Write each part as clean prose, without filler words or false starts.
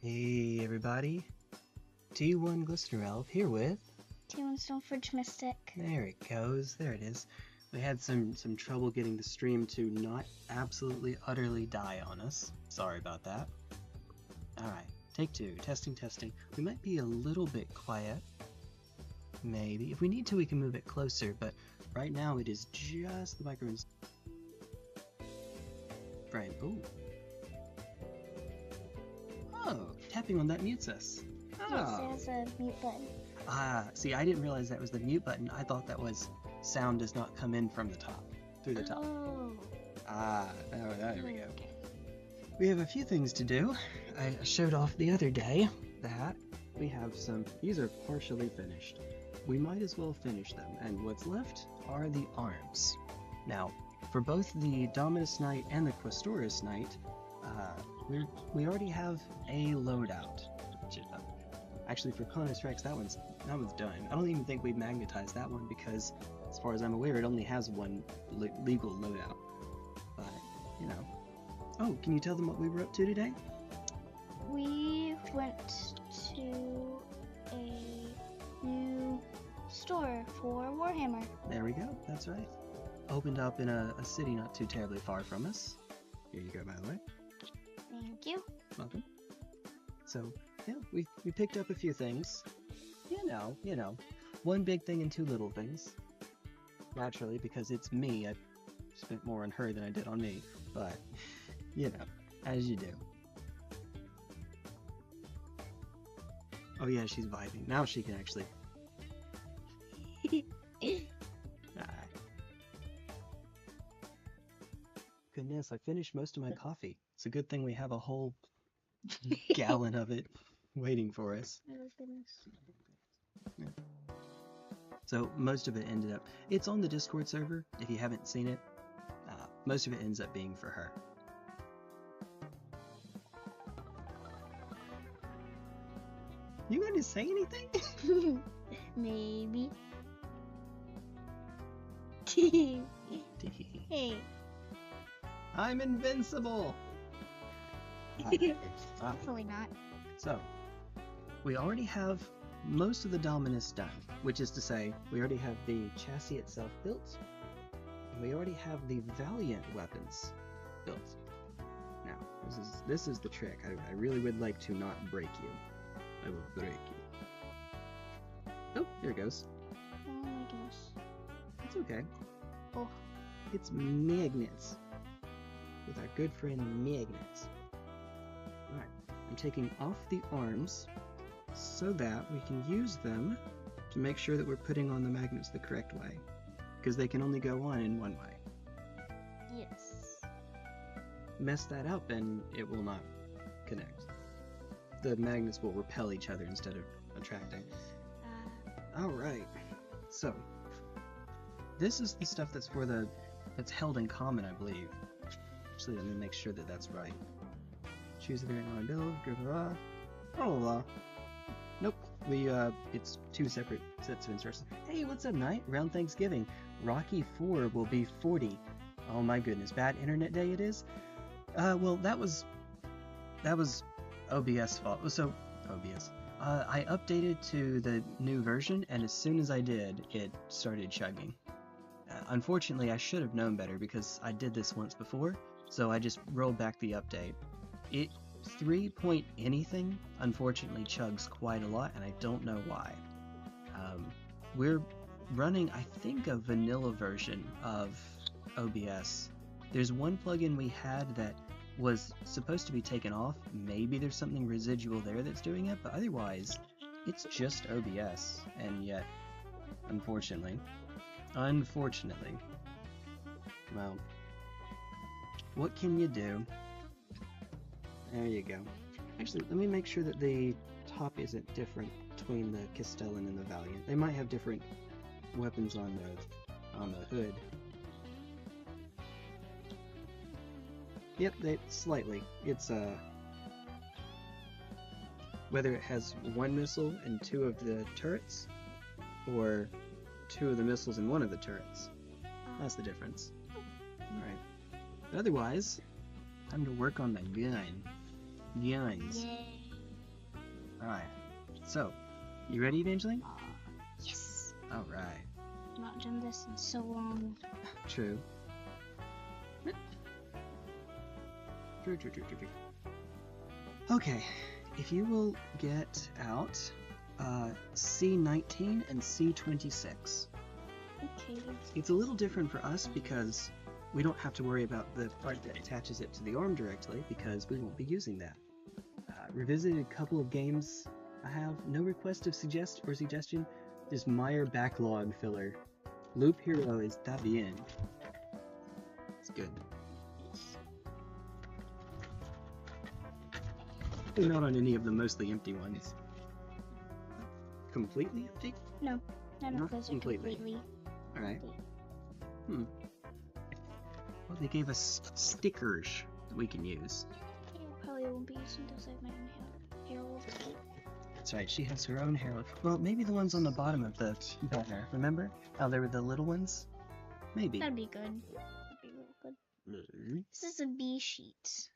Hey everybody, T1StoneforgeMystic here with T1StoneforgeMystic. There it goes, there it is. We had some trouble getting the stream to not absolutely utterly die on us. Sorry about that. Alright, take two, testing. We might be a little bit quiet. Maybe. If we need to, we can move it closer, but right now it is just the microphones. Right, ooh. Oh, tapping on that mutes us. Yes, it has a mute button. Ah, see, I didn't realize that was the mute button. I thought that was sound does not come in from the top, through the top. Oh. Ah, there we go. We have a few things to do. I showed off the other day that we have some, these are partially finished. We might as well finish them, and what's left are the arms. Now, for both the Dominus Knight and the Questoris Knight, we already have a loadout. Actually, for Counter-Strikes, that one's done. I don't even think we magnetized that one because, as far as I'm aware, it only has one legal loadout. But, you know. Oh, can you tell them what we were up to today? We went to a new store for Warhammer. There we go, that's right. Opened up in a city not too terribly far from us. Here you go, by the way. Thank you. Welcome. So, yeah, we picked up a few things. You know, one big thing and two little things. Naturally, because it's me, I spent more on her than I did on me. But, you know, as you do. Oh yeah, she's vibing. Now she can actually... Goodness, I finished most of my coffee. It's a good thing we have a whole gallon of it waiting for us. Oh, goodness. Yeah. So most of it ended up... It's on the Discord server, if you haven't seen it. Most of it ends up being for her. You going to say anything? Maybe. Hey. I'm invincible! Hopefully not. So, we already have most of the Dominus done, which is to say, we already have the chassis itself built, and we already have the Valiant weapons built. Now, this is the trick. I really would like to not break you. I will break you. Oh, there it goes. Oh my goodness. It's okay. Oh. It's magnets. With our good friend Magnets. Alright, I'm taking off the arms so that we can use them to make sure that we're putting on the magnets the correct way. Because they can only go on in one way. Yes. Mess that up and it will not connect. The magnets will repel each other instead of attracting. Alright, so this is the stuff that's for that's held in common, I believe. Actually, let me make sure that that's right. Choose the variant on build, blah blah blah. Nope, it's two separate sets of instructions. Hey, what's up, Knight? Around Thanksgiving, Rocky 4 will be 40. Oh my goodness, bad internet day it is? Well, that was OBS fault. So, OBS. I updated to the new version, and as soon as I did, it started chugging. Unfortunately, I should have known better because I did this once before, so I just rolled back the update. It 3 point anything, unfortunately, chugs quite a lot, and I don't know why. We're running, I think, a vanilla version of OBS. There's one plugin we had that was supposed to be taken off. Maybe there's something residual there that's doing it, but otherwise, it's just OBS, and yet, unfortunately, well, what can you do? There you go. Actually, let me make sure that the top isn't different between the Castellan and the Valiant. They might have different weapons on the hood. Yep, slightly. It's whether it has one missile and two of the turrets, or two of the missiles in one of the turrets. That's the difference. Alright. Otherwise, time to work on the gun. Guns. Yay. Alright. So, you ready, Evangeline? Yes. Alright. Not done this in so long. True. True. Okay, if you will get out C19 and C26. Okay. It's a little different for us because we don't have to worry about the part that attaches it to the arm directly because we won't be using that. Revisited a couple of games I have. No request of suggestion, just Meyer backlog filler. Loop Hero is that the end. It's good. Not on any of the mostly empty ones. Completely empty? No, none Not of those are completely. completely. Alright. Well, they gave us stickers that we can use. I probably won't be using those. I have my own hair over. That's right, she has her own hair. Well, maybe the ones on the bottom of the banner. Remember how there were the little ones? Maybe. That'd be good. That'd be real good. This is a B sheet.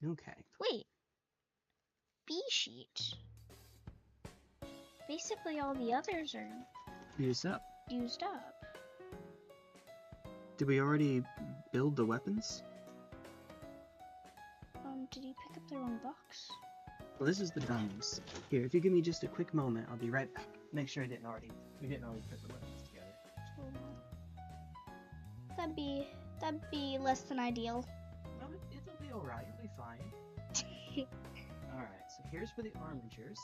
Okay. Wait. B sheet. Basically, all the others are Used up. used up. Did we already build the weapons? Did you pick up the wrong box? Well, this is the diamonds. Here, if you give me just a quick moment, I'll be right back. Make sure we didn't already put the weapons together. That'd be less than ideal. No, it'll be alright. It'll be fine. Alright, so here's for the armatures.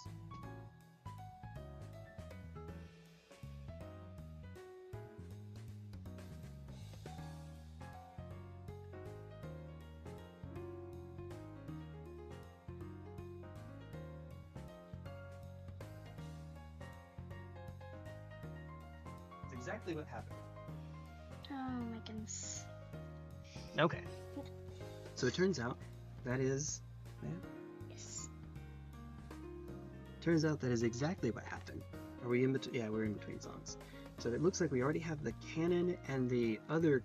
That's exactly what happened. Oh my goodness. Okay. So it turns out that is... Yes. Turns out that is exactly what happened. Are we in between? Yeah, we're in between songs. So it looks like we already have the cannon and the other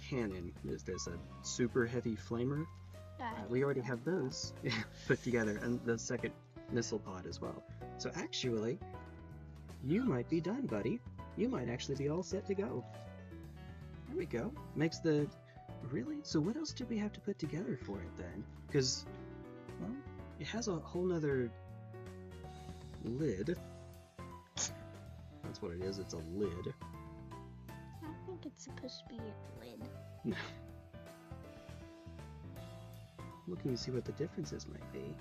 cannon. There's a super heavy flamer. We already have those put together, and the second missile pod as well. So actually, you might be done, buddy. You might actually be all set to go. There we go. Makes the... Really? So what else do we have to put together for it then? Because, well, it has a whole nother lid. That's what it is, it's a lid. I don't think it's supposed to be a lid. No. Looking to see what the differences might be.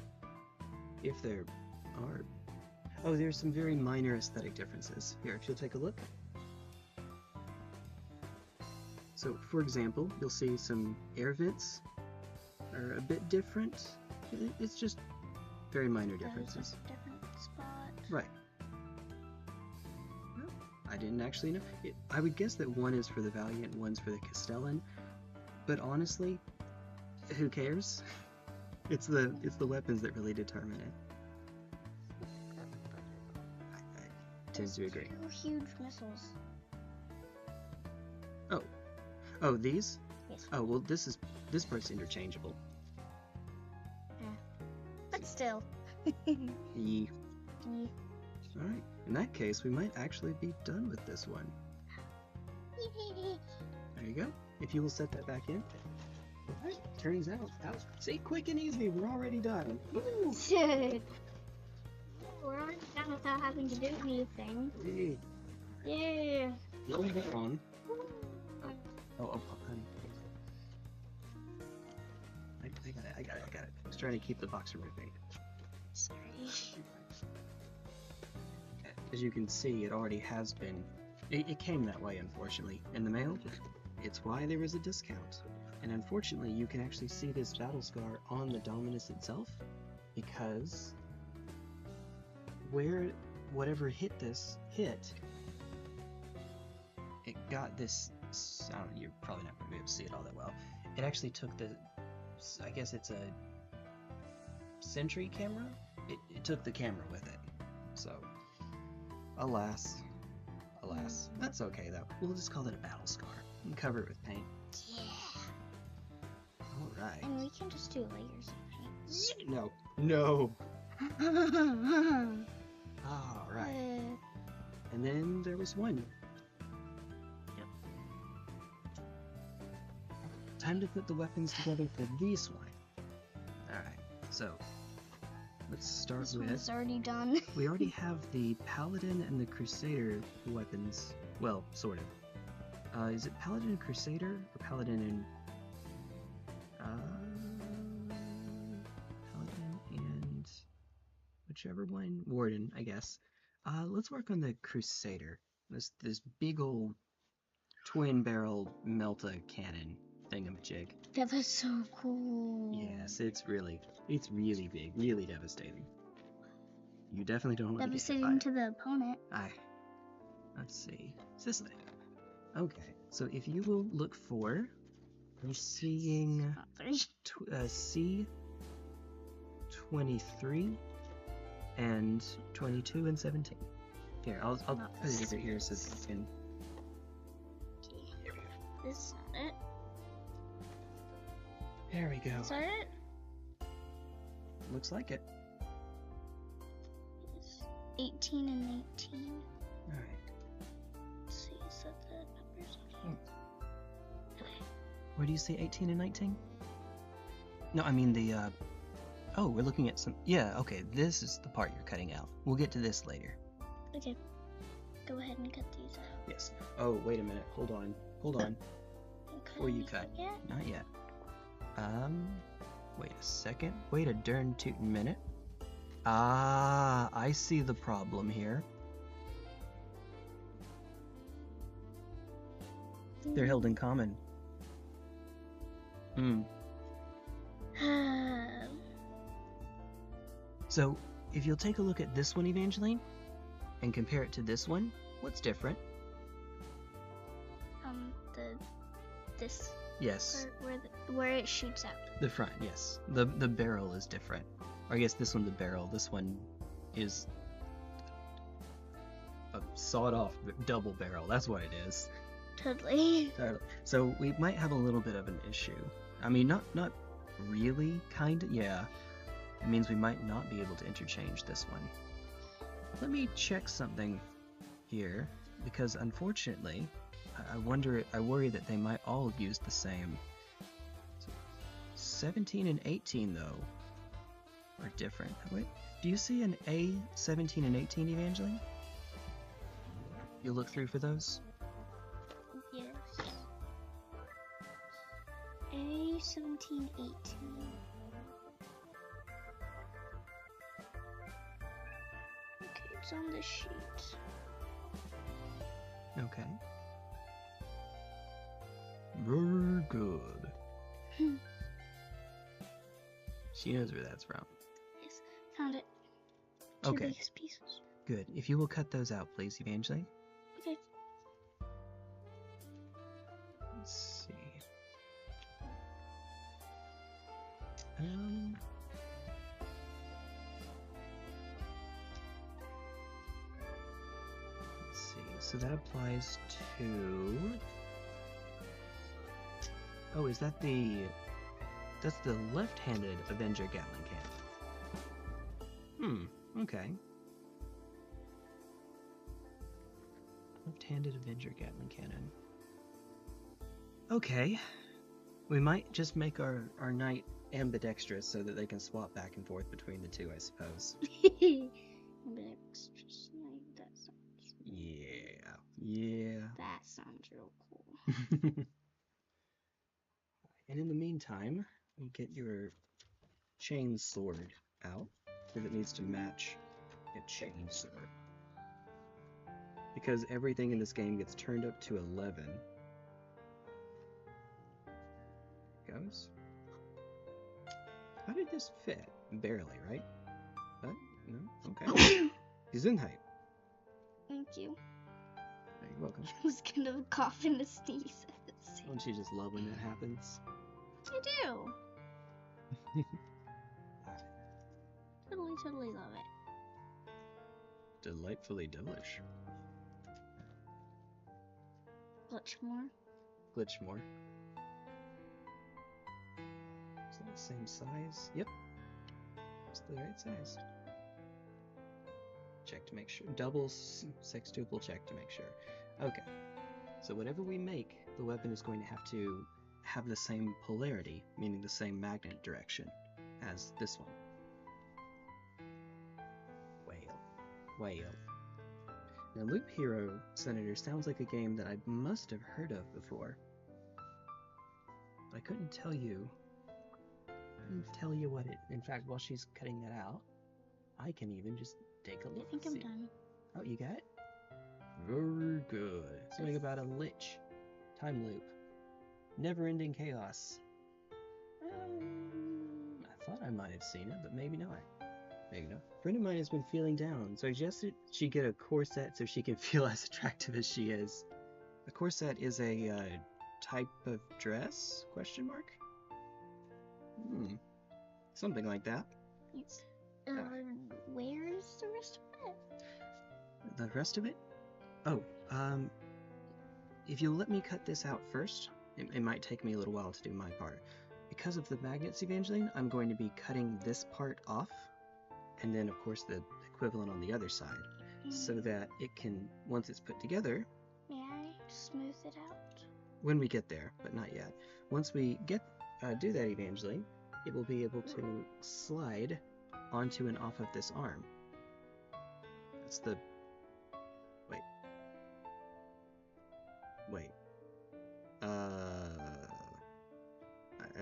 If there are. Oh, there's some very minor aesthetic differences. Here, if you'll take a look. So, for example, you'll see some air vents are a bit different. It's just very minor differences. Different spot. Right. Well, I didn't actually know. I would guess that one is for the Valiant and one's for the Castellan, but honestly, who cares? It's the weapons that really determine it. I tend to agree. Two huge missiles. Oh, these? Yes. Oh, well, this part's interchangeable. Yeah. But still. Alright, in that case, we might actually be done with this one. There you go. If you will set that back in. Alright, turns out, see, quick and easy, we're already done. Woo! We're already done without having to do anything. Hey, Yeah. you'll get on. Oh, honey. I got it. I was trying to keep the box from ripping. Sorry. As you can see, it already has been... It came that way, unfortunately. In the mail, it's why there was a discount. And unfortunately, you can actually see this battle scar on the Dominus itself, because whatever hit this, it got this... I don't know, you're probably not going to be able to see it all that well. It actually took the... I guess it's a Sentry camera? It took the camera with it. So, alas. That's okay though. We'll just call it a battle scar and cover it with paint. Yeah. Alright. And we can just do layers of paint. No. Alright. And then there was one. Yep. Time to put the weapons together for this one. Alright, so let's start This with... one's already done. We already have the Paladin and the Crusader weapons. Well, sort of. Is it Paladin and Crusader? Or Paladin and... Paladin and... whichever one? Warden, I guess. Let's work on the Crusader. This big old twin-barrel melta cannon thingamajig. That was so cool. Yes, it's really big, really devastating. You definitely don't want to get hit by Devastating it. to the opponent. Let's see. It's this thing. Okay, so if you will look for, I'm seeing C23 and 22 and 17. Here, I'll put it over here so that you can. Okay. This is not it. There we go. Is that it? Looks like it. It's 18 and 18. All right. Let's see, is that the numbers? Okay. Where do you see 18 and 19? No, I mean the. Oh, we're looking at some. Yeah. Okay. This is the part you're cutting out. We'll get to this later. Okay. Go ahead and cut these out. Yes. Oh, wait a minute. Hold on. Before you cut. Yet? Not yet. Wait a second. Wait a darn tootin' minute. Ah, I see the problem here. They're held in common. So, if you'll take a look at this one, Evangeline, and compare it to this one, what's different? This. Yes. Where it shoots out. The front, yes. The barrel is different. Or I guess this one's a barrel. This one is a sawed-off double barrel. That's what it is. Totally. So we might have a little bit of an issue. I mean, not really, kinda. Yeah. It means we might not be able to interchange this one. Let me check something here, because unfortunately, I worry that they might all use the same. 17 and 18, though, are different. Wait, do you see an A 17 and 18, Evangeline? You'll look through for those? Yes. A 17, 18. Okay, it's on the sheet. Okay. Very good. She knows where that's from. Yes, found it. Okay. These pieces. Good. If you will cut those out, please, Evangeline. Okay. Let's see. Let's see. So that applies to. Oh, is that the? That's the left-handed Avenger Gatling cannon. Okay. Left-handed Avenger Gatling cannon. Okay. We might just make our knight ambidextrous so that they can swap back and forth between the two, I suppose. Ambidextrous Knight, that sounds... Yeah. That sounds real cool. And in the meantime, you get your chain sword out, because it needs to match a chain sword. Because everything in this game gets turned up to 11. Goes. How did this fit? Barely, right? But, no? Okay. Gesundheit. Thank you. You're welcome. I was gonna cough and a sneeze at the same time. Don't you just love when that happens? I do. Totally love it. Delightfully delish. Much more. Glitch more. Is that the same size? Yep. It's the right size. check to make sure. Double sextuple check to make sure. Okay. So whatever we make, the weapon is going to have the same polarity, meaning the same magnet direction as this one. Whale. Now, Loop Hero Senator sounds like a game that I must have heard of before. But I couldn't tell you what it... In fact, while she's cutting that out, I can even just take a look. I think I'm done. Oh, you got it? Very good. Something about a lich. Time loop. Never-ending chaos. I thought I might have seen it, but maybe not. Maybe not. A friend of mine has been feeling down, so I suggested she get a corset so she can feel as attractive as she is. A corset is a type of dress? Question mark? Something like that. It's, where's the rest of it? The rest of it? Oh, if you'll let me cut this out first, it might take me a little while to do my part. Because of the magnets, Evangeline, I'm going to be cutting this part off, and then, of course, the equivalent on the other side, so that it can, once it's put together... May I smooth it out? When we get there, but not yet. Once we do that, Evangeline, it will be able to slide onto and off of this arm. That's the... Wait. I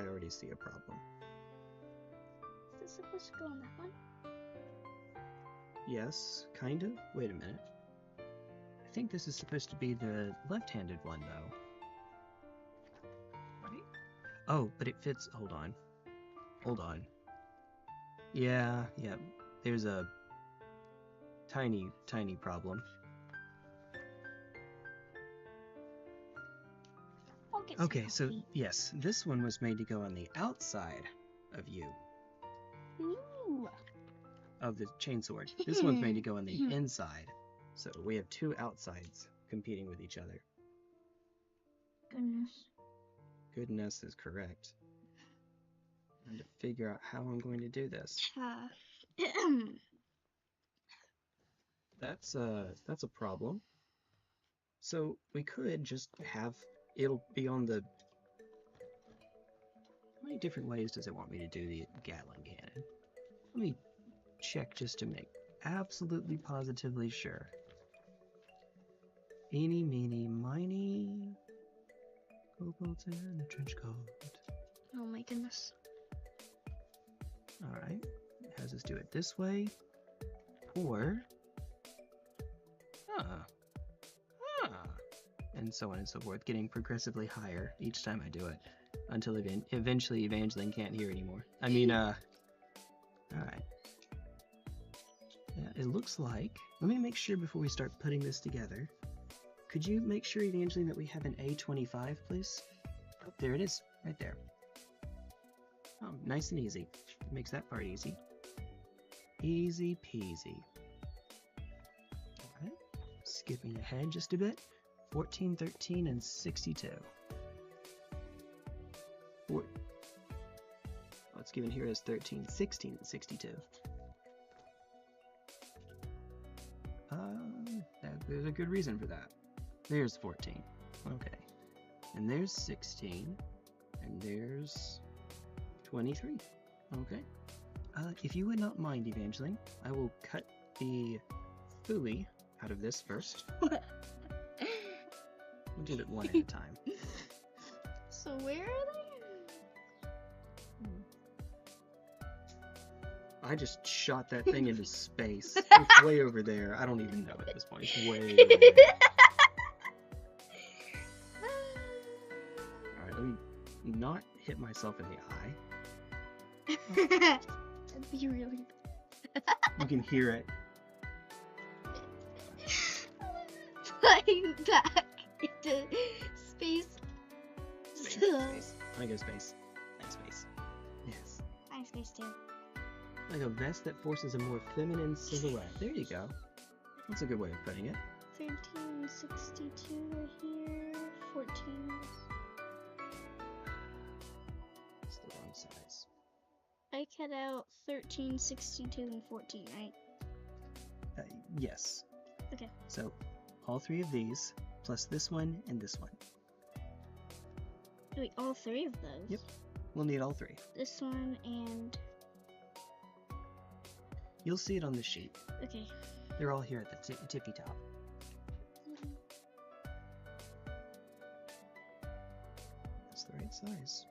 already see a problem. Is this supposed to go on that one? Yes, kind of. Wait a minute. I think this is supposed to be the left-handed one, though. Right? Oh, but it fits... Hold on. Yeah. There's a tiny problem. Okay, so yes, this one was made to go on the outside of you. Ooh. Of the chainsword. This one's made to go on the inside. So we have two outsides competing with each other. Goodness is correct. And to figure out how I'm going to do this. That's a problem. So we could just have it'll be on the... How many different ways does it want me to do the Gatling cannon? Let me check just to make absolutely positively sure. Eeny, meeny, miny. Cobalt and a trench coat. Oh my goodness. Alright. It has us do it this way. Or... and so on and so forth, getting progressively higher each time I do it, until eventually Evangeline can't hear anymore. I mean, alright. Yeah, it looks like... Let me make sure before we start putting this together. Could you make sure, Evangeline, that we have an A25, please? Oh, there it is, right there. Oh, nice and easy. Makes that part easy. Easy peasy. Alright, skipping ahead just a bit. 14, 13, and 62. What's given here is 13, 16, and 62. There's a good reason for that. There's 14. Okay. And there's 16. And there's 23. Okay. If you would not mind, Evangeline, I will cut the Fooey out of this first. We'll do it one at a time. So where are they? I just shot that thing into space. It's way over there. I don't even know at this point. It's way over there. Alright, let me not hit myself in the eye. That'd be really bad. You can hear it. Flying back into space. I go space. Nice space. Yes. I space too. Like a vest that forces a more feminine silhouette. There you go. That's a good way of putting it. 1362 here. 14. It's the wrong size. I cut out 13, 62, and 14, right? Yes. Okay. So, all 3 of these, plus this one and this one. Wait, all 3 of those? Yep. We'll need all 3. This one and... You'll see it on the sheet. Okay. They're all here at the tippy top. That's the right size.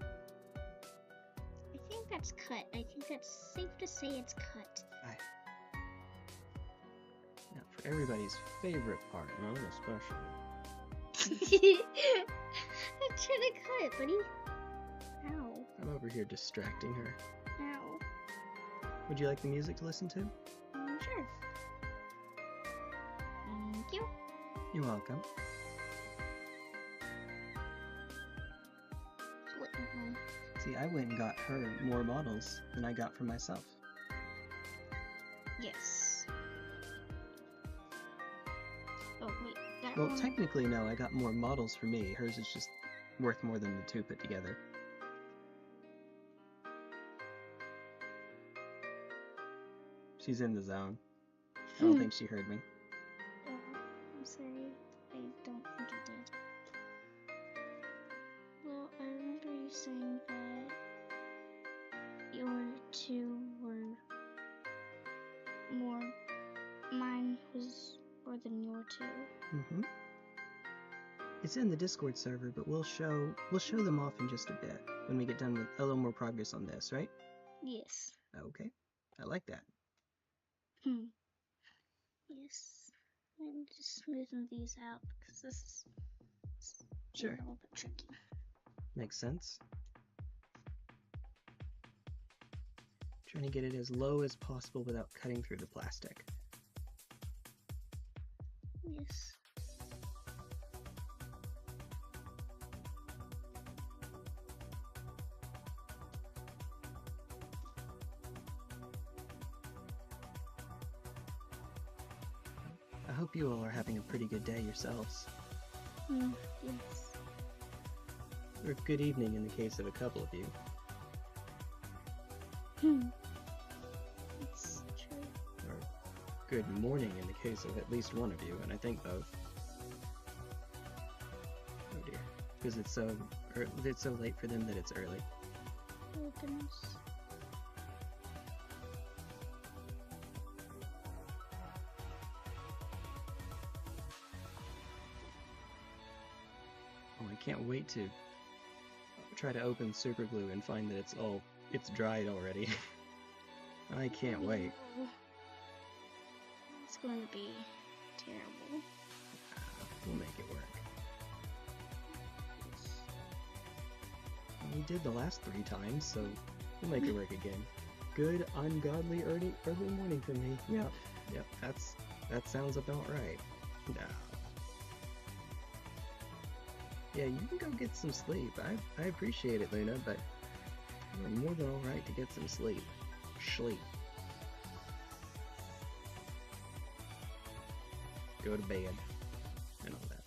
I think that's cut. I think that's safe to say it's cut. Aye. Now, for everybody's favorite part, mine especially. I'm trying to cut, buddy. Ow. I'm over here distracting her. Ow. Would you like the music to listen to? Sure. Thank you. You're welcome. See, I went and got her more models than I got for myself. Yes. Oh, wait. That Well, one... technically, no, I got more models for me. Hers is just worth more than the 2 put together. She's in the zone. I don't think she heard me. Oh, I'm sorry. I don't think I did. Well, I remember you saying that your 2 were more... Mine was more than your 2. Mm-hmm. It's in the Discord server, but we'll show them off in just a bit when we get done with a little more progress on this, right? Yes. Okay. I like that. Yes. I'm just smoothing these out because this is Sure. a little bit tricky. Makes sense. Trying to get it as low as possible without cutting through the plastic. Yes. I hope you all are having a pretty good day yourselves. Yes. Or good evening in the case of a couple of you. It's true. Or good morning in the case of at least one of you, and I think both. Oh dear. Because it's so late for them that it's early. Oh goodness. Oh, I can't wait to try to open super glue and find that it's dried already. I can't wait. It's going to be terrible. We'll make it work. We did the last 3 times, so we'll make it work again. Good, ungodly early morning for me. Yep, that sounds about right. No. Yeah, you can go get some sleep. I appreciate it, Luna, but you're more than alright to get some sleep. Sleep. Go to bed. And all that.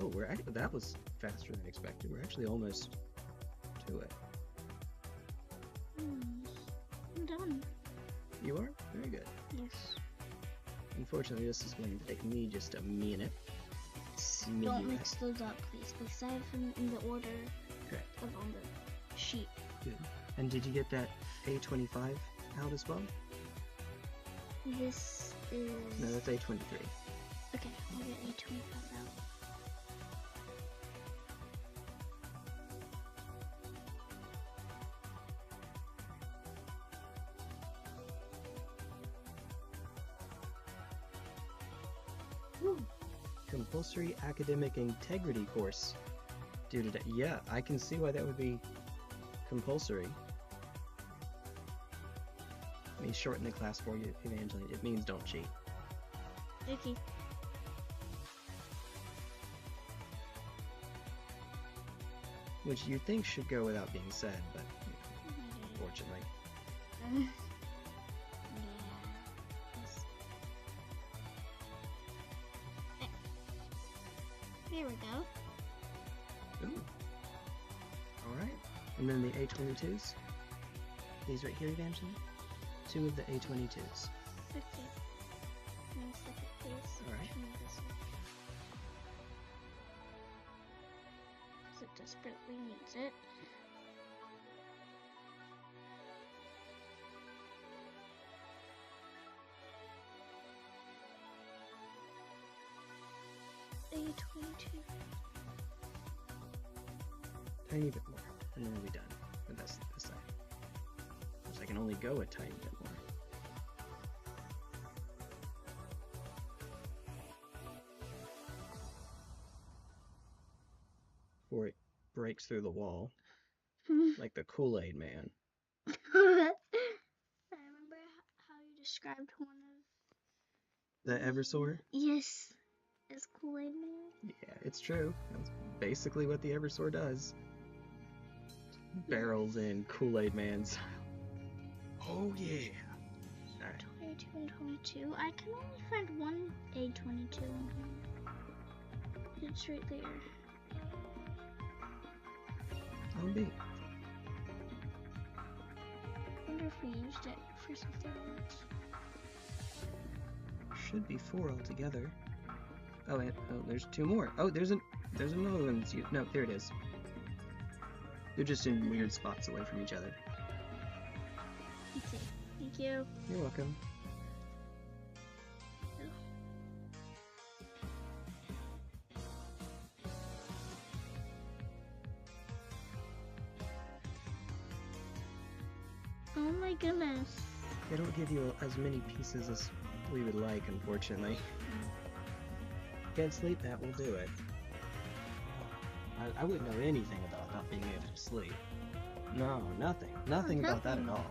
Oh, that was faster than expected. We're actually almost to it. I'm done. You are? Very good. Yes. Unfortunately, this is going to take me just a minute. Don't mix those up, please, because I have them in the order Correct. of on the sheet. Good. And did you get that A25 out as well? This is... No, that's A23. Okay, I'll get A25 out. Compulsory academic integrity course. Dude, yeah, I can see why that would be compulsory. Let me shorten the class for you, Evangeline. It means don't cheat. Okay. Which you think should go without being said, but unfortunately. Yeah. There we go. Ooh. Alright. And then the A22s. These right here, Evangeline. 2 of the A22s. Okay. desperately needs it. A22. Tiny bit more, and then we'll be done with this side. Because I can only go a tiny bit more. Before it breaks through the wall, like the Kool-Aid Man. I remember how you described one of... The Eversor? Yes, as Kool-Aid Man. Yeah, it's true. That's basically what the Eversor does. Barrels in Kool-Aid Man style. Oh yeah! Alright. 22 and 22. I can only find one A22 in here. It's right there. Oh, B. I wonder if we used it for something else. Should be 4 altogether. Oh, and, oh, there's 2 more. Oh, there's another one. No, there it is. They're just in weird spots away from each other. Okay, thank you. You're welcome. Oh my goodness. They don't give you as many pieces as we would like, unfortunately. Can't sleep, that will do it. I wouldn't know anything about not being able to sleep. No, nothing. Nothing about that at all.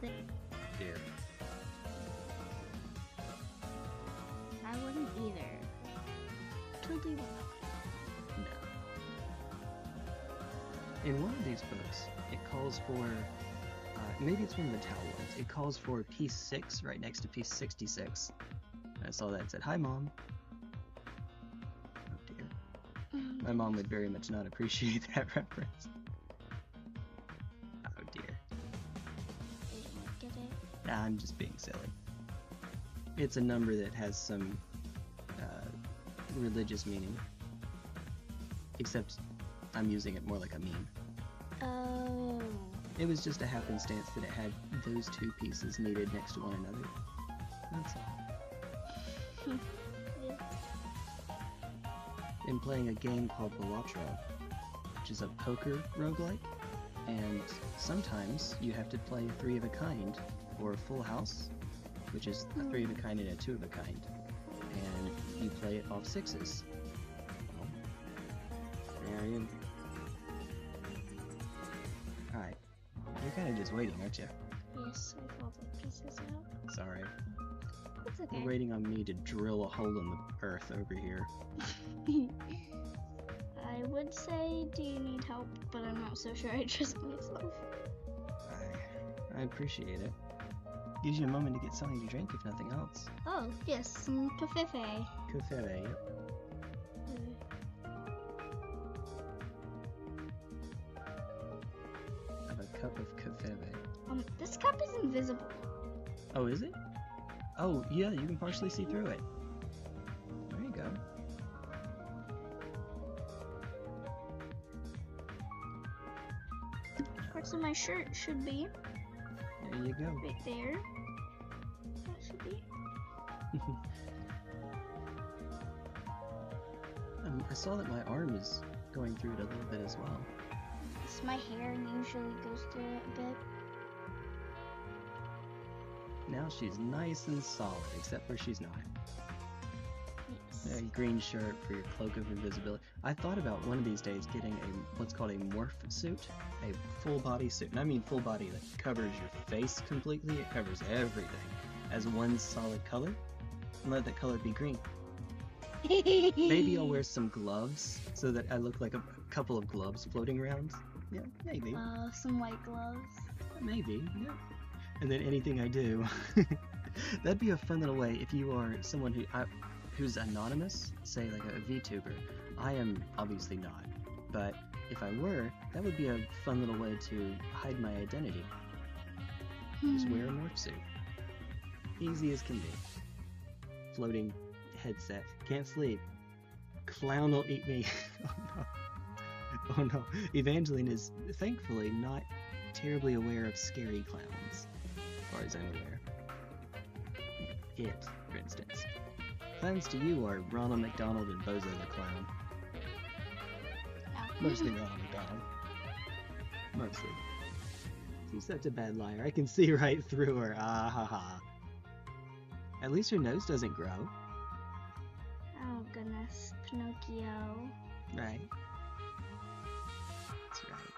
Dear. I wouldn't either. Totally wouldn't. No. In one of these books, it calls for, maybe it's one of the Touhou ones, it calls for piece 6 right next to piece 66. And I saw that and said, "Hi, Mom." Oh dear. My mom would very much not appreciate that reference. Oh dear. I don't get it. Nah, I'm just being silly. It's a number that has some religious meaning. Except I'm using it more like a meme. Oh. It was just a happenstance that it had those 2 pieces needed next to one another. That's all. Yeah. Been playing a game called Baawa, which is a poker roguelike, and sometimes you have to play a 3 of a kind, or a full house, which is a 3 of a kind and a 2 of a kind, and you play it off 6s. Well, there you. Alright, you're kind of just waiting, aren't you? Yes, with all the pieces out. Sorry. It's okay. You're waiting on me to drill a hole in the earth over here. I would say, do you need help? But I'm not so sure I trust myself. I appreciate it. Gives you a moment to get something to drink, if nothing else. Oh, yes, some kafefe. Kafefe, yep. Have a cup of kafefe. This cup is invisible. Oh, is it? Oh, yeah, you can partially see through it. There you go. Parts of my shirt should be. There you go. Right there. That should be. I saw that my arm is going through it a little bit as well. Yes, my hair usually goes through it a bit. Now she's nice and solid, except where she's not. Yes. A green shirt for your cloak of invisibility. I thought about one of these days getting a what's called a morph suit, a full body suit. And I mean full body that covers your face completely, it covers everything as one solid color, and let that color be green. Maybe I'll wear some gloves so that I look like a couple of gloves floating around. Yeah, maybe. Some white gloves. Maybe, yeah. And then anything I do, that'd be a fun little way if you are someone who's anonymous, say like a VTuber. I am obviously not, but if I were, that would be a fun little way to hide my identity. Just wear a morph suit. Easy as can be. Floating headset. Can't sleep. Clown will eat me. Oh no. Oh no, Evangeline is thankfully not terribly aware of scary clowns, as far as I'm aware. It, for instance. Clowns to you are Ronald McDonald and Bozo the Clown. Mostly Ronald McDonald. Mostly. She's such a bad liar. I can see right through her. Ah ha ha. At least her nose doesn't grow. Oh goodness, Pinocchio. Right. That's right.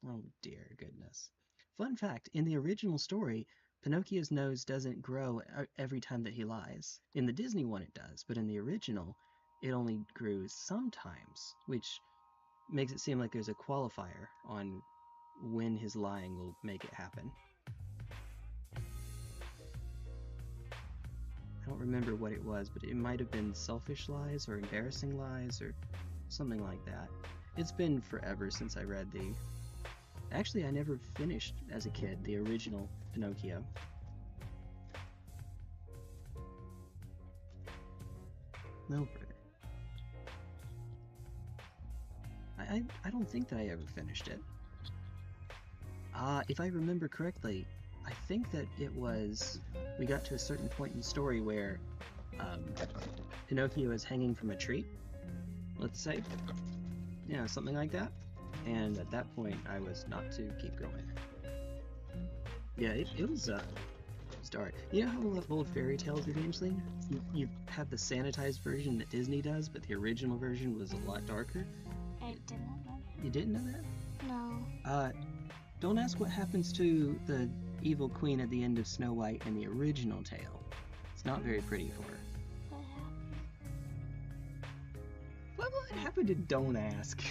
Oh dear goodness. Fun fact, in the original story, Pinocchio's nose doesn't grow every time that he lies. In the Disney one it does, but in the original, it only grew sometimes, which makes it seem like there's a qualifier on when his lying will make it happen. I don't remember what it was, but it might have been selfish lies or embarrassing lies or something like that. It's been forever since I read the... Actually, I never finished, as a kid, the original Pinocchio. No further. I don't think that I ever finished it. If I remember correctly, I think that it was... We got to a certain point in the story where Pinocchio is hanging from a tree, let's say. Yeah, something like that. And at that point, I was not to keep going. Yeah, it was dark. You know how we love old fairy tales, Evangeline? You have the sanitized version that Disney does, but the original version was a lot darker. I didn't know that. You didn't know that? No. Don't ask what happens to the evil queen at the end of Snow White in the original tale. It's not very pretty for her. What happened? What happened to Don't Ask?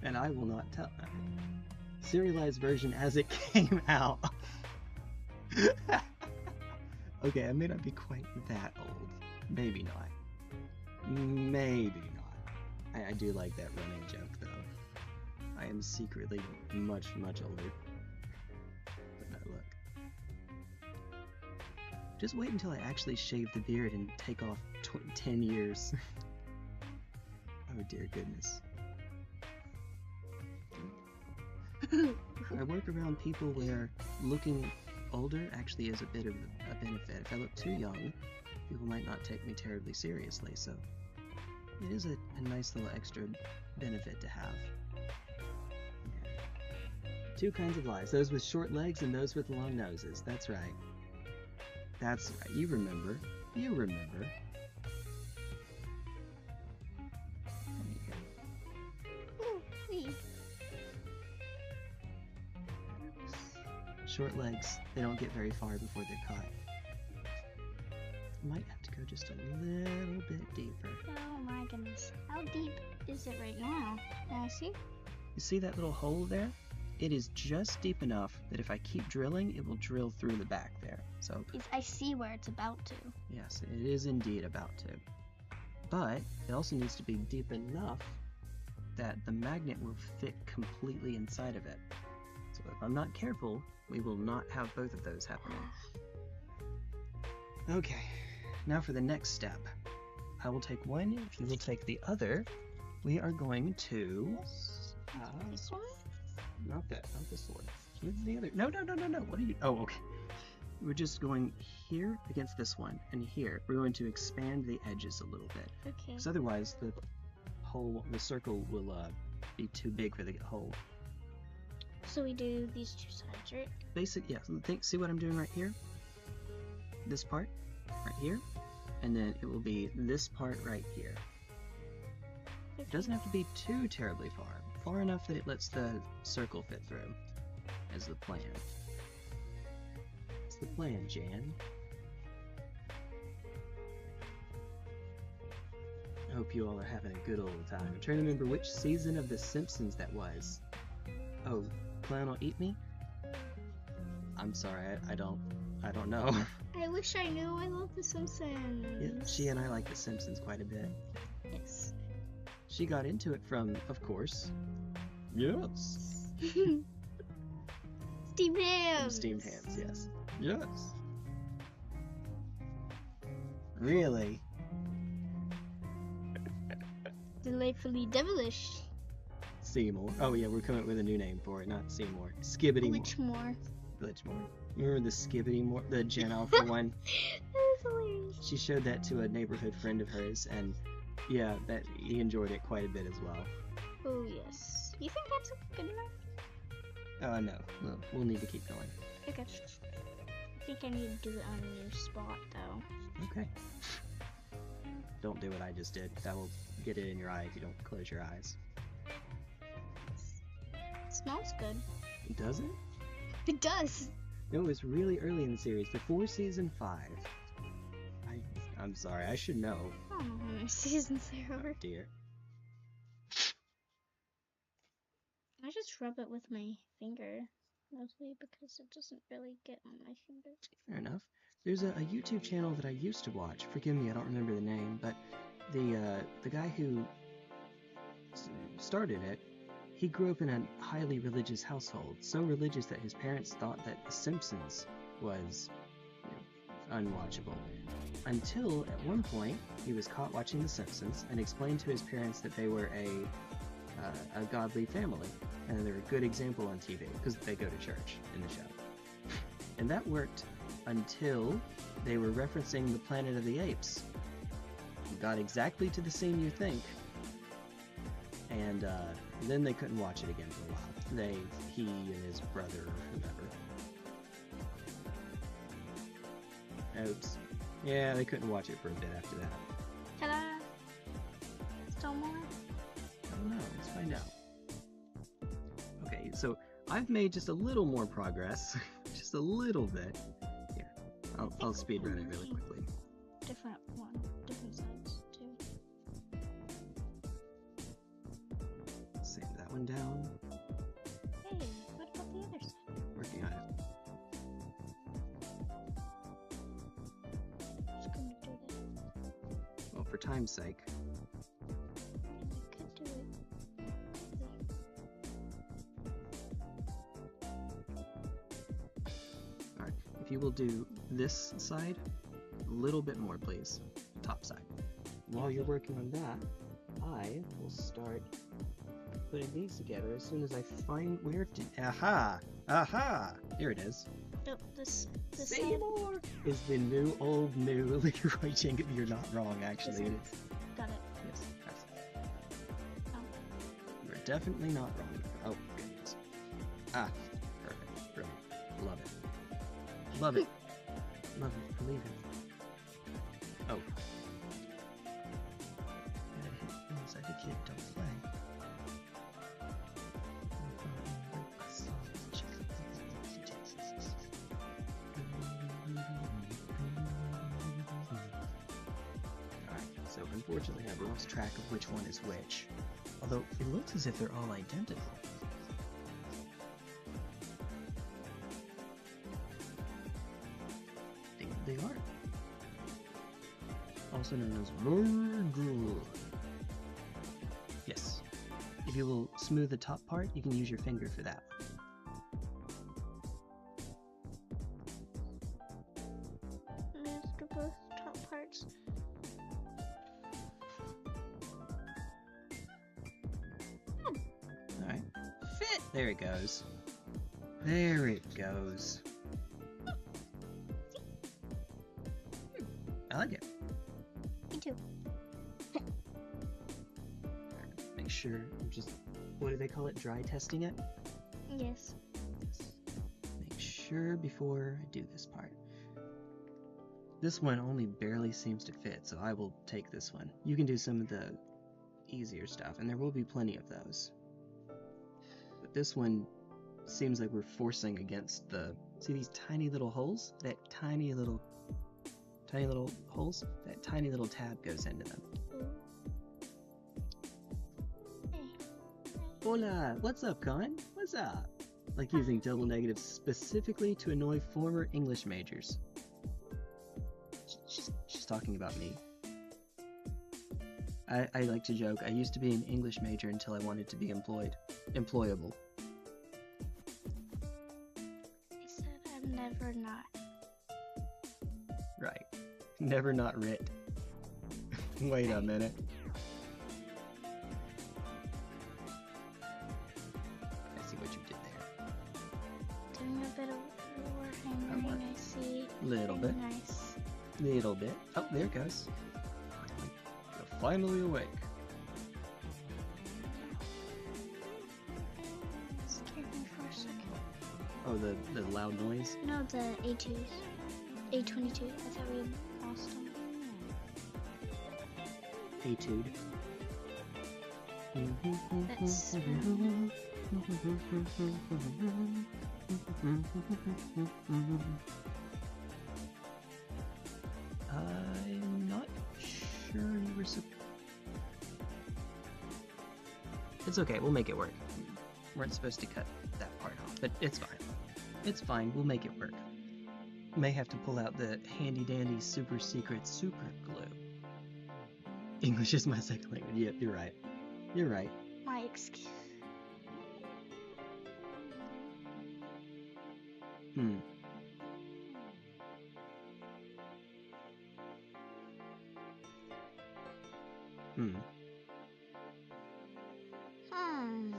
And I will not tell. Serialized version as it came out. Okay, I may not be quite that old. Maybe not. Maybe not. I do like that running joke, though. I am secretly much, much older. But now look. Just wait until I actually shave the beard and take off 10 years. Oh dear goodness. I work around people where looking older actually is a bit of a benefit. If I look too young, people might not take me terribly seriously, so it is a nice little extra benefit to have. Yeah. Two kinds of lies, those with short legs and those with long noses. That's right. That's right. You remember. You remember. Short legs, they don't get very far before they're caught. Might have to go just a little bit deeper. Oh my goodness. How deep is it right now? Can I see? You see that little hole there? It is just deep enough that if I keep drilling, it will drill through the back there. So I see where it's about to. yes, it is indeed about to. But it also needs to be deep enough that the magnet will fit completely inside of it. So if I'm not careful, we will not have both of those happening. Okay, now for the next step. I will take one, if you will take the other. We are going to... This one? Not that, not this one. Where's the other? No. What are you... Oh, okay. We're just going here against this one, and here. We're going to expand the edges a little bit. Okay. Because otherwise the circle will be too big for the hole. So we do these two sides, right? Yeah. See what I'm doing right here? This part, right here, and then it will be this part right here. It doesn't have to be too terribly far enough that it lets the circle fit through, as the plan. It's the plan, Jan. I hope you all are having a good old time. I'm trying to remember which season of The Simpsons that was. Oh, Clown will eat me? I'm sorry, I don't know. I wish I knew. I love The Simpsons. Yeah, she and I like The Simpsons quite a bit. Yes. She got into it from, of course, yes. Steamed hams. Steamed hams, yes. Yes. Delightfully devilish. Seymour. Oh yeah, we're coming up with a new name for it, not Seymour. Skibbity Glitchmore. Glitchmore. Remember the Skibbity More, the Gen Alpha one? That is hilarious. She showed that to a neighborhood friend of hers, and yeah, that he enjoyed it quite a bit as well. Oh yes. You think that's good enough? No. We'll need to keep going. Okay. I think I need to do it on a new spot though. Okay. Don't do what I just did. That will get it in your eye if you don't close your eyes. It smells good. Does it? It does. No, it was really early in the series, before season 5. I'm sorry, I should know. I don't know how many seasons there are. Oh dear. I just rub it with my finger, mostly because it doesn't really get on my finger. Fair enough. There's a YouTube channel that I used to watch. Forgive me, I don't remember the name, but the guy who started it, he grew up in a highly religious household, so religious that his parents thought that The Simpsons was unwatchable. Until at one point he was caught watching The Simpsons and explained to his parents that they were a godly family and they're a good example on TV because they go to church in the show. And that worked until they were referencing the Planet of the Apes. You got exactly to the scene you think, and then they couldn't watch it again for a while. He and his brother or whomever. Oops. Yeah, they couldn't watch it for a bit after that. Ta-da! Still more? I don't know. Let's find out. Okay, so I've made just a little more progress. Just a little bit. Here, I'll speed run it really quickly. Different sides too. Save that one down. Hey, what about the other side? Working on it. Just gonna do that. Well, for time's sake. I could do it. Alright, if you will do this side a little bit more, please. Top side. While you're working on that, I will start putting these together as soon as I find where to... Aha! Aha! Here it is. Nope, this Seymour is the new Leroy Jenkins. You're not wrong, actually. It is. Got it. Yes, yes. Oh. You're definitely not wrong. Oh, goodness. Ah, perfect. Brilliant. Love it. Love it. Love it. Believe it. Oh. Gotta hit things like a kid don't play. Alright, so unfortunately I've lost track of which one is which. Although it looks as if they're all identical. They are. Also known as Virgil. Yes. If you will smooth the top part, you can use your finger for that. There's the both top parts. Alright. Fit! There it goes. There it goes. I like it. Me too. Make sure I'm just, what do they call it? Dry testing it? Yes. Make sure before I do this part. This one only barely seems to fit, so I will take this one. You can do some of the easier stuff, and there will be plenty of those. But this one seems like we're forcing against the... See these tiny little holes? That tiny little holes? That tiny little tab goes into them. Hey. Hola! What's up, Con? What's up? Like using double negatives specifically to annoy former English majors. She's talking about me. I like to joke, I used to be an English major until I wanted to be employable. He said I'm never not. Right. Never not writ. Wait a minute. Little bit. Nice. Little bit. Oh, there it goes. You're finally awake. Scared me for a second. Oh, the loud noise? No, the A2s. A22. I thought we had lost them. Etude. That's I'm not sure you were It's okay, we'll make it work. Weren't supposed to cut that part off, but it's fine. It's fine, we'll make it work. May have to pull out the handy-dandy super secret super glue. English is my second language. Yep, you're right. You're right. my excuse. Hmm. Hmm. Hmm.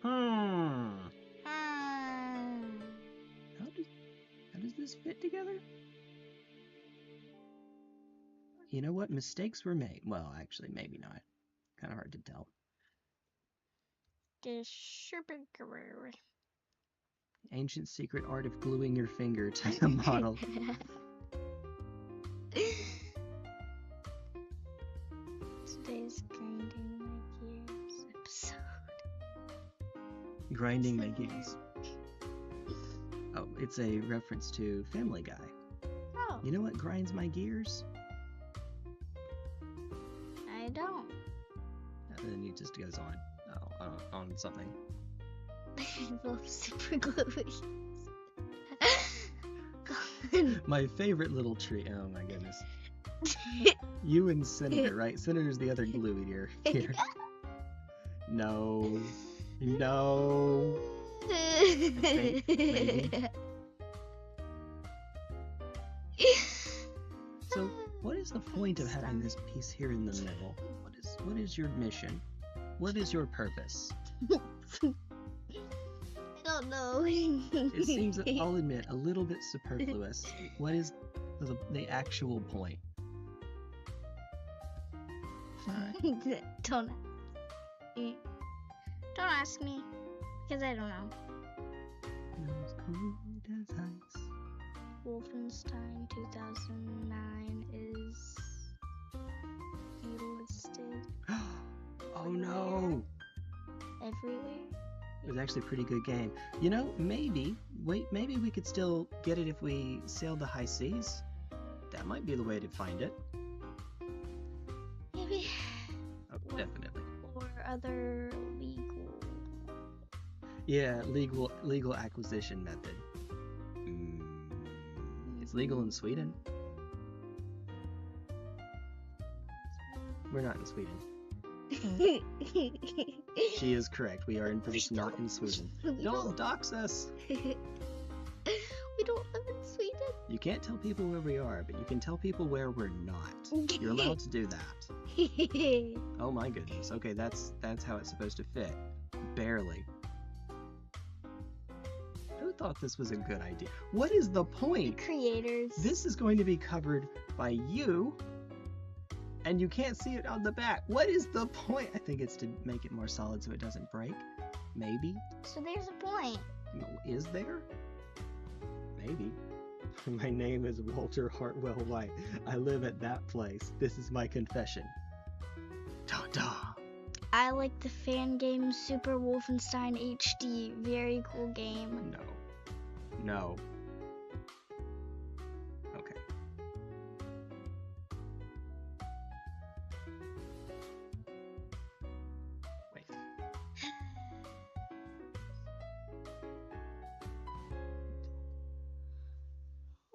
Hmm. Hmm. How does this fit together? You know what? Mistakes were made. Well, actually, maybe not. Kind of hard to tell. The serpent career. Ancient secret art of gluing your finger to the model. Today's grinding my gears episode. Grinding my gears. Oh, it's a reference to Family Guy. Oh, You know what grinds my gears? I don't. And then he just goes on something. Both super gluey. My favorite little tree. Oh my goodness. You and Senator, right? Senator's the other glue eater here. No. No. I think maybe. So, what is the point of having this piece here in the middle? What is your mission? What is your purpose? I don't know. It seems, I'll admit, a little bit superfluous. What is the actual point? Alright. Don't ask me, because I don't know. As cold as ice. Wolfenstein 2009 is listed Oh no! everywhere. It was actually a pretty good game. You know, maybe we could still get it if we sailed the high seas. That might be the way to find it. Maybe. Oh, definitely. Or other legal. Yeah, legal acquisition method. It's legal in Sweden. We're not in Sweden. She is correct. We are in fact not in Sweden. Don't dox us! We don't live in Sweden. You can't tell people where we are, but you can tell people where we're not. You're allowed to do that. Oh my goodness. Okay, that's how it's supposed to fit. Barely. Who thought this was a good idea? What is the point? Creators. This is going to be covered by you, and you can't see it on the back. What is the point? I think it's to make it more solid so it doesn't break. Maybe. So there's a point. Is there? Maybe. My name is Walter Hartwell White. I live at that place. This is my confession. Ta-da! I like the fan game Super Wolfenstein HD. Very cool game. No. No. Okay. Wait.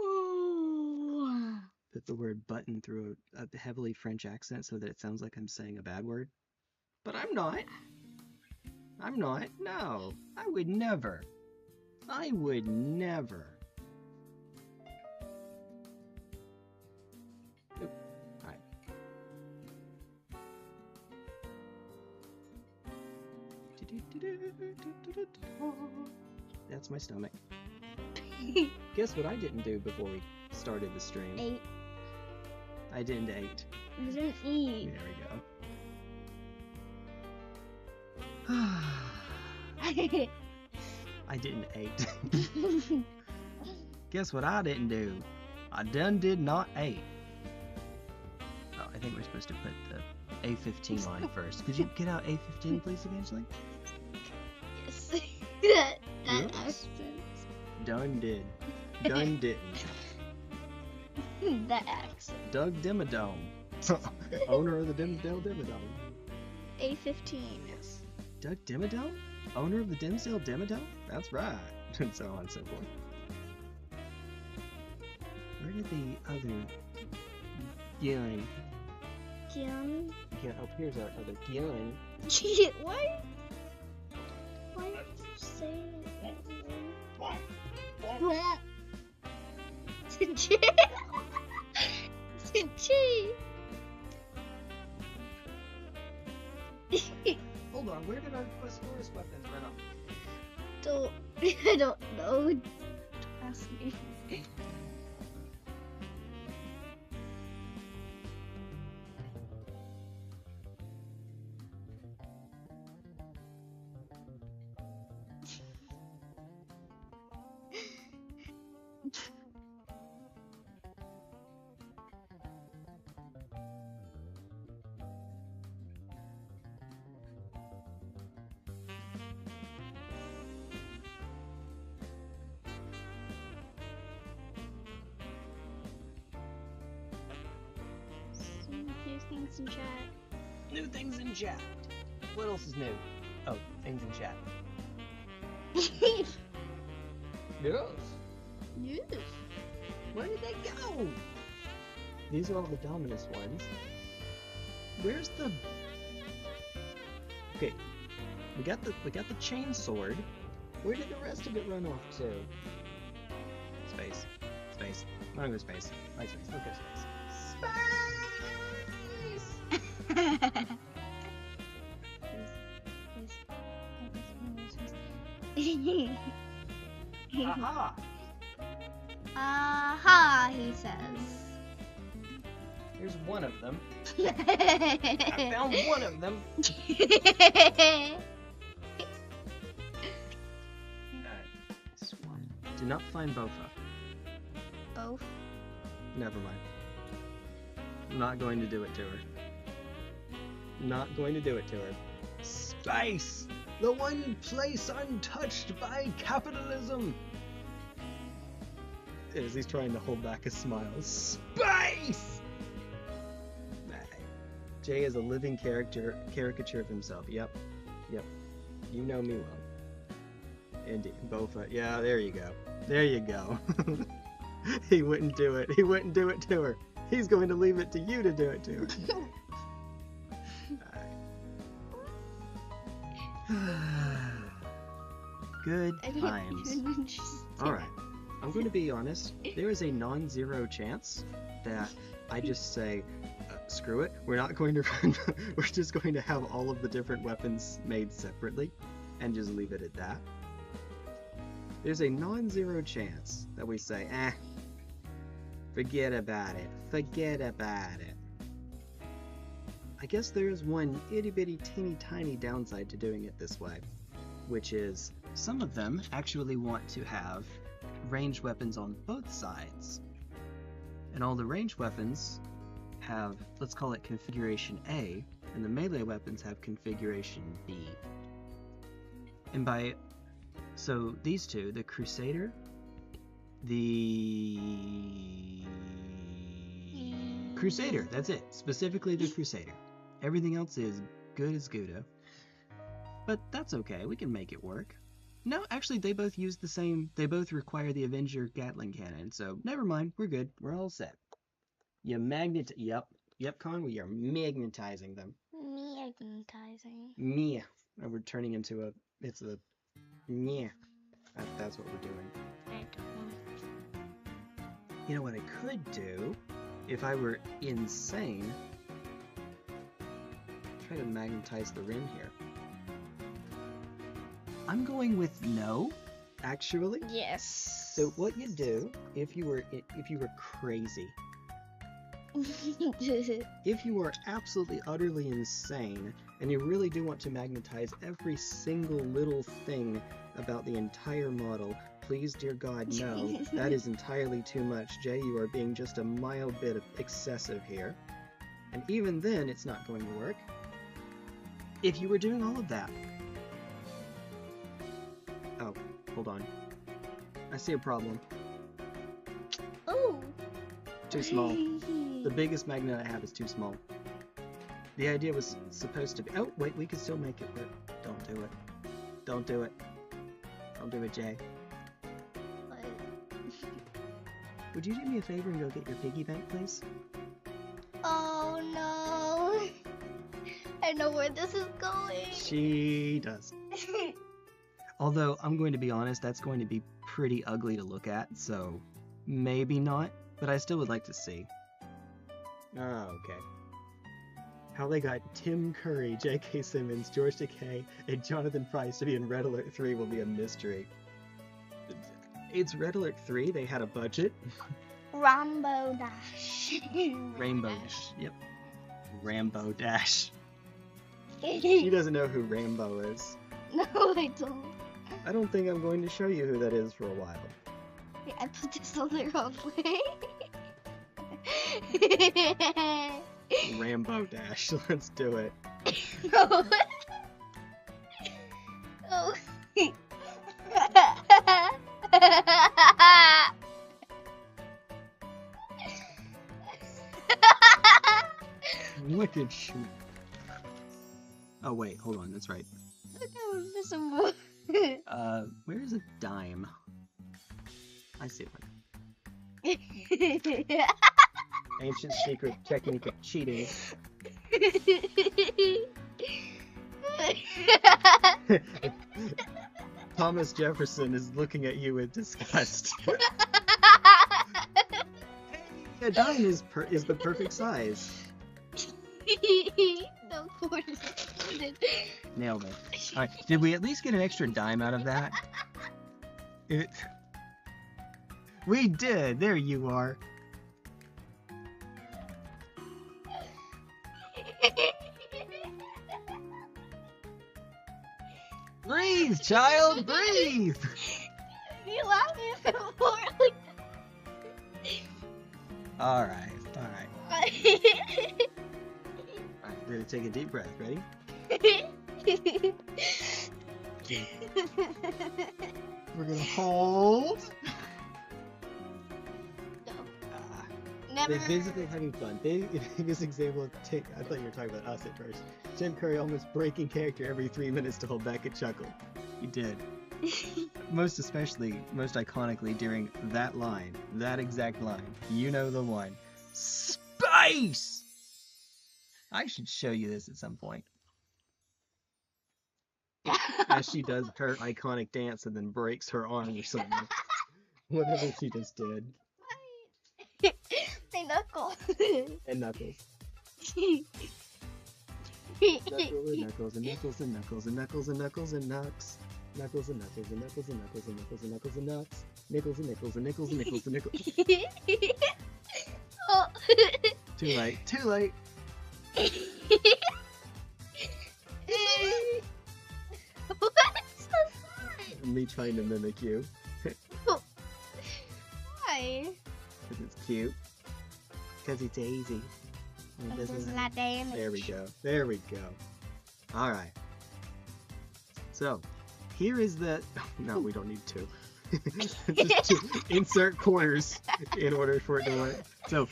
Ooh. Put the word button through a heavily French accent so that it sounds like I'm saying a bad word. But I'm not. I'm not. No. I would never. I would never. Oop. Alright. That's my stomach. Guess what I didn't do before we started the stream? 8. I didn't 8. You didn't eat. There we go. I didn't 8. Guess what I didn't do? I done did not 8. Oh, I think we're supposed to put the A15 line first. Could you get out A15, please, Evangeline? Yes. that Yes. accent. Done did. Done didn't. That accent. Doug Dimmadome. Owner of the Dimsdale Dimmadome. A15. Yes. Doug Dimmadome? Owner of the Dimsdale Dimmadome? That's right. And so on and so forth. Where did the other Gyun? Gyun? Yeah, oh, here's our other Gyun. Why? Why did you say that? Hold on, where did our Questoris weapons run off? I don't know. Don't ask me. New things in chat. New things in chat. What else is new? Oh, things in chat. Yes. Yes. Where did they go? These are all the Dominus ones. Where's the? Okay, we got the chain sword. Where did the rest of it run off to? Space. Space. I'm gonna go space. My space. Okay, space. Aha! Aha, he says. Here's one of them. I found one of them. This one. Did not find Baawa. Both? Never mind. I'm not going to do it to her. Not going to do it to her. Space! The one place untouched by capitalism! As he's trying to hold back a smile. Space! Jay is a living caricature of himself. Yep. Yep. You know me well. Indeed. Baawa. Yeah, there you go. There you go. He wouldn't do it. He wouldn't do it to her. He's going to leave it to you to do it to her. Good times. Alright. I'm going to be honest. There is a non-zero chance that I just say, screw it. We're not going to run. We're just going to have all of the different weapons made separately and just leave it at that. There's a non-zero chance that we say, forget about it. Forget about it. I guess there is one itty-bitty teeny-tiny downside to doing it this way, which is some of them actually want to have ranged weapons on both sides. And all the ranged weapons have, let's call it configuration A, and the melee weapons have configuration B. And by, so these two, the Crusader, Crusader, that's it. Specifically the Crusader. Everything else is good as Gouda. But that's okay, we can make it work. No, actually they both use the same, they both require the Avenger Gatling cannon, so never mind, we're good, we're all set. You yep, Con, we are magnetizing them. Magnetizing. Mia. Oh, we're turning into a, it's a, yeah. That's what we're doing. I don't know. You know what I could do, if I were insane, try to magnetize the rim here. I'm going with no, actually. Yes. So what you do if you were crazy, if you are absolutely utterly insane and you really do want to magnetize every single little thing about the entire model, please, dear God, no. That is entirely too much. Jay, you are being just a mild bit of excessive here. And even then, it's not going to work. If you were doing all of that... Oh, hold on. I see a problem. Oh! Too small. The biggest magnet I have is too small. The idea was supposed to be... Oh, wait, we can still make it work. Don't do it. Don't do it. Don't do it, Jay. What? Would you do me a favor and go get your piggy bank, please? Oh no! I know where this is going. She does. Although, I'm going to be honest, that's going to be pretty ugly to look at, so maybe not, but I still would like to see. Oh, okay. How they got Tim Curry, J.K. Simmons, George Takei, and Jonathan Pryce to be in Red Alert 3 will be a mystery. It's Red Alert 3, they had a budget. Rambo Dash. Rainbow Dash, yep. Rambo Dash. She doesn't know who Rambo is. No, I don't. I don't think I'm going to show you who that is for a while. Wait, I put this on the wrong way. Rambo Dash, let's do it. No. Oh. Wicked shoot. Oh wait, hold on, that's right. Look how invisible. Where is a dime? I see it. Ancient secret technique of cheating. Thomas Jefferson is looking at you with disgust. A dime is the perfect size. No, Nailed it. Alright, did we at least get an extra dime out of that? We did! There you are. Breathe, child! Breathe! You laughed a bit more like Alright. that. Alright, we're gonna take a deep breath. Ready? We're gonna hold. No. Never. They're basically having fun. Biggest example of I thought you were talking about us at first. Tim Curry almost breaking character every 3 minutes to hold back a chuckle. He did. Most iconically during that line. That exact line. You know the one. Space! I should show you this at some point. As she does her iconic dance and then breaks her arm or something. Whatever she just did. My knuckle. And Knuckles. Knuckles and Knuckles and Knuckles and Knuckles and Knuckles and Knucks. Knuckles and Knuckles and Knuckles and Knuckles and Knuckles and Knuckles and Nuts. Nickles and Nickles and Nickles and Nickles and Nickles. Oh. Too late. Too late. What's so fun? Me trying to mimic you. Why? Because it's cute. Because it's easy. And it This is doesn't not damage. There we go. There we go. Alright. So, here is the... No, we don't need two. Just to insert corners in order for it to work. So,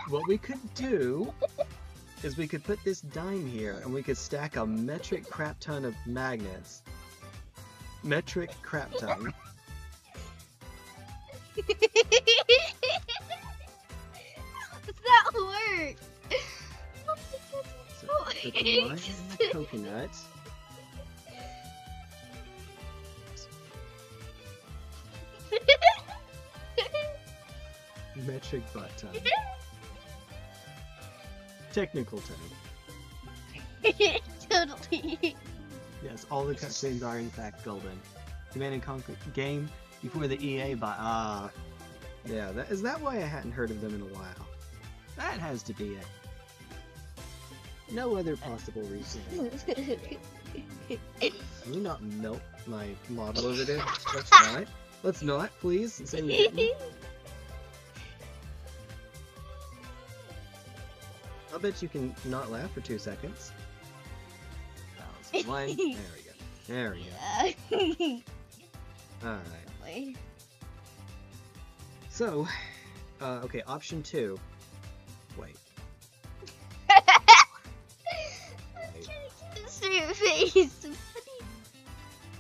what we could do is we could put this dime here and we could stack a metric crap ton of magnets. Metric crap ton. How does that work? So, put the line in the coconut. Metric butt ton. Technical term. Totally. Yes, all the cutscenes are in fact golden. Command and Conquer game Before the EA buy. Ah, Yeah, is that why I hadn't heard of them in a while? that has to be it. No other possible reason. Can you not melt my model over there? Let's not. Let's not, please. Say we didn't. I'll bet you can not laugh for 2 seconds. That was one. There we go. There we go. Alright. So, okay, option 2. Wait.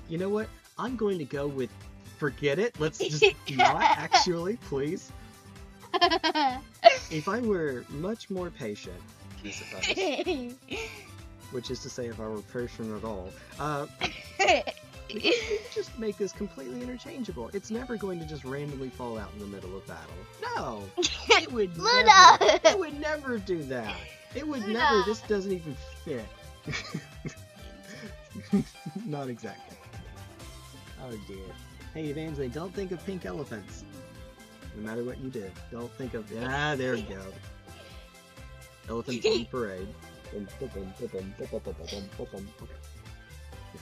You know what? I'm going to go with forget it. Let's just not actually, please. If I were much more patient, I suppose, which is to say if I were patient at all, we could just make this completely interchangeable. It's never going to just randomly fall out in the middle of battle. No! It would Luna! never, it would never do that. It would Luna! never, this doesn't even fit. Not exactly. Oh dear. Hey Evangeline, don't think of pink elephants. No matter what you did, don't think of. Ah, there we go. Elephants on parade. Okay. Yeah.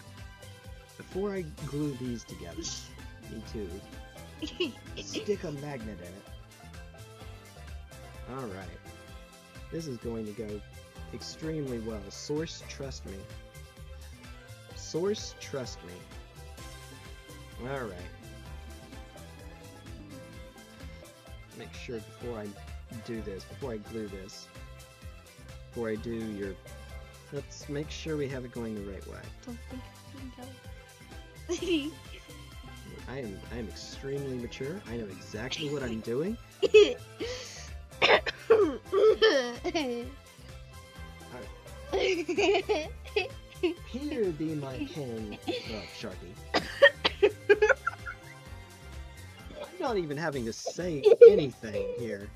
Before I glue these together, need to stick a magnet in it. Alright. This is going to go extremely well. Source, trust me. Source, trust me. Alright. Make sure before I do this, before I glue this, before I do your... Let's make sure we have it going the right way. Don't think I am extremely mature. I know exactly what I'm doing. Here be my pen. Oh, Sharky. I'm not even having to say anything here.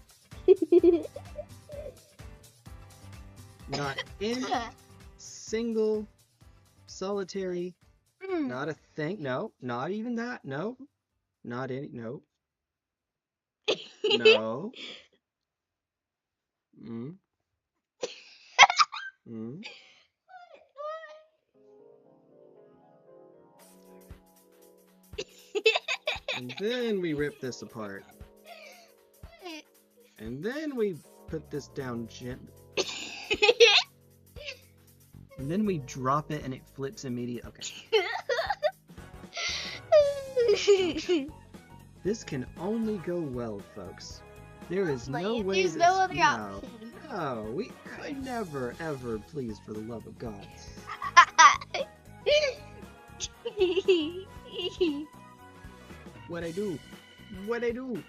Not in single solitary. Not a thing. No, not even that. No. Not any. No. No. And then we rip this apart. And then we put this down gently. And then we drop it and it flips immediately. Okay. This can only go well, folks. There is no way There's this... no other option. No, we could never, ever, please, for the love of God. What I do? What I do?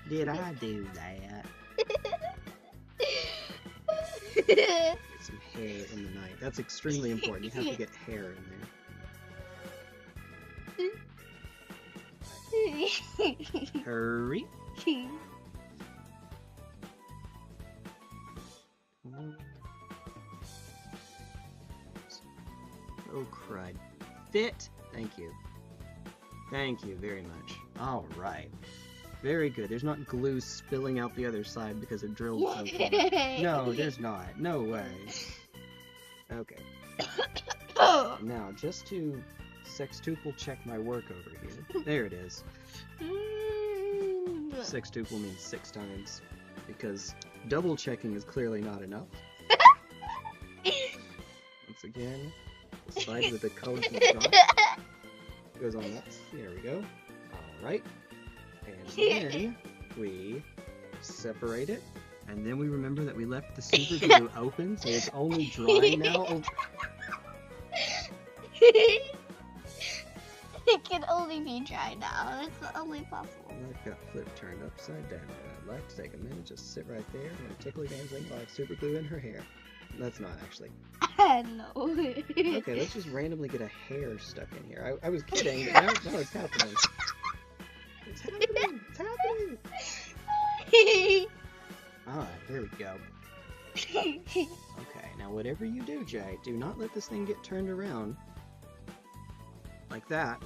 Did I do that? Get some hair in the night. That's extremely important. You have to get hair in there. Hurry. Oh, crud. Fit. Thank you. Thank you very much. Alright. Very good. There's not glue spilling out the other side because it drilled so far. No, there's not. No way. Okay. Now, just to sextuple check my work over here. There it is. Sextuple means 6 times. Because double checking is clearly not enough. Once again, the side with the colorful dot goes on that. There we go. Alright. And then we separate it. And then we remember that we left the super glue open, so it's only drying now. It can only be dry now. It's only possible. I've got flip turned upside down. I'd like to take a minute, just sit right there. I'm gonna tickle Evangeline while I have super glue in her hair. That's not actually. No. Okay, let's just randomly get a hair stuck in here. I was kidding, but now it's happening. It's happening! It's happening! Alright, there we go. Okay, now whatever you do, Jay, do not let this thing get turned around. Like that.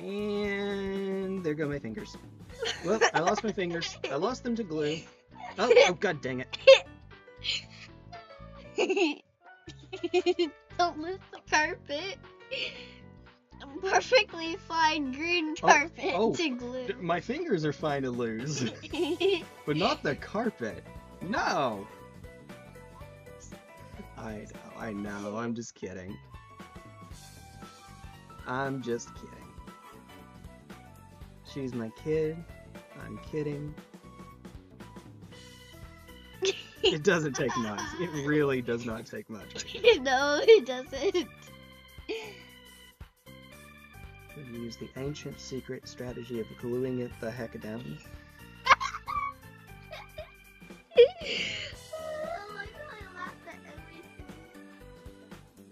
And there go my fingers. Well, I lost my fingers. I lost them to glue. Oh, god dang it. Don't lose the carpet. A perfectly fine green carpet to glue. My fingers are fine to lose. But not the carpet. No! I know, I'm just kidding. I'm just kidding. She's my kid. I'm kidding. It doesn't take much. It really does not take much. No, it doesn't. We use the ancient secret strategy of gluing it the heck down. Oh my god, I laughed at everything.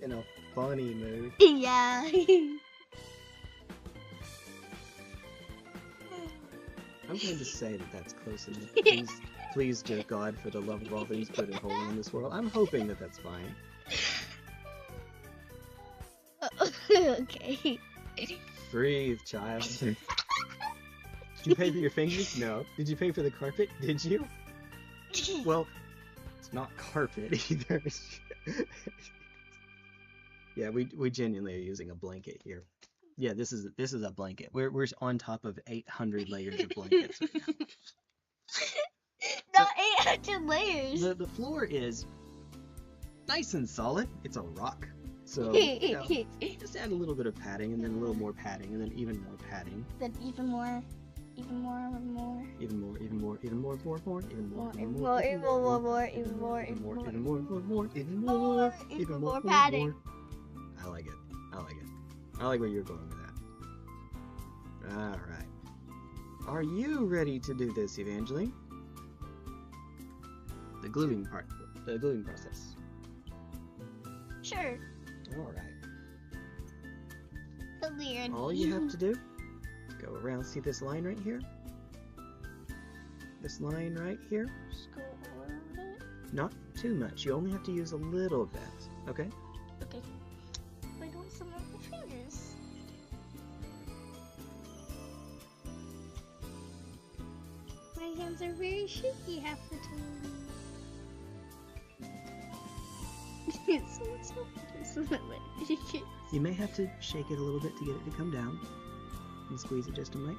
In a funny mood. Yeah. I'm going to say that that's close enough. Please, dear God, for the love of all things good and holy in this world. I'm hoping that that's fine. Okay. Breathe, child. Did you pay for your fingers? No. Did you pay for the carpet? Did you? Well, it's not carpet either. Yeah, we genuinely are using a blanket here. Yeah, this is a blanket. We're on top of 800 layers of blankets right now. Not 800 layers. The floor is nice and solid. It's a rock. So, you know, just add a little bit of padding, and then a little more padding, and then even more padding. Then even more. Even more. Even more, even more, even more, even more, More, more, even more, even even more, more, even more, even more, even more, even even more, more, even more, even more padding. I like it. I like it. I like where you're going with that. Alright. Are you ready to do this, Evangeline? The gluing part. The gluing process. Sure. Alright. Weird. All you have to do, go around, see this line right here? This line right here? Just go around it. Not too much. You only have to use a little bit, okay? Okay. I don't some of my fingers. My hands are very shaky half the time. You may have to shake it a little bit to get it to come down. And squeeze it just a mite.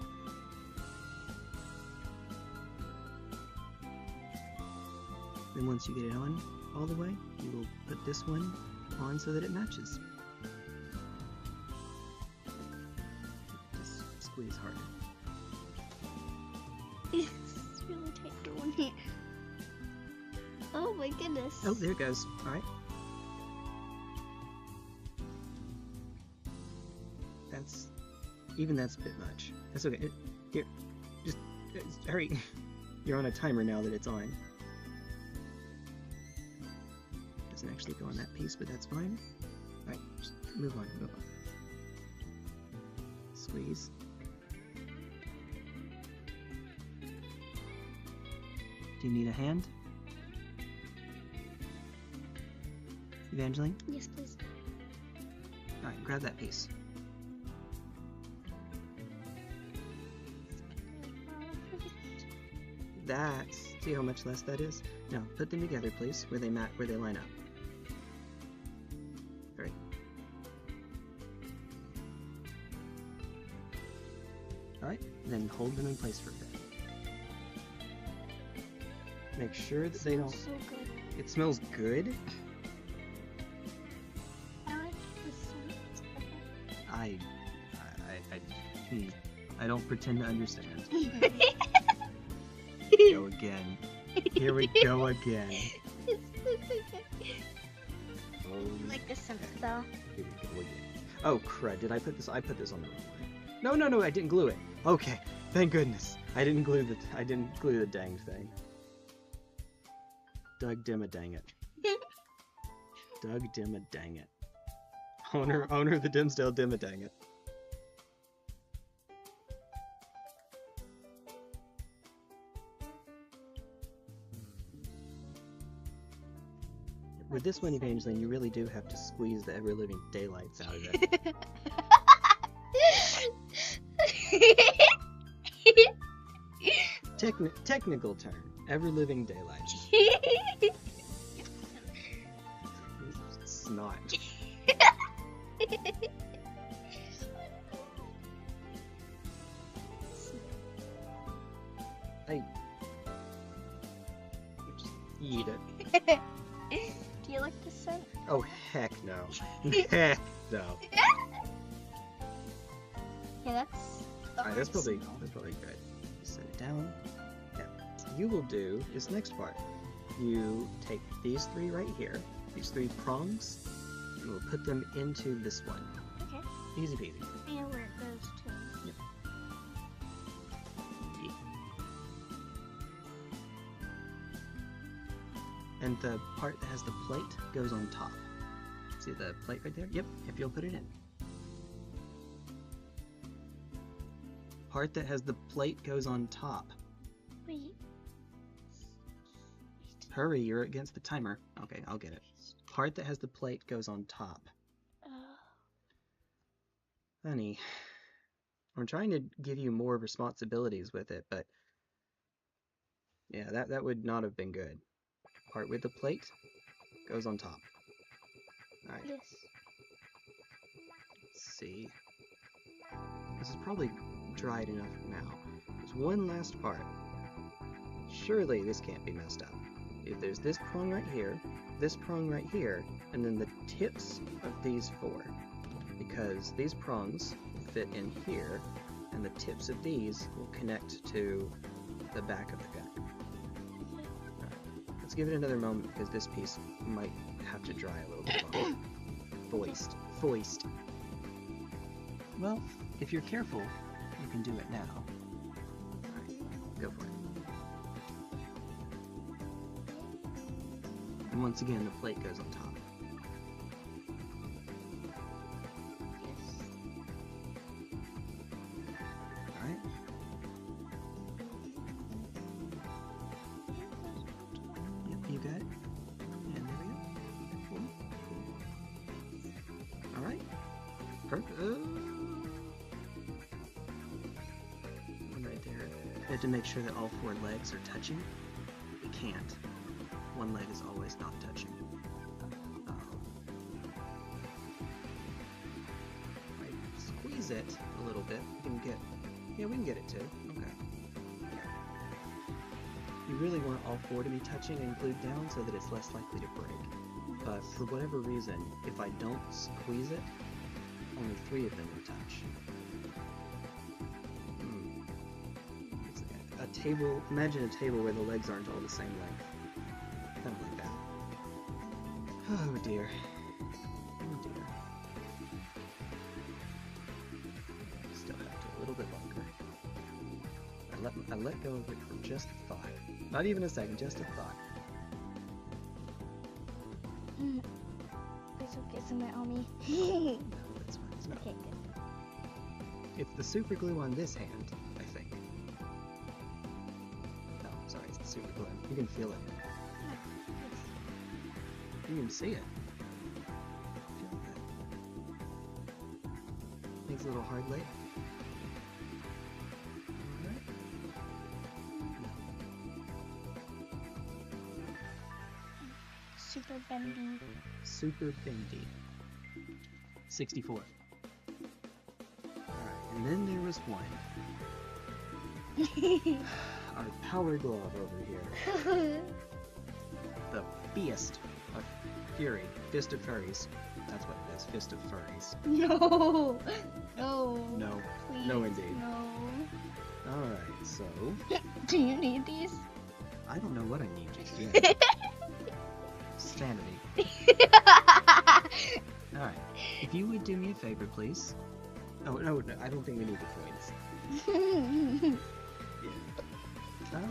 Then once you get it on all the way, you will put this one on so that it matches. Just squeeze harder. It's really tight for one hand. Oh my goodness. Oh, there it goes. Alright. That's a bit much. That's okay. Here, just hurry. You're on a timer now that it's on. Doesn't actually go on that piece, but that's fine. Alright, just move on, move on. Squeeze. Do you need a hand? Evangeline? Yes, please. Alright, grab that piece. See how much less that is? Now, put them together, please, where they line up. Great. Alright, then hold them in place for a bit. Make sure that they don't... So good. It smells good? I like the sweet. I don't pretend to understand. Go again. Here we go again. Oh, Like the Synth though. here we go again. Oh crud! Did I put this? I put this on the wrong way. No! I didn't glue it. Okay, thank goodness. I didn't glue the dang thing. Doug dimma dang it. Doug dimma dang it. Owner of the Dimsdale dimma dang it. With this one, Evangeline, you really do have to squeeze the ever-living daylights out of it. Technical term. Ever-living daylight. Snot. Hey. Just eat it. Do you like the scent? Oh, heck no. Heck no. Yeah, that's. Alright, that's probably good. Set it down. Yeah. You will do this next part. You take these three right here, these three prongs, and we'll put them into this one. Okay. Easy peasy. I know where it goes to. Yep. And the part that has the plate goes on top. See the plate right there? Yep, if you'll put it in. Part that has the plate goes on top. Wait. Hurry, you're against the timer. Okay, I'll get it. Part that has the plate goes on top. Honey, I'm trying to give you more responsibilities with it, but yeah, that would not have been good. Part with the plate goes on top. Alright. Yes. Let's see. This is probably dried enough now. There's one last part. Surely this can't be messed up. If there's this prong right here, this prong right here, and then the tips of these four. Because these prongs fit in here, and the tips of these will connect to the back of the gun. Alright, let's give it another moment because this piece might have to dry a little bit longer. Foist. Well, if you're careful, you can do it now. Alright, go for it. And once again, the plate goes on top. Alright. Yep, you got it. And there we go. Alright. Perfect. One right there. You have to make sure that all four legs are touching. You can't. One leg is always not touching. Right, squeeze it a little bit. We can get it too. Okay. You really want all four to be touching and glued down so that it's less likely to break. But for whatever reason, if I don't squeeze it, only three of them will touch. It's a table. Imagine a table where the legs aren't all the same length. Kind of like that. Oh dear. Oh dear. Still have to a little bit longer. I let go of it for just a thought. Not even a second, just a thought. It's okay, so my army. No, that's fine. It's not. Okay, good. It's the super glue on this hand, I think. No, sorry, it's the super glue. You can feel it. You can see it. Feel that. Makes a little hard leg. Alright. Super bendy. Super bendy. 64. Alright, and then there was one. Our power glove over here. The Fist of Fury. Fist of Furries. That's what it is. Fist of Furries. No. No. Please, No indeed. No. Alright, so... Do you need these? I don't know what I need just yet. Sanity. Alright. If you would do me a favor, please. Oh, no, I don't think we need the coins. Yeah.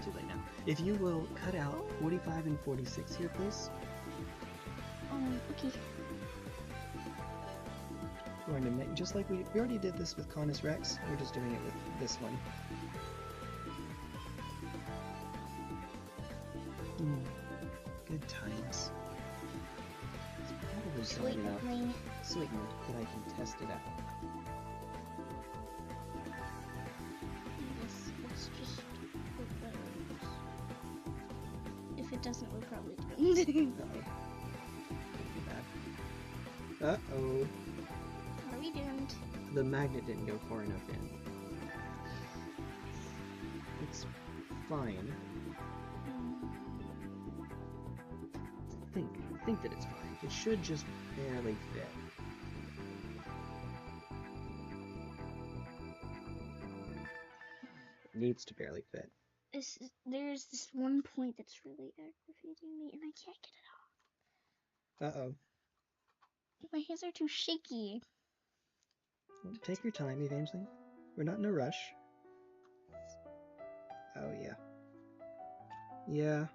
Too late now. If you will cut out 45 and 46 here, please. Okay. We're going to make, just like we already did this with Canis Rex, we're just doing it with this one. Good times. It's probably solid enough. Sweetened that I can test it out. it doesn't, we're probably doomed. Uh-oh. Are we doomed? The magnet didn't go far enough in. It's fine. I think that it's fine. It should just barely fit. It needs to barely fit. There's this one point that's really aggravating me, and I can't get it off. Uh-oh. My hands are too shaky. Well, take your time, Evangeline. We're not in a rush. Oh, yeah. Yeah,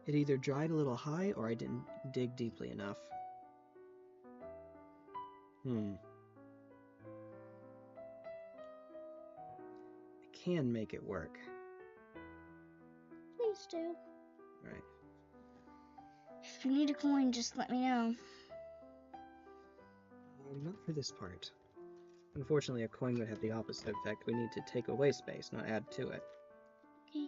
it either dried a little high or I didn't dig deeply enough. I can make it work. Please do. Right. If you need a coin, just let me know. Not for this part. Unfortunately, a coin would have the opposite effect. We need to take away space, not add to it. Okay.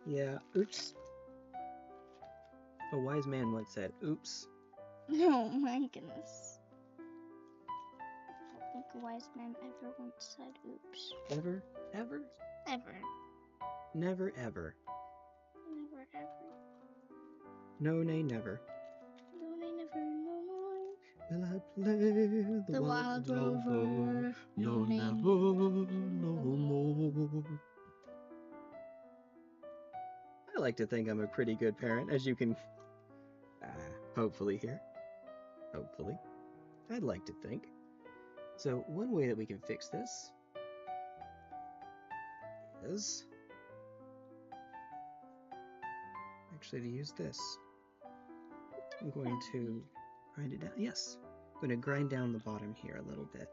Yeah, oops. A wise man once said, oops. Oh my goodness. I don't think a wise man ever once said oops. Ever? Ever? Ever. Never ever. Never ever. No, nay, never. No, they never, no more. Will I play the Wild Rover? No, No, nay, never, no more. I like to think I'm a pretty good parent, as you can hopefully hear. Hopefully. I'd like to think. So one way that we can fix this is actually to use this. I'm going to grind it down. Yes. I'm going to grind down the bottom here a little bit.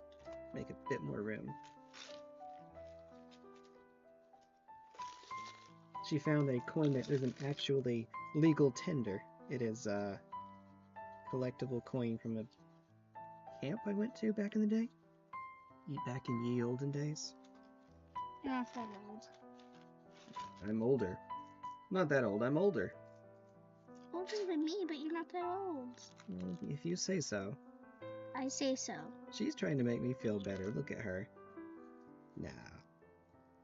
Make a bit more room. She found a coin that isn't actually legal tender. It is a collectible coin from a camp I went to back in the day. Back in ye olden days. You're not that old. I'm older. Not that old, I'm older. Older than me, but you're not that old. Well, if you say so. I say so. She's trying to make me feel better. Look at her. Nah.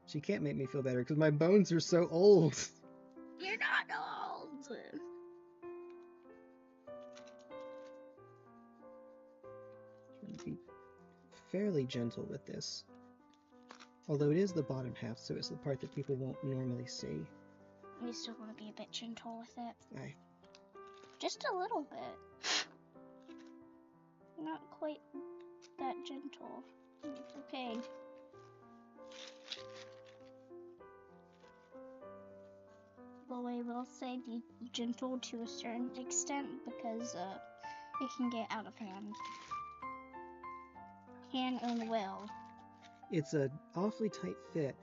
She can't make me feel better because my bones are so old. You're not old. Trying to be fairly gentle with this. Although it is the bottom half, so it's the part that people won't normally see. You still want to be a bit gentle with it. Aye. Just a little bit. Not quite that gentle. Okay. Though I will say be gentle to a certain extent because it can get out of hand. Can and will. It's an awfully tight fit,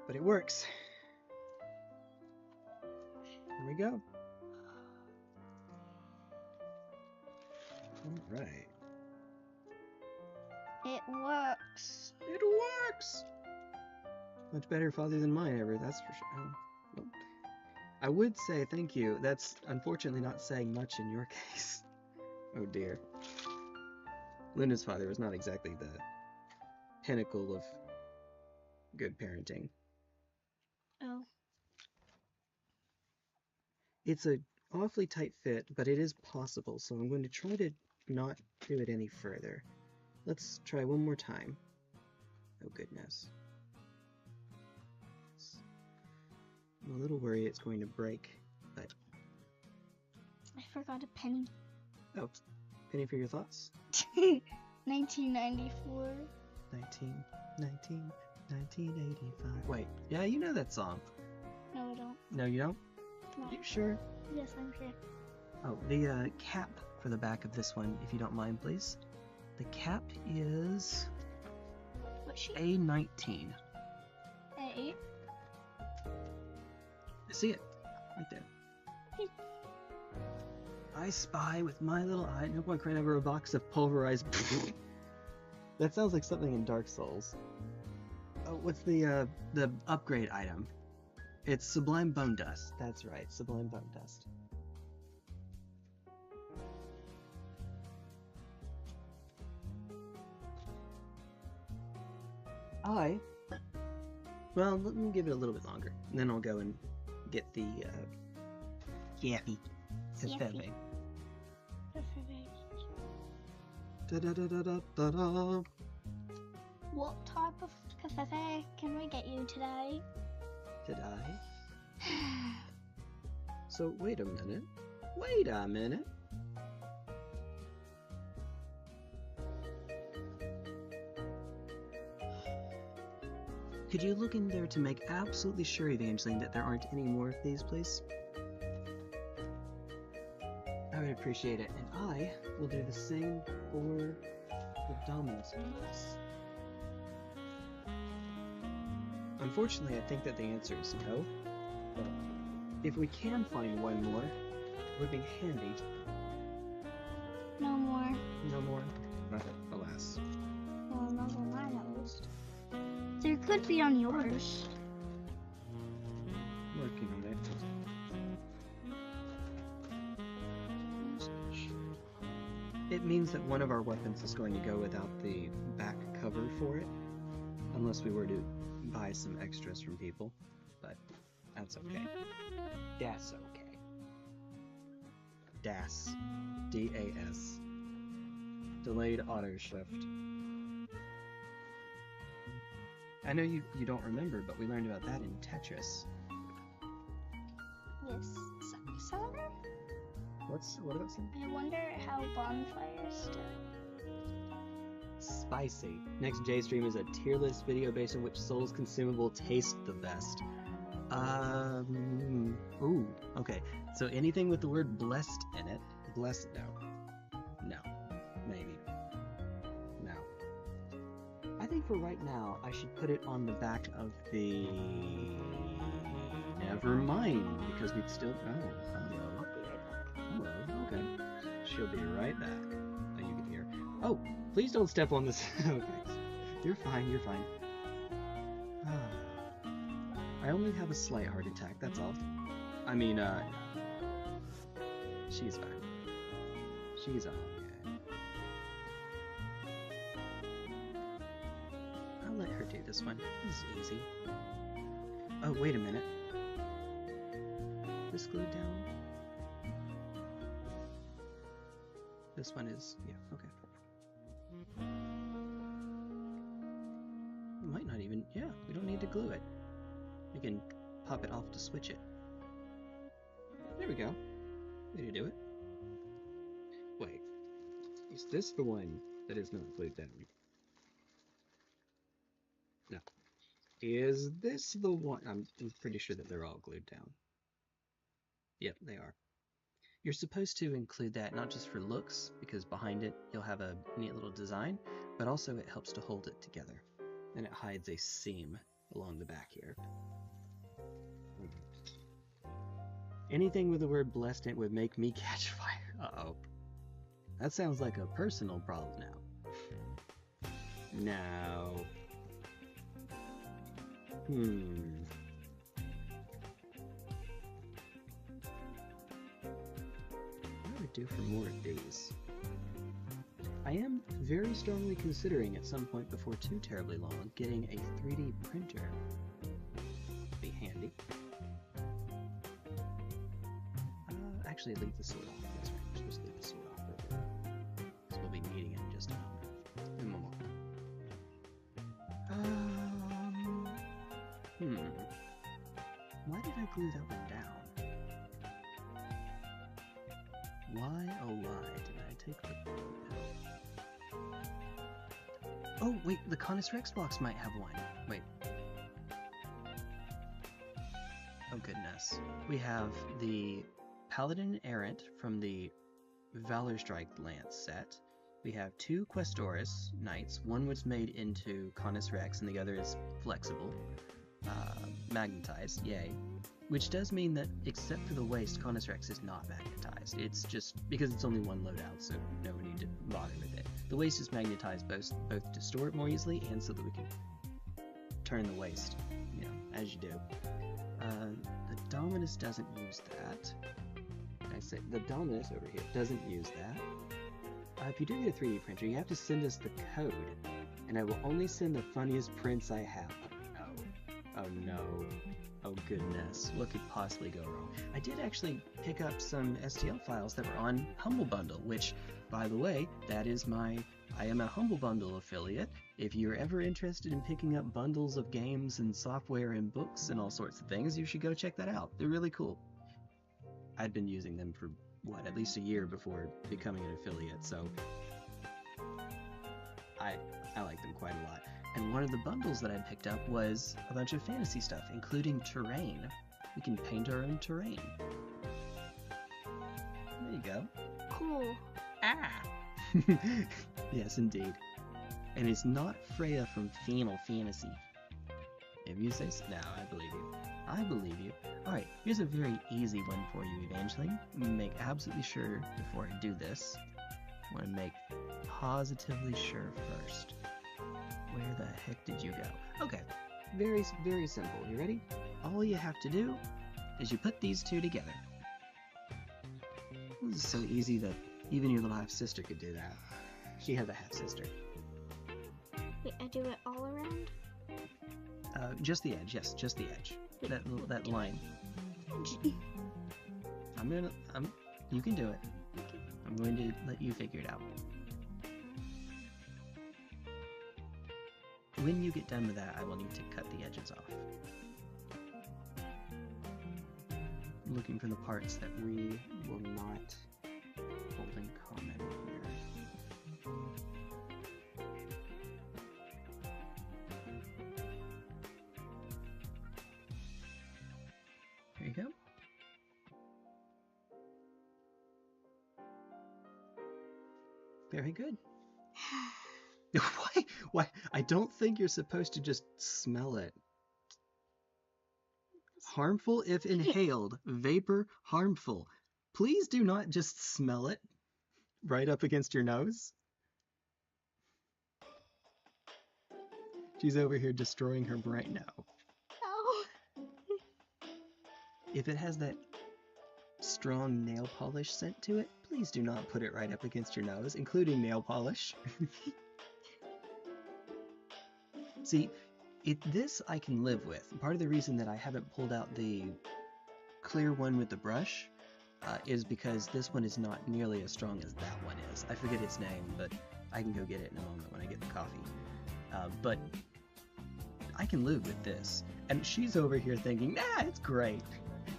but it works. Here we go. All right. It works. It works! Much better father than mine ever, that's for sure. Well, I would say thank you. That's unfortunately not saying much in your case. Oh dear. Luna's father was not exactly the pinnacle of good parenting. Oh. It's a awfully tight fit, but it is possible, so I'm going to try to not do it any further. Let's try one more time. Oh goodness. I'm a little worried it's going to break, but... I forgot a penny. Oh, penny for your thoughts? 1994. 1985. Wait, yeah, you know that song. No, I don't. No, you don't? No. You sure? Yes, I'm sure. Oh, the cap for the back of this one, if you don't mind, please. The cap is What's she? A19. A? I see it right there. I spy with my little eye. No one crying over a box of pulverized. That sounds like something in Dark Souls. Oh, what's the upgrade item? It's Sublime Bone Dust. That's right, Sublime Bone Dust. Well, let me give it a little bit longer, and then I'll go and get the Yappy. Yappy. Da-da-da-da-da-da-da. What type of cafe can we get you today? Did I? So, wait a minute. Wait a minute. Could you look in there to make absolutely sure, Evangeline, that there aren't any more of these, please? I would appreciate it, and I will do the same for the Dominus Knight. Unfortunately, I think that the answer is no, but if we can find one more, it would be handy. No more. No more? Alas. Well, not on mine at least. There could be on yours. Working on it. It means that one of our weapons is going to go without the back cover for it, unless we were to buy some extras from people, but that's okay. That's okay. DAS. D-A-S. Delayed auto shift. I know you don't remember, but we learned about that in Tetris. Yes. Summer? What about some? I wonder how bonfires do. Spicy. Next J stream is a tier list video based on which Soul's consumable tastes the best. Ooh, okay. So anything with the word blessed in it. Blessed, no. Maybe. No. I think for right now, I should put it on the back of the... Never mind, because we'd still... Hello, okay. She'll be right back. Oh, you can hear. Oh, please don't step on this. Okay. You're fine, you're fine. I only have a slight heart attack, that's all. I mean, she's fine. She's okay. I'll let her do this one. This is easy. Oh, wait a minute. This glued down? This one is, yeah, okay. We might not even, yeah, we don't need to glue it. We can pop it off to switch it. There we go. Way to do it. Wait, is this the one that is not glued down? No. Is this the one? I'm pretty sure that they're all glued down. Yep, they are. You're supposed to include that not just for looks, because behind it you'll have a neat little design, but also it helps to hold it together. And it hides a seam along the back here. Anything with the word blessed in it would make me catch fire. Uh-oh. That sounds like a personal problem now. No. What do I do for more of these? I am very strongly considering at some point before too terribly long getting a 3D printer. Be handy. Actually, leave the sword off. That's right. We're supposed to leave the sword off for a bit. Because we'll be needing it in just a moment. Why did I glue that one down? Why, oh why, did I take the glue out? Oh, wait, the Conus Rex blocks might have one. Wait. Oh, goodness. We have the Paladin Errant from the Valor Strike Lance set. We have two Questoris Knights. One was made into Conus Rex and the other is flexible. Magnetized, yay. Which does mean that, except for the waist, Conus Rex is not magnetized. It's just because it's only one loadout, so no need to bother with it. The waist is magnetized both to store it more easily and so that we can turn the waist, you know, as you do. The Dominus doesn't use that. I say the Dominus over here doesn't use that. If you do get a 3D printer, you have to send us the code, and I will only send the funniest prints I have. Oh no. Oh goodness, what could possibly go wrong? I did actually pick up some STL files that were on Humble Bundle, which, by the way, I am a Humble Bundle affiliate. If you're ever interested in picking up bundles of games and software and books and all sorts of things, you should go check that out. They're really cool. I'd been using them for, at least a year before becoming an affiliate, so I like them quite a lot. And one of the bundles that I picked up was a bunch of fantasy stuff, including terrain. We can paint our own terrain. There you go. Cool. Ah! Yes, indeed. And it's not Freya from Final Fantasy. If you say so. No, I believe you. I believe you. Alright, here's a very easy one for you, Evangeline. Make absolutely sure before I do this. I want to make positively sure first. Where the heck did you go? Okay, very, very simple. You ready? All you have to do is you put these two together. This is so easy that even your little half-sister could do that. She has a half-sister. Wait, I do it all around? Just the edge, yes, just the edge. That line. You can do it. I'm going to let you figure it out. When you get done with that, I will need to cut the edges off. I'm looking for the parts that we will not hold in common here. There you go. Very good. Why? I don't think you're supposed to just smell it. Harmful if inhaled. Vapor, harmful. Please do not just smell it right up against your nose. She's over here destroying her brain now. Oh. If it has that strong nail polish scent to it, please do not put it right up against your nose, including nail polish. See, this I can live with. Part of the reason that I haven't pulled out the clear one with the brush is because this one is not nearly as strong as that one is. I forget its name, but I can go get it in a moment when I get the coffee. But I can live with this. And she's over here thinking, nah, it's great.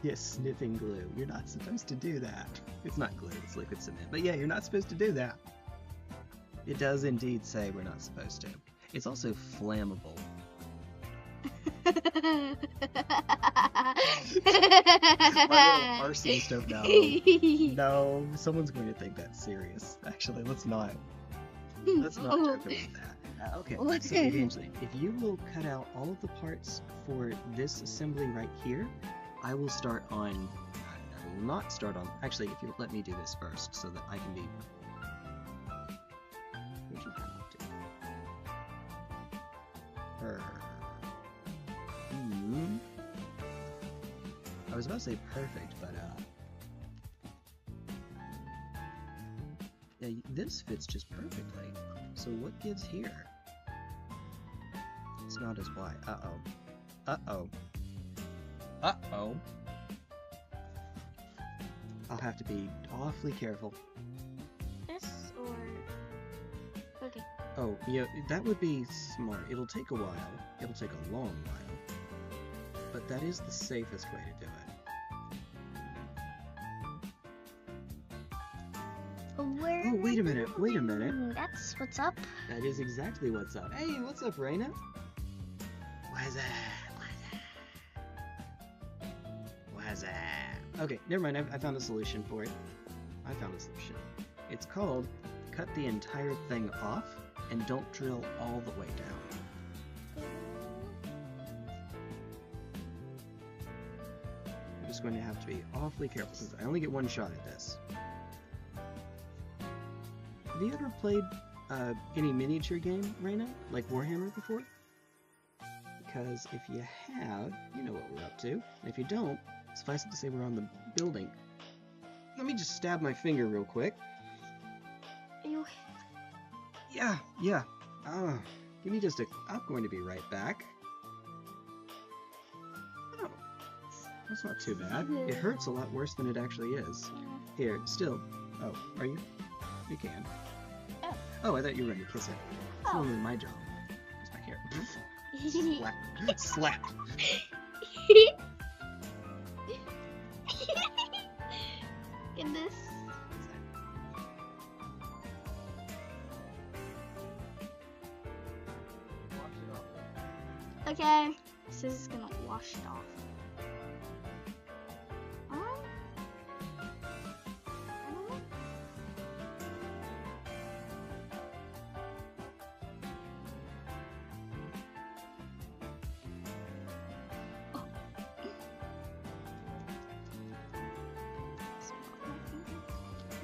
Yes, sniffing glue. You're not supposed to do that. It's not glue, it's liquid cement. But yeah, you're not supposed to do that. It does indeed say we're not supposed to. It's also flammable. My little arson stuff. No, someone's going to think that's serious. Actually, let's not. Let's not joke about that. Okay, so Evangeline, if you will cut out all of the parts for this assembly right here, I will start on. I will not start on. Actually, if you let me do this first, so that I can be. Where'd you come up to? I was about to say perfect, but yeah, this fits just perfectly. So what gives here? It's not as wide. Uh-oh. Uh-oh. Uh-oh. I'll have to be awfully careful. This or... Okay. Oh, yeah, that would be smart. It'll take a while. It'll take a long while. But that is the safest way to do it. Oh, wait a minute, wait a minute. That's what's up. That is exactly what's up. Hey, what's up, Raina? What's up? What's up? Okay, never mind. I found a solution for it. I found a solution. It's called cut the entire thing off and don't drill all the way down. just going to have to be awfully careful since I only get one shot at this. Have you ever played any miniature game, Raina, like Warhammer before? Because if you have, you know what we're up to. And if you don't, suffice it to say we're on the building. Let me just stab my finger real quick. You... Yeah. Give me just a... I'm going to be right back. Oh, that's not too bad. It hurts a lot worse than it actually is. Here, still. Oh, are you? You can. Oh, I thought you were going to kiss it. It's only my job. It's my hair. Slap. Slap. Goodness. Okay, this is gonna wash it off. I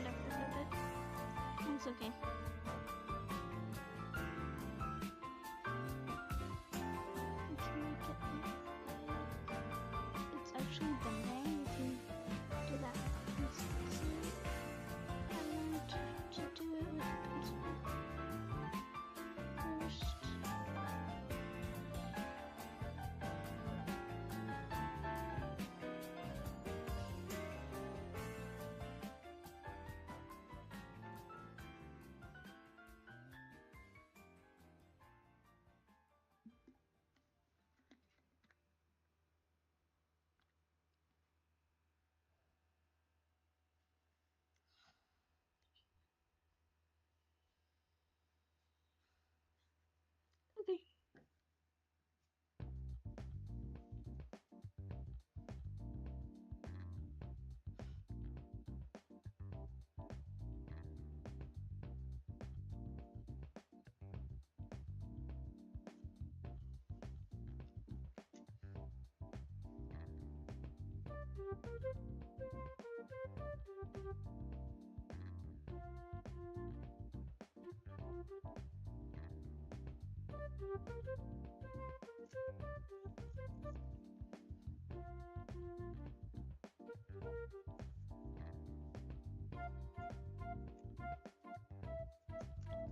don't know. It's okay. It's actually bending. You can do that. I want to do it with a pencil first. Okay.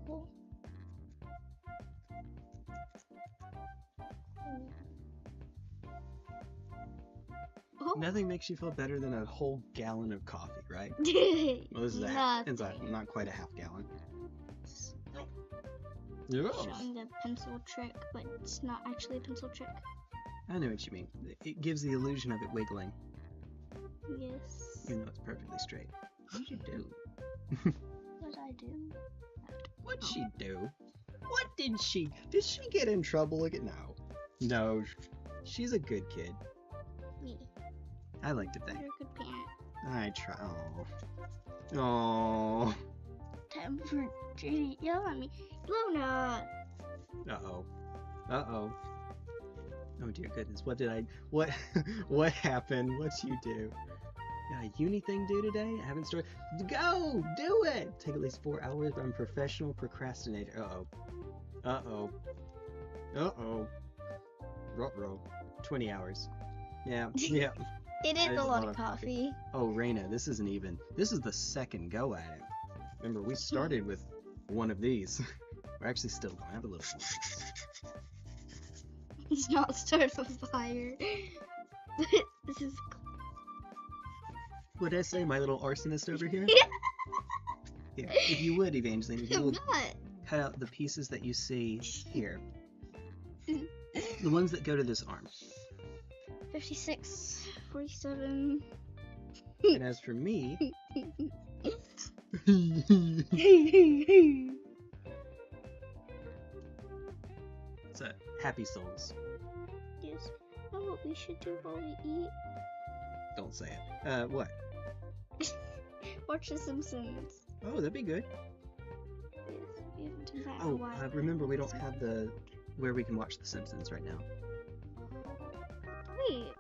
Cool. Oh. Nothing makes you feel better than a whole gallon of coffee, right? Well, this is not quite a half gallon. Showing the pencil trick, but it's not actually a pencil trick. I know what you mean. It gives the illusion of it wiggling. Yes. Even though it's perfectly straight. What'd you do? What did I do? What'd she do? What did she... Did she get in trouble? Look at now. No. She's a good kid. Me. I like to think. You're a good parent. I try. Oh. Oh. Time for Judy to yell at me. Luna! Uh-oh. Uh-oh. Oh dear goodness. What did I... What... what happened? What'd you do? Got a uni thing due today? I haven't started... Go! Do it! Take at least 4 hours, but I'm a professional procrastinator. Uh-oh. Uh-oh. Uh-oh. Ruh-roh. 20 hours. Yeah. Yeah. It is a lot of coffee. Oh, Raina, this isn't even... This is the second go at it. Remember, we started with one of these. We're actually still going to have a little one. It's not start a fire. This is... What did I say, my little arsonist over here? Here, if you would, Evangeline, if you I'm would not. cut out the pieces that you see here. The ones that go to this arm. 56, 47. And as for me... So, happy souls. Yes. Oh, what we should do while we eat? Don't say it. What? Watch The Simpsons. Oh, that'd be good. Yes, we haven't done that in a Oh, while. remember, we don't have the... where we can watch The Simpsons right now. Wait.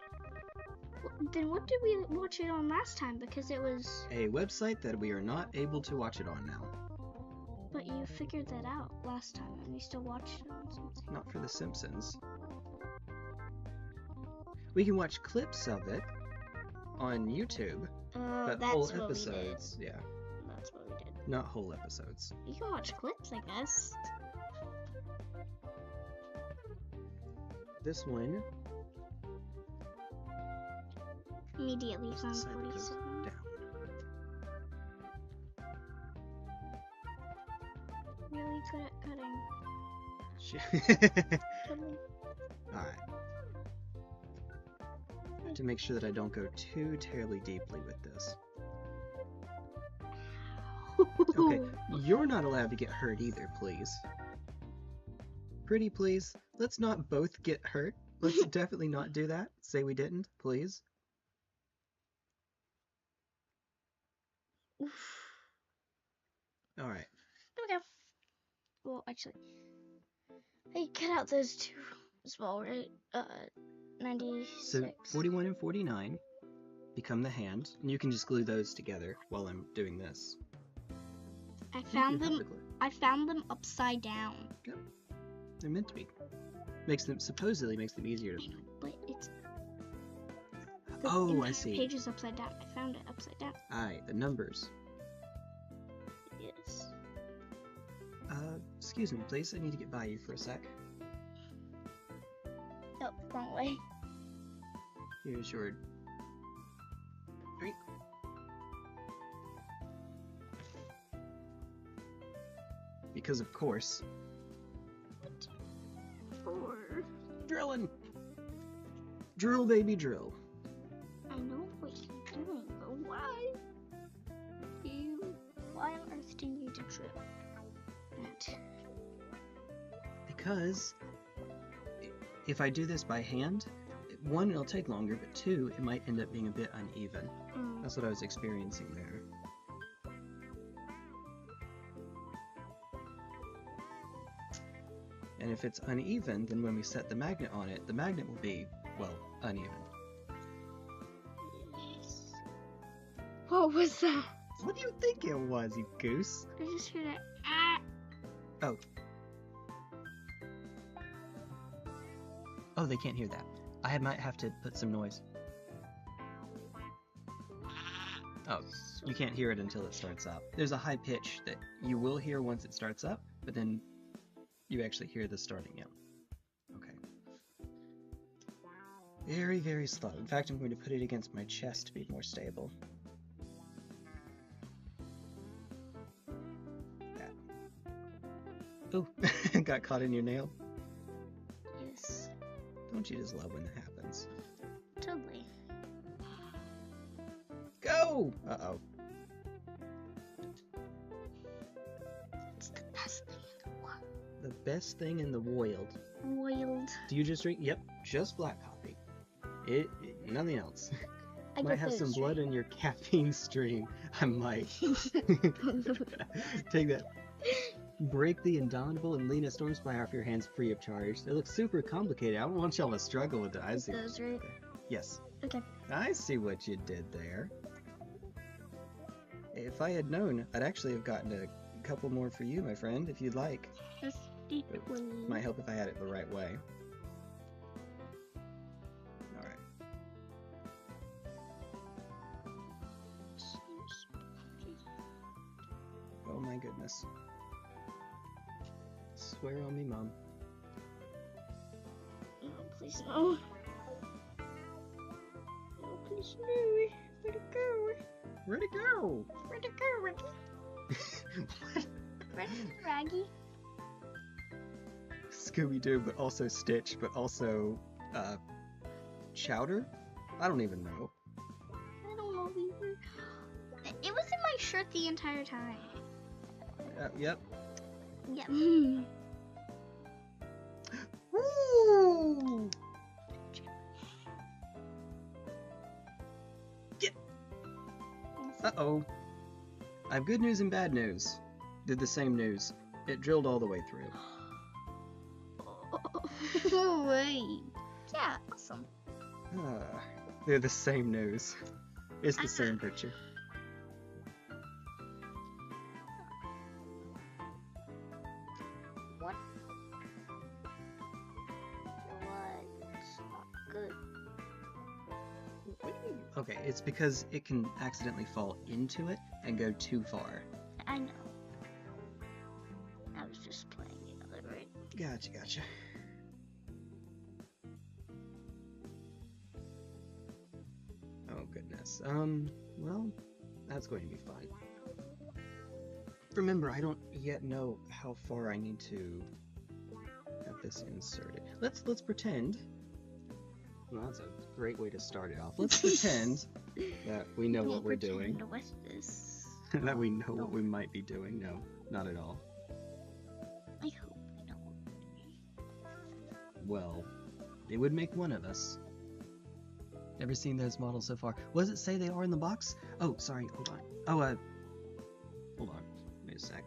Then what did we watch it on last time? Because it was... A website that we are not able to watch it on now. But you figured that out last time, and we still watched it on something. Not for The Simpsons. We can watch clips of it on YouTube, but that's whole what episodes, yeah, That's what we did. not whole episodes. You can watch clips, I guess. This one Immediately found side that goes 47. down. Really good at cutting. Totally. Alright. To make sure that I don't go too terribly deeply with this. Okay, you're not allowed to get hurt either, please. Pretty please, let's not both get hurt. Let's definitely not do that. Say we didn't, please. Alright. There we go. Well, actually, I cut out those two as well, right? 96. So 41 and 49 become the hand, and you can just glue those together while I'm doing this. I found You have them. the glue. I found them upside down. Yep. They're meant to be. Supposedly makes them easier to... But it's. Oh, I entire see. Page is upside down. I found it upside down. Aye, the numbers. Yes. Excuse me, please. I need to get by you for a sec. Oh, wrong way. Here's your... Drink. Because of course... Four. Drilling! Drill, baby, drill. I know what you're doing, but why? Why on earth do you need to drill that? Because... if I do this by hand, one, it'll take longer, but two, it might end up being a bit uneven. That's what I was experiencing there. And if it's uneven, then when we set the magnet on it, the magnet will be, well, uneven. Yes. What was that? What do you think it was, you goose? I just heard a ah. Oh. Oh, they can't hear that. I might have to put some noise. Oh, you can't hear it until it starts up. There's a high pitch that you will hear once it starts up, but then you actually hear the starting out. Okay. Very, very slow. In fact, I'm going to put it against my chest to be more stable. That. Oh, got caught in your nail. Yes. Don't you just love when that happens? Totally. Go! Uh-oh. It's the best thing in the world. The best thing in the world. Wild. Do you just drink? Yep, just black coffee. Nothing else. I Might got have those, some blood right? in your caffeine stream. I might. Take that. Break the indomitable and Lena Stormspire off your hands free of charge. They look super complicated. I don't want y'all to struggle with it. I see. Those, right? Yes. Okay. I see what you did there. If I had known, I'd actually have gotten a couple more for you, my friend, if you'd like. Let's do It 20. might help if I had it the right way. Alright. Oh my goodness. Swear on me, Mom. No, please no. No, please no. Where'd it go? Where'd it go? Where'd it go, Ricky? What? Where'd it go, Raggy? Scooby-Doo, but also Stitch, but also, Chowder? I don't even know. I don't know either. It was in my shirt the entire time. Yep. Yeah. Woo! Get! Uh-oh. I have good news and bad news. Did the same news. It drilled all the way through. No way. Yeah, awesome. They're the same nose. It's the same picture. What? What's not good? Okay, it's because it can accidentally fall into it and go too far. I know. I was just playing it other right. Gotcha. Oh goodness. Well, that's going to be fun. Remember, I don't yet know how far I need to have this inserted. Let's pretend. Well, that's a great way to start it off. Let's pretend that we know what we're doing. With this. That we know what we might be doing. No, not at all. I hope we know what we're doing. Well, it would make one of us. Never seen those models so far. What does it say they are in the box? Oh, sorry, hold on. Oh, hold on. Wait a sec.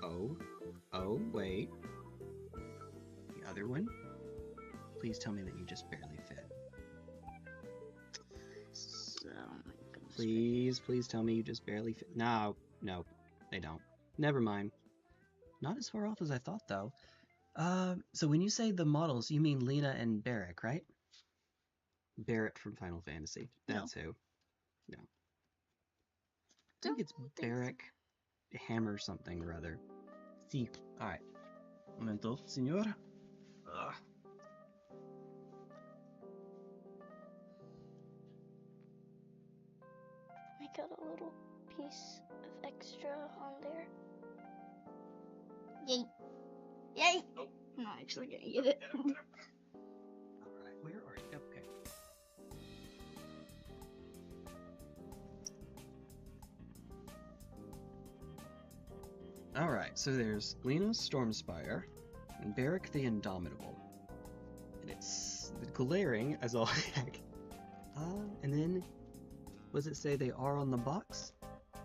Oh, wait. The other one? Please tell me that you just barely fit. So, Please tell me you just barely fit. No, they don't. Never mind. Not as far off as I thought, though. So when you say the models, you mean Lena and Barrick, right? Barrett from Final Fantasy. That's who. No. I think it's Barrick Hammer something or other. Sí. Alright. Momento, señor. I got a little piece of extra on there. Yay! Yay! Oh. I'm not actually gonna get it. Alright, where are you? Okay. Alright, so there's Lena Stormspire and Barrick the Indomitable. And it's glaring as all heck. And then, what does it say they are on the box?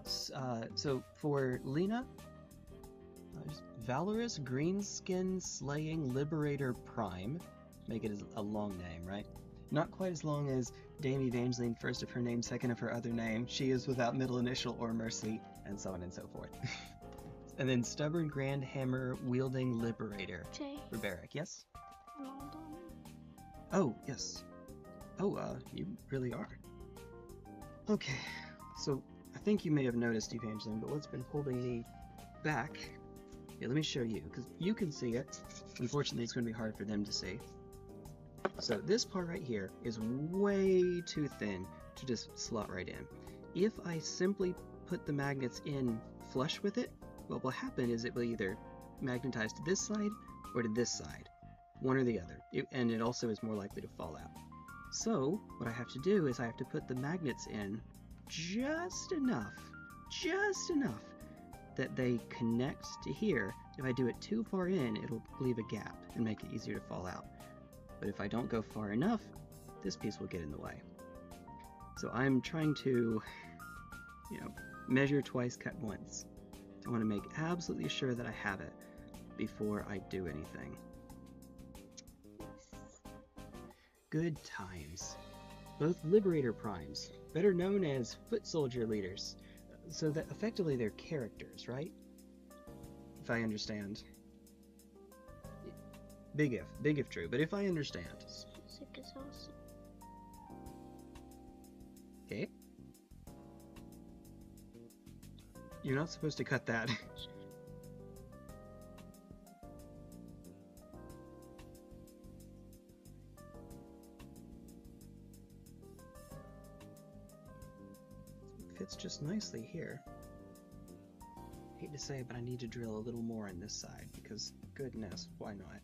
So for Lena, Valorous Greenskin Slaying Liberator Prime. Make it a long name, right? Not quite as long as Dame Evangeline, first of her name, second of her other name. She is without middle initial or mercy, and so on and so forth. And then Stubborn Grand Hammer Wielding Liberator Jay, for Barrick, yes? I'm all done. Oh, yes. Oh, you really are. Okay, so I think you may have noticed, Evangeline, but what's been holding me back... Yeah, let me show you, because you can see it. Unfortunately, it's going to be hard for them to see. So this part right here is way too thin to just slot right in. If I simply put the magnets in flush with it, what will happen is it will either magnetize to this side or to this side, one or the other, and it also is more likely to fall out. So what I have to do is I have to put the magnets in just enough that they connect to here. If I do it too far in, it'll leave a gap and make it easier to fall out. But if I don't go far enough, this piece will get in the way. So I'm trying to, measure twice, cut once. I want to make absolutely sure that I have it before I do anything. Good times. Both Liberator Primes, better known as Foot Soldier Leaders. So that effectively they're characters, right? If I understand. Big if true, but if I understand. This music is awesome. Okay. You're not supposed to cut that. Fits just nicely here. Hate to say it, but I need to drill a little more on this side because, goodness, why not?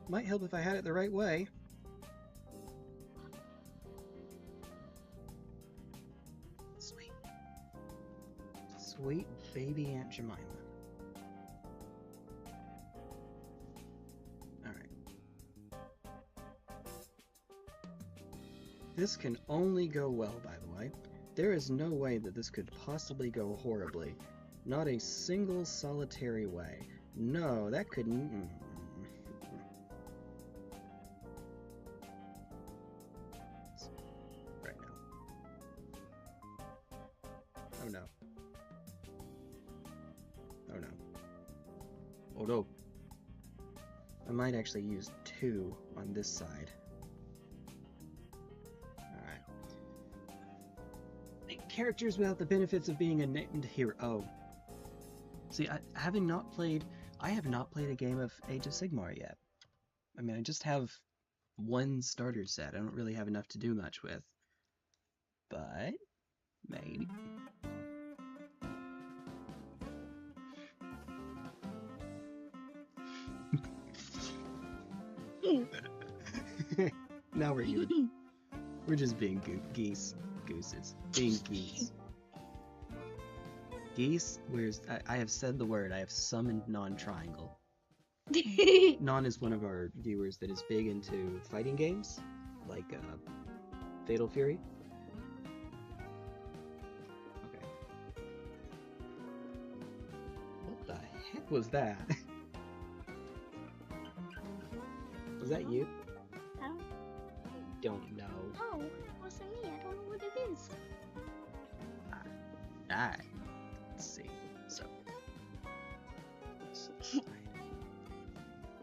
Might help if I had it the right way. Sweet. Sweet baby Aunt Jemima. This can only go well, by the way. There is no way that this could possibly go horribly. Not a single solitary way. No, that couldn't... Oh no. I might actually use 2 on this side. Alright. Characters without the benefits of being a named hero. Oh. See, I have not played a game of Age of Sigmar yet. I mean, I just have 1 starter set. I don't really have enough to do much with. But maybe. Now we're even. We're just being gooses. Being geese. Geese, I have said the word. I have summoned Non-Triangle. Non is one of our viewers that is big into fighting games, like Fatal Fury. Okay. What the heck was that? Was that you? Don't know. Oh, it wasn't me. I don't know what it is. Alright. Let's see. So.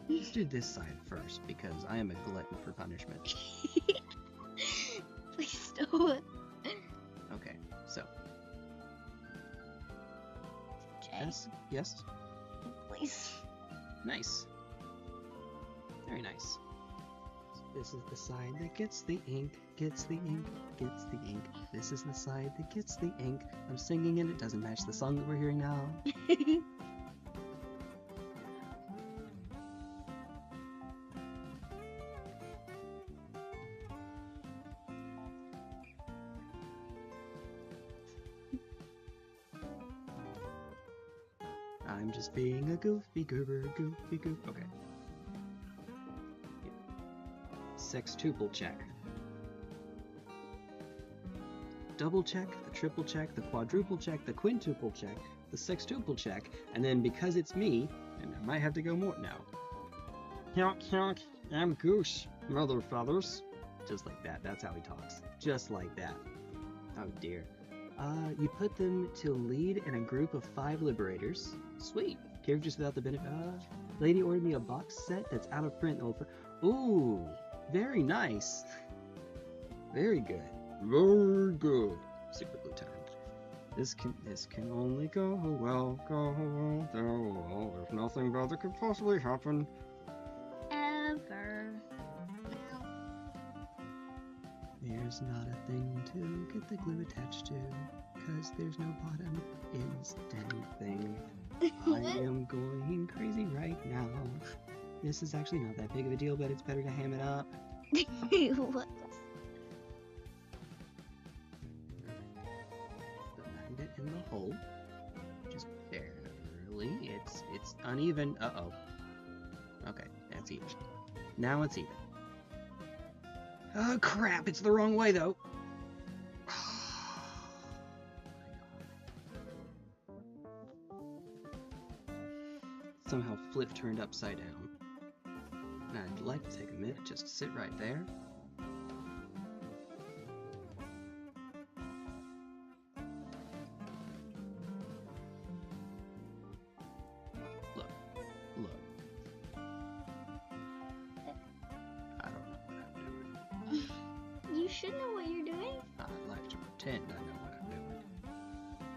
Let's do this side first, because I am a glutton for punishment. Please don't. Okay, so. Jay. Yes? Yes? Please. Nice. Very nice. This is the side that gets the ink, gets the ink, gets the ink. This is the side that gets the ink. I'm singing and it doesn't match the song that we're hearing now. I'm just being a goofy goober, goofy goof. Okay. Sextuple check. Double check, the triple check, the quadruple check, the quintuple check, the sextuple check, and then because it's me, and I might have to go more now. Honk honk, I'm Goose, mother feathers. Just like that, that's how he talks. Just like that. Oh dear. You put them to lead in a group of 5 liberators. Sweet. Characters without the benefit. Lady ordered me a box set that's out of print. Ooh, very nice. Very good. Very good. Super glue time. This can only go well, There's nothing bad that could possibly happen. Ever. There's not a thing to get the glue attached to, cause there's no bottom instant thing. I am going crazy right now. This is actually not that big of a deal, but it's better to ham it up. What? Land it in the hole. Just barely. It's uneven. Uh-oh. Okay, that's even. Now it's even. Oh crap, it's the wrong way though. Somehow flip turned upside down. And I'd like to take a minute just to sit right there. Look. I don't know what I'm doing. You should know what you're doing. I'd like to pretend I know what I'm doing.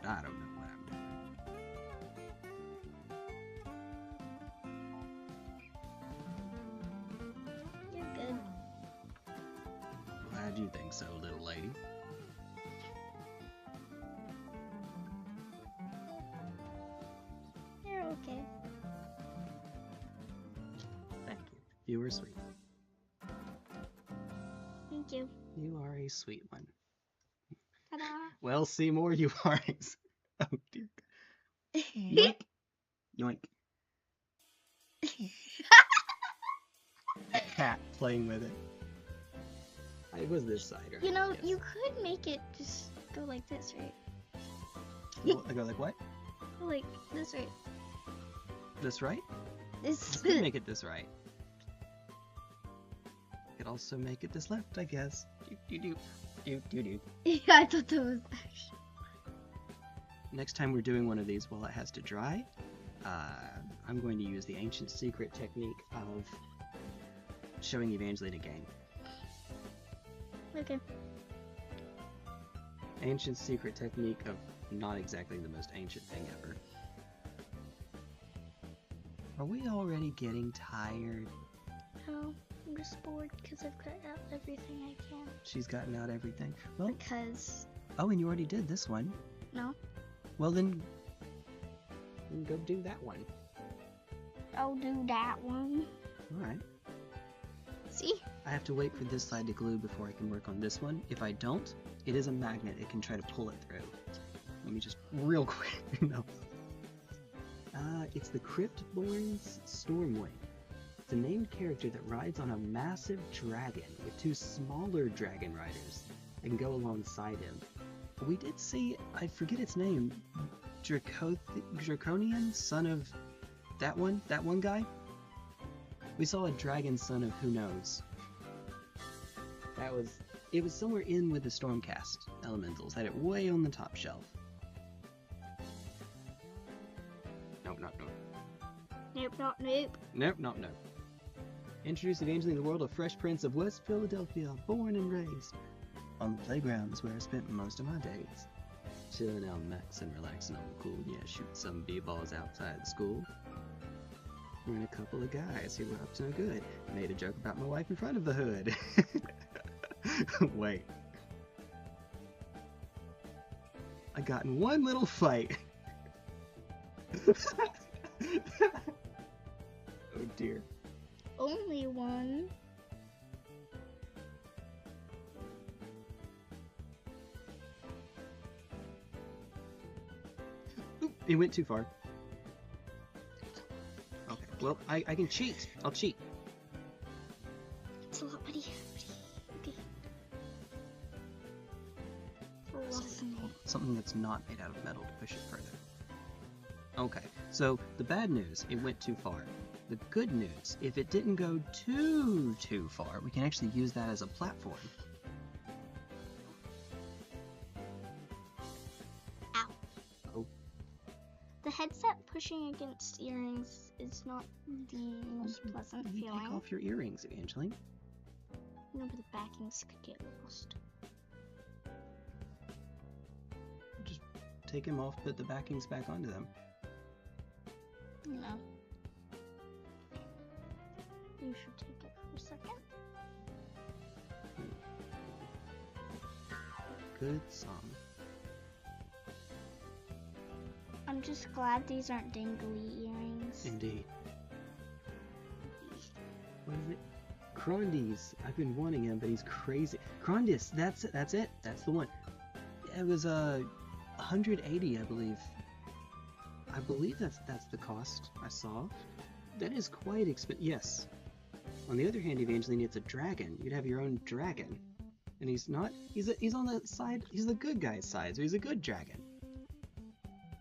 I don't know what I'm doing. You're good. Glad you think so, little lady. You're okay. Thank you. You were sweet. Thank you. You are a sweet one. Ta-da. Well, Seymour, you are a... Oh, dear God. Yoink. Yoink. A cat playing with it. It was this side, right? You know, Yes. you could make it just go like this, right? I go like what? Go like this, right? This right? This. I could make it this right. I could also make it this left, I guess. Do. Yeah, I thought that was actually. Next time we're doing one of these while it has to dry, I'm going to use the ancient secret technique of showing Evangeline a game. Okay. Ancient secret technique of not exactly the most ancient thing ever. Are we already getting tired? No, I'm just bored because I've cut out everything I can. She's gotten out everything. Well, Because... oh, and you already did this one. No. Well then go do that one. I'll do that one. Alright. See? I have to wait for this side to glue before I can work on this one. If I don't, it is a magnet. It can try to pull it through. Let me just real quick. No. It's the Cryptborn's Stormwing. It's a named character that rides on a massive dragon with two smaller dragon riders that can go alongside him. We did see, I forget its name, Draconian, son of that one guy? We saw a dragon son of who knows. It was somewhere in with the Stormcast elementals, had it way on the top shelf. Nope, not nope. Nope, not nope. Nope, not nope. Introduce Evangeline to the world of Fresh Prince of West Philadelphia, born and raised. On the playgrounds where I spent most of my days. Chilling out, maxing, relaxing on the cool. Yeah, shoot some b-balls outside the school. And a couple of guys who were up to no good. Made a joke about my wife in front of the hood. Wait. I got in one little fight. Oh dear. Only one. It went too far. Okay, well, I can cheat. I'll cheat. It's a lot, buddy. Okay. Something that's not made out of metal to push it further. Okay, so the bad news, it went too far. The good news, if it didn't go too far, we can actually use that as a platform. Ow. Oh. The headset pushing against earrings is not the most pleasant You feeling. take off your earrings, Evangeline. No, but the backings could get lost. Just take them off, put the backings back onto them. No. You should take it for a second. Good song. I'm just glad these aren't dangly earrings. Indeed. What is it? Crondies. I've been wanting him, but he's crazy. Crondis, that's it. That's the one. It was 180, I believe. I believe that's the cost I saw. That is quite expensive. Yes. On the other hand, Evangeline, it's a dragon. You'd have your own dragon. And he's not. He's on the side. He's the good guy's side, so he's a good dragon.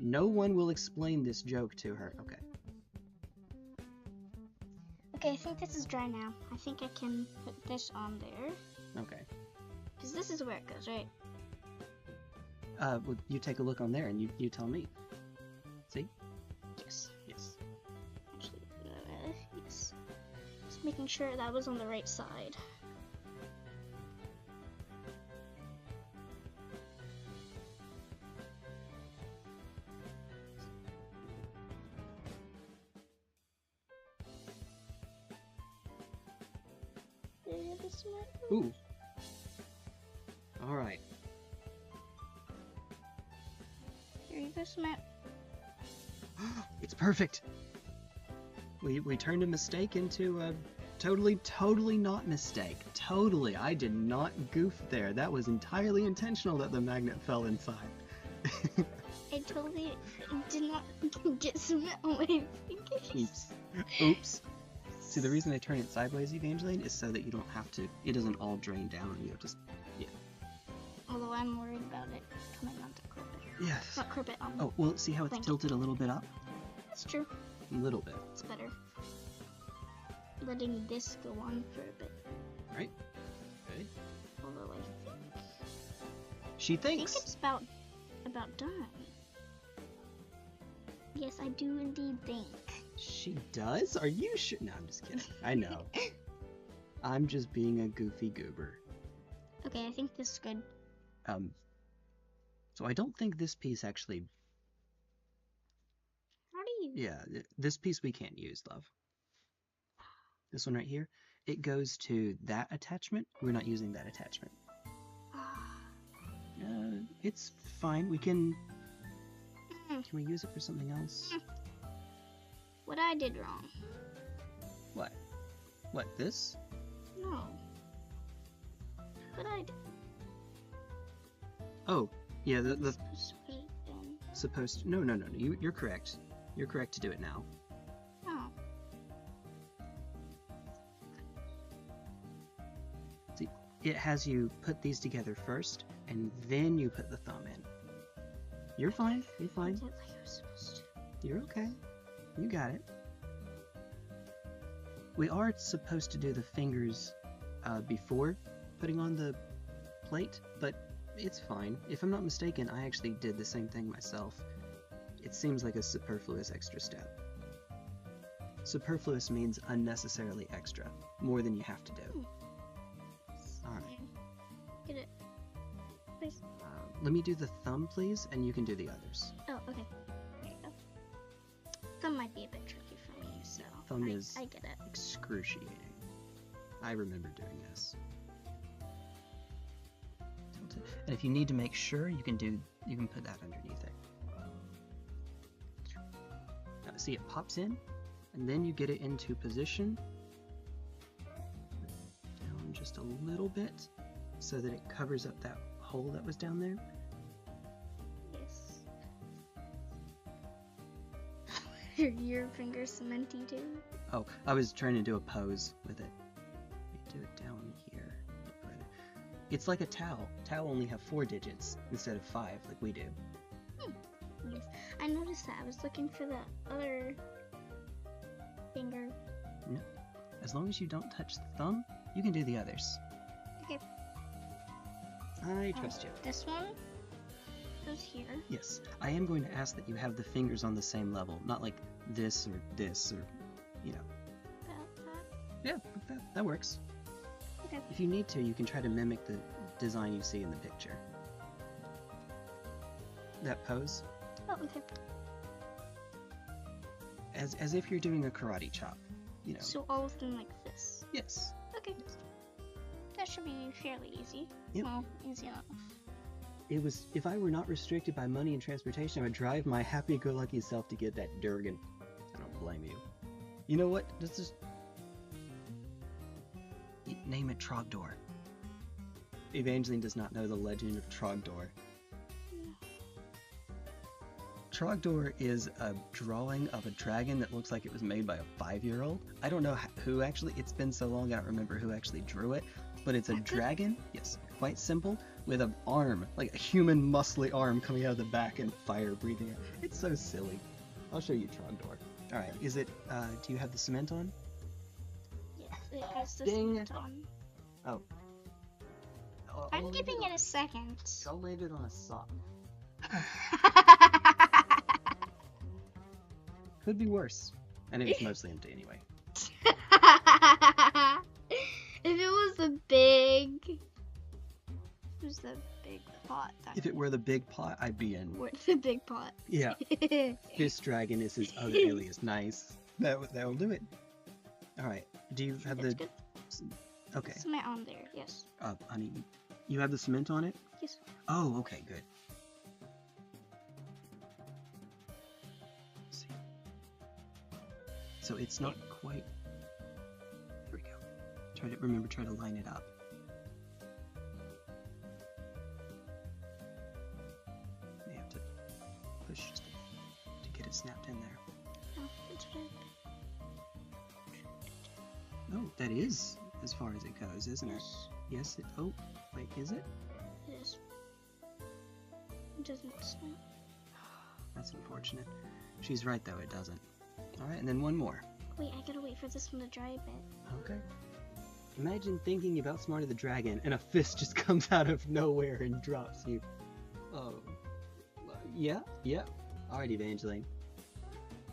No one will explain this joke to her. Okay. Okay, I think this is dry now. I think I can put this on there. Okay. Because this is where it goes, right? Well, you take a look on there and you tell me. See? Yes. Yes. Actually, yes. Just making sure that was on the right side. Ooh. Alright. Here you go, Smart. It's perfect! We turned a mistake into a totally not mistake. Totally. I did not goof there. That was entirely intentional that the magnet fell inside. I totally did not get cement on my fingers. Oops. Oops. See, the reason I turn it sideways, Evangeline, is so that you don't have to, it doesn't all drain down and you have to, yeah. Although I'm worried about it coming onto carpet. Yes. Not carpet, Oh, well, see how it's blanket. tilted a little bit up? That's true. A little bit. It's better. Letting this go on for a bit. Right? Good. Although She I think thinks. it's about done. Yes, I do indeed think. She does? Are you sure? No, I'm just kidding. I know. I'm just being a goofy goober. Okay, I think this is good. So I don't think this piece actually... How do you... Yeah, this piece we can't use, love. This one right here, it goes to that attachment. We're not using that attachment. It's fine. We can... Can we use it for something else? What I did wrong. What? What, this? No. What I did. Oh, yeah, the Supposed to put it in. supposed to... No. You're correct. You're correct to do it now. Oh. See, it has you put these together first, and then you put the thumb in. You're fine. You're I fine. did like I was supposed to. You're okay. You got it. We are supposed to do the fingers before putting on the plate, but it's fine. If I'm not mistaken, I actually did the same thing myself. It seems like a superfluous extra step. Superfluous means unnecessarily extra, more than you have to do. Alright. Get it. Please. Let me do the thumb, please, and you can do the others. Oh, okay. There you go. Thumb might be a bit tricky for me, so Thumb is I get it. excruciating. I remember doing this. And if you need to make sure, you can put that underneath it. Now, see, it pops in, and then you get it into position. Down just a little bit, so that it covers up that hole that was down there. Yes. Are your fingers cementy too? Oh, I was trying to do a pose with it. Let me do it down here. It's like a towel. Towel only have 4 digits instead of 5 like we do. Yes. I noticed that. I was looking for the other finger. No. As long as you don't touch the thumb, you can do the others. Okay. I trust you. This one goes here. Yes. I am going to ask that you have the fingers on the same level. Not like this or, you know. About that. Yeah, that works. Okay. If you need to, you can try to mimic the design you see in the picture. That pose. Oh, okay. As if you're doing a karate chop, you know. So all of them like this. Yes. Okay. That should be fairly easy. Yep. Well, easy enough. It was, if I were not restricted by money and transportation, I would drive my happy-go-lucky self to get that Durgan. I don't blame you. You know what? Let's just... Name it Trogdor. Evangeline does not know the legend of Trogdor. Trogdor is a drawing of a dragon that looks like it was made by a 5-year-old. I don't know who actually, it's been so long I don't remember who actually drew it, but it's a dragon, yes, quite simple, with an arm, like a human muscly arm coming out of the back and fire breathing out. It's so silly. I'll show you Trogdor. Alright, is it, do you have the cement on? Yes, it has the Ding. cement on. Oh. I'm giving it a second. I'll leave it on a sock. Could be worse. And it's mostly empty anyway. If it was a big... It was the big pot. If it were the big pot, I'd be in. Where's the big pot? Yeah. This dragon is his other alias. Nice. That'll do it. Alright. Do you have That's the... good. Okay. Cement on there, yes. Honey, you have the cement on it? Yes. Oh, okay, good. Let's see. So it's not quite... There we go. Try to line it up. You have to push just to get it snapped in there. Oh, it's good. Oh, that is as far as it goes, isn't it? Yes, Yes, it... Oh, wait, is it? it is. It doesn't smell. That's unfortunate. She's right, though, it doesn't. Alright, and then one more. Wait, I gotta wait for this one to dry a bit. Okay. Imagine thinking about Smarty the Dragon, and a fist just comes out of nowhere and drops you. Oh. Yeah. Alright, Evangeline.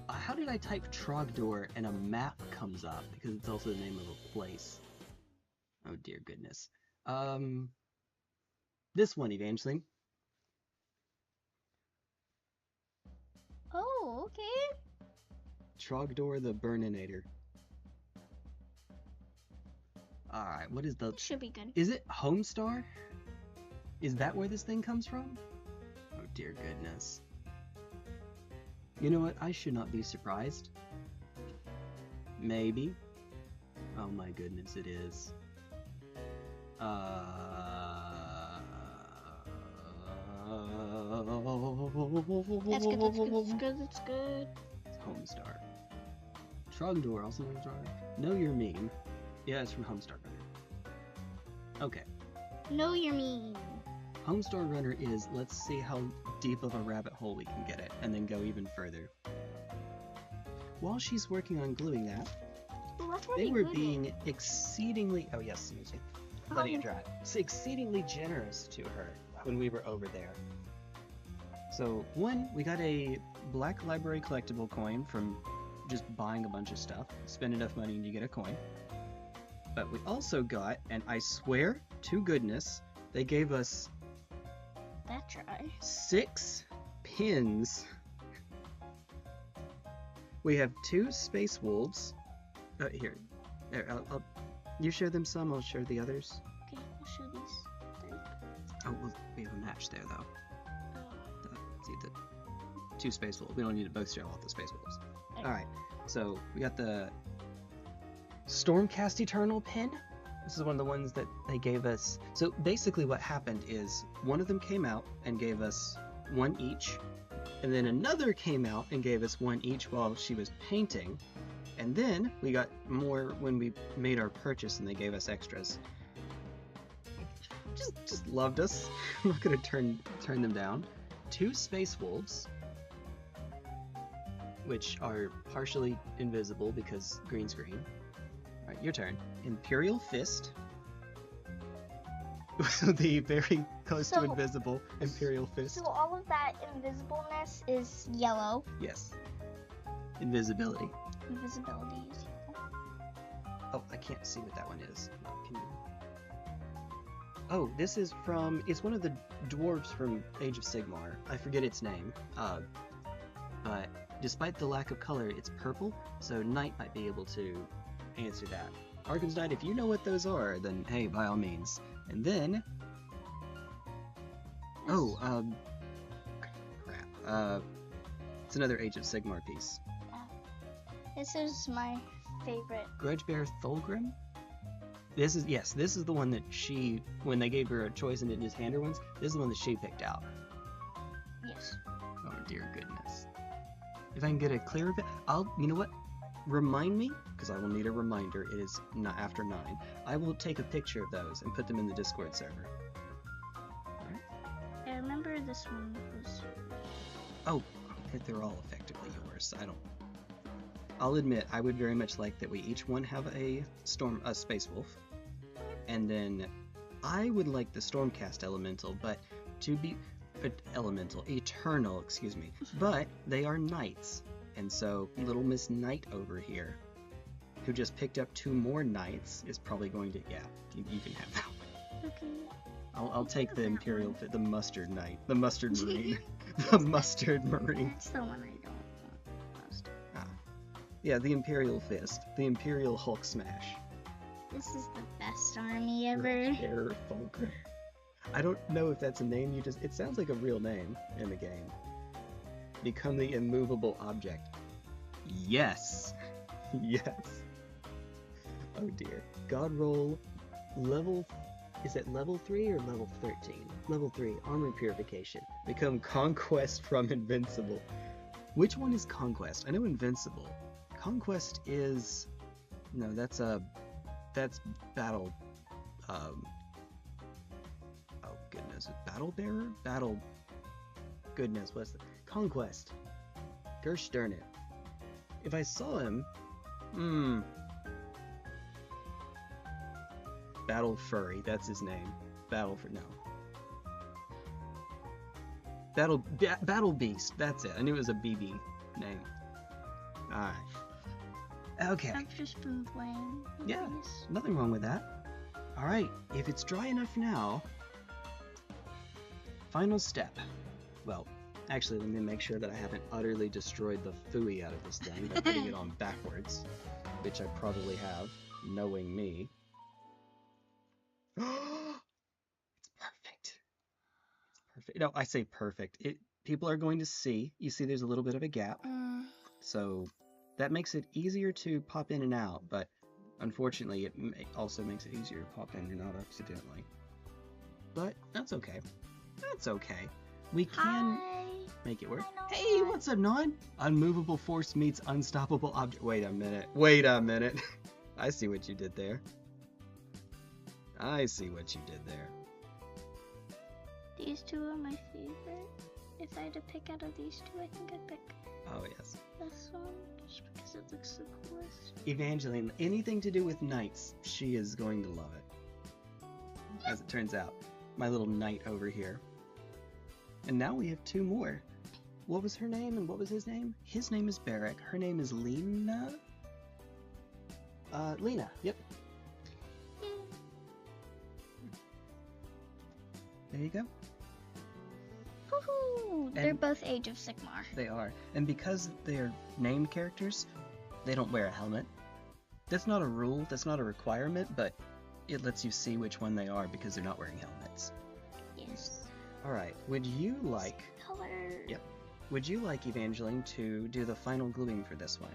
How did I type Trogdor and a map comes up? Because it's also the name of a place. Oh dear goodness. This one, Evangeline. Oh, okay. Trogdor the Burninator. Alright, what is the... This should be good. Is it Homestar? Is that where this thing comes from? Oh dear goodness. You know what? I should not be surprised. Maybe. Oh my goodness, it is. That's good, that's good, that's good, that's good. It's Homestar. Trogdor, also known as Trogdor. Know your meme. Yeah, it's from Homestar Runner. Okay. Know your meme. Homestar Runner is, let's see how deep of a rabbit hole we can get it, and then go even further. While she's working on gluing that, Well, that's they already were good. being exceedingly... Oh yes, excuse me. Letting it dry. So exceedingly generous to her when we were over there. So, one, we got a Black Library collectible coin from just buying a bunch of stuff. Spend enough money and you get a coin. But we also got, and I swear to goodness, they gave us That try. 6 pins. We have 2 Space Wolves. Here, you share them some, I'll share the others. Okay, I'll show these 3. Oh, well, we have a match there, though. Oh. Let's see, the 2 Space Wolves. We don't need to both share all the Space Wolves. Okay. Alright, so we got the Stormcast Eternal pin. This is one of the ones that they gave us. So basically what happened is one of them came out and gave us 1 each, and then another came out and gave us 1 each while she was painting, and then we got more when we made our purchase and they gave us extras. Just loved us. I'm not gonna turn them down. 2 Space Wolves, which are partially invisible because green screen. Alright, your turn. Imperial Fist. The very close to So- invisible Imperial Fist. So all of that invisibleness is yellow. Yes. Invisibility. Invisibility is yellow. Oh, I can't see what that one is. Can you... Oh, this is from... It's one of the dwarves from Age of Sigmar. I forget its name. But despite the lack of color, it's purple, so Knight might be able to answer that. Arkham's Knight, if you know what those are, then hey, by all means. And then... Oh, crap. It's another Age of Sigmar piece. This is my favorite. Grudgebear Thulgrim? This is the one that she, when they gave her a choice and didn't just hand her ones, this is the one that she picked out. Yes. Oh dear goodness. If I can get a clear of it, you know what? Remind me, because I will need a reminder, it is not after 9. I will take a picture of those and put them in the Discord server. Alright? I remember this one was... Oh, they're all effectively yours. I'll admit, I would very much like that we each one have a Space Wolf. And then I would like the Stormcast Elemental, but Eternal, excuse me. But they are Knights. And so little Miss Knight over here, who just picked up 2 more Knights, is probably going to, yeah, you can have that one. Okay. I'll take the Imperial, the Mustard Knight, the Mustard Marine, the Mustard Marine. That's the one I don't want most. Yeah, the Imperial Fist, the Imperial Hulk Smash. This is the best army ever. Air Fulcrum. I don't know if that's a name it sounds like a real name in the game. Become the immovable object. Yes! Yes! Oh dear. God roll is it level 3 or level 13? Level 3, armor purification. Become Conquest from Invincible. Which one is Conquest? I know Invincible. Conquest is... No, that's Battle... Oh goodness, Battle Bearer? Goodness, what's the... Conquest. Gersh darn it. If I saw him... Battle Furry, that's his name. No. Battle Beast, that's it. I knew it was a BB name. Alright. Okay. I've just been playing with Yeah. these. Nothing wrong with that. Alright, if it's dry enough now, final step. Well, actually, let me make sure that I haven't utterly destroyed the fooey out of this thing by putting it on backwards, which I probably have, knowing me. It's perfect. It's perfect. No, I say perfect. People are going to see. You see there's a little bit of a gap, so that makes it easier to pop in and out, but unfortunately, it also makes it easier to pop in and out accidentally. But that's okay. That's okay. We can make it work. Hey, what's up, Non? Unmovable force meets unstoppable object. Wait a minute. Wait a minute. I see what you did there. I see what you did there. These two are my favorite. If I had to pick out of these two, I think I'd pick Oh, yes. this one, just because it looks the coolest. Evangeline, anything to do with knights, she is going to love it. As it turns out. My little knight over here. And now we have two more. What was her name and what was his name? His name is Barrick. Her name is Lena? Lena, yep. There you go. Woohoo! They're both Age of Sigmar. They are. And because they're named characters, they don't wear a helmet. That's not a rule, that's not a requirement, but it lets you see which one they are because they're not wearing helmets. Yes. Alright, would you like... Color. Yep. Would you like, Evangeline, to do the final gluing for this one?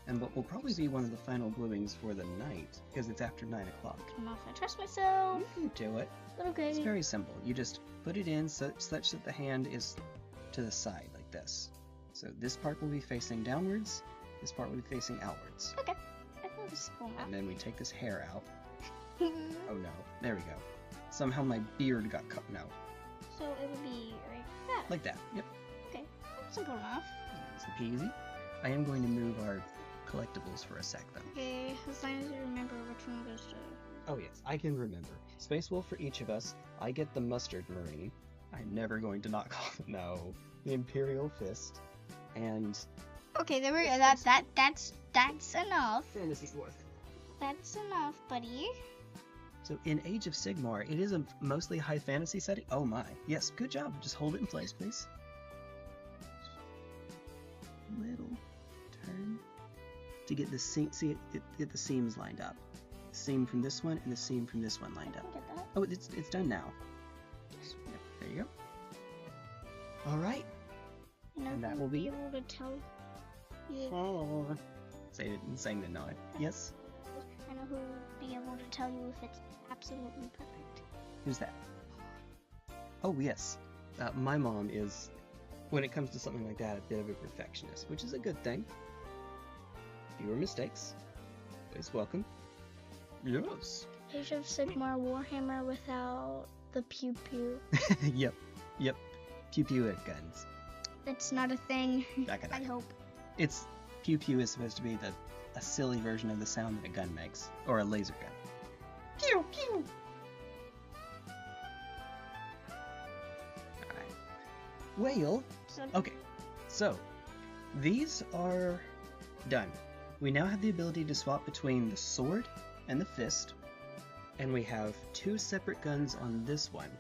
And what will probably be one of the final gluings for the night, because it's after 9 o'clock. Come off, I trust myself. You can do it. Okay. It's very simple. You just put it in such that the hand is to the side, like this. So this part will be facing downwards, this part will be facing outwards. Okay. I think this is cool And now. then we take this hair out. Oh no, there we go. Somehow my beard got cut. No. So it would be like that. Like that, yep. Okay. Simple enough. Easy peasy. I am going to move our collectibles for a sec, though. Okay, as long as you remember which one goes to... Oh yes, I can remember. Space Wolf for each of us. I get the Mustard Marine. I'm never going to not call it. No. The Imperial Fist. And... Okay, there we go. That's enough. Fantasy Fourth. That's enough, buddy. So in Age of Sigmar, it is a mostly high fantasy setting. Oh my. Yes, good job. Just hold it in place, please. Little turn. To get the get the seams lined up. Seam from this one and the seam from this one lined up. Get that. Oh, it's done now. Yep, there you go. All right. You know, And that who will would be- able to tell you. Oh. Saying the nod. Yes. I know who would be able to tell you if it's absolutely perfect. Who's that? Oh yes. My mom is, when it comes to something like that, a bit of a perfectionist, which is a good thing. Fewer mistakes. Always welcome. Yes. Age of Sigmar Warhammer without the pew pew. Yep. Pew pew at guns. That's not a thing. Back I hope. It's pew pew is supposed to be a silly version of the sound that a gun makes, or a laser gun. Pew pew. All right. Well. So, Okay. So these are done. We now have the ability to swap between the sword and the fist, and we have two separate guns on this one.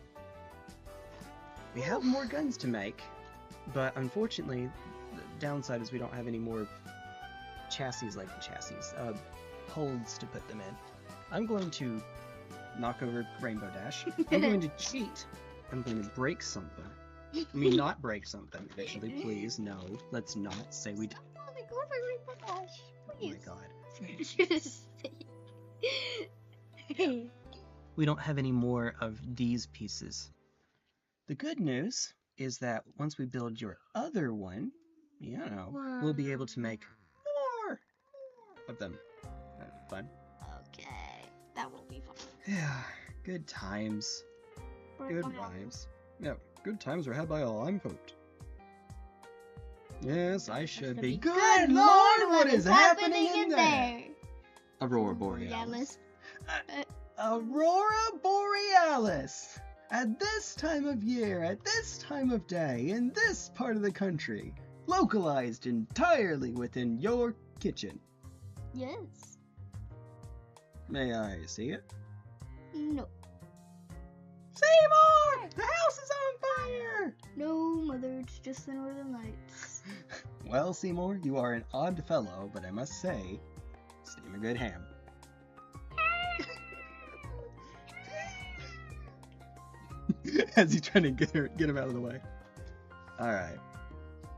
We have more guns to make, but unfortunately, the downside is we don't have any more holds to put them in. I'm going to knock over Rainbow Dash. I'm going to cheat. I'm going to break something. I mean, not break something, actually, please. No, let's not say we don't. Oh my god, my Rainbow Dash. Oh my Please. god. We don't have any more of these pieces. The good news is that once we build your other one, we'll be able to make more of them. That'll be fun. Okay, that will be fun. Yeah, good times. Good rhymes. Yeah, good times are had by all, I'm hoped. Yes, I should be. Good lord, what is happening in there? Aurora Borealis. Aurora Borealis! At this time of year, at this time of day, in this part of the country, localized entirely within your kitchen. Yes. May I see it? No. Seymour! The house is on fire! No, Mother, it's just the Northern Lights. Well, Seymour, you are an odd fellow, but I must say, steam a good ham. As he's trying to get him out of the way. Alright.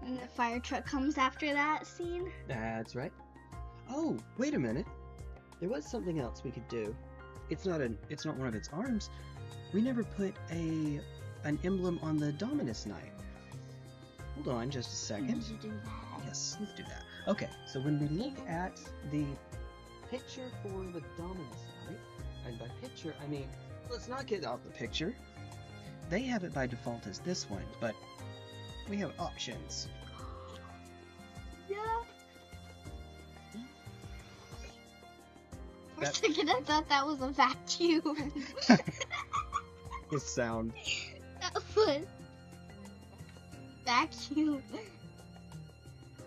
And the fire truck comes after that scene. That's right. Oh, wait a minute. There was something else we could do. It's not one of its arms. We never put an emblem on the Dominus Knight. Hold on just a second. We need to do that. Yes, let's do that. Okay, so when we look at the picture for the Dominus Knight, and by picture I mean, let's not get out the picture. They have it by default as this one, but we have options. Yeah. For a That- second, I thought that was a vacuum. The sound. That was vacuum.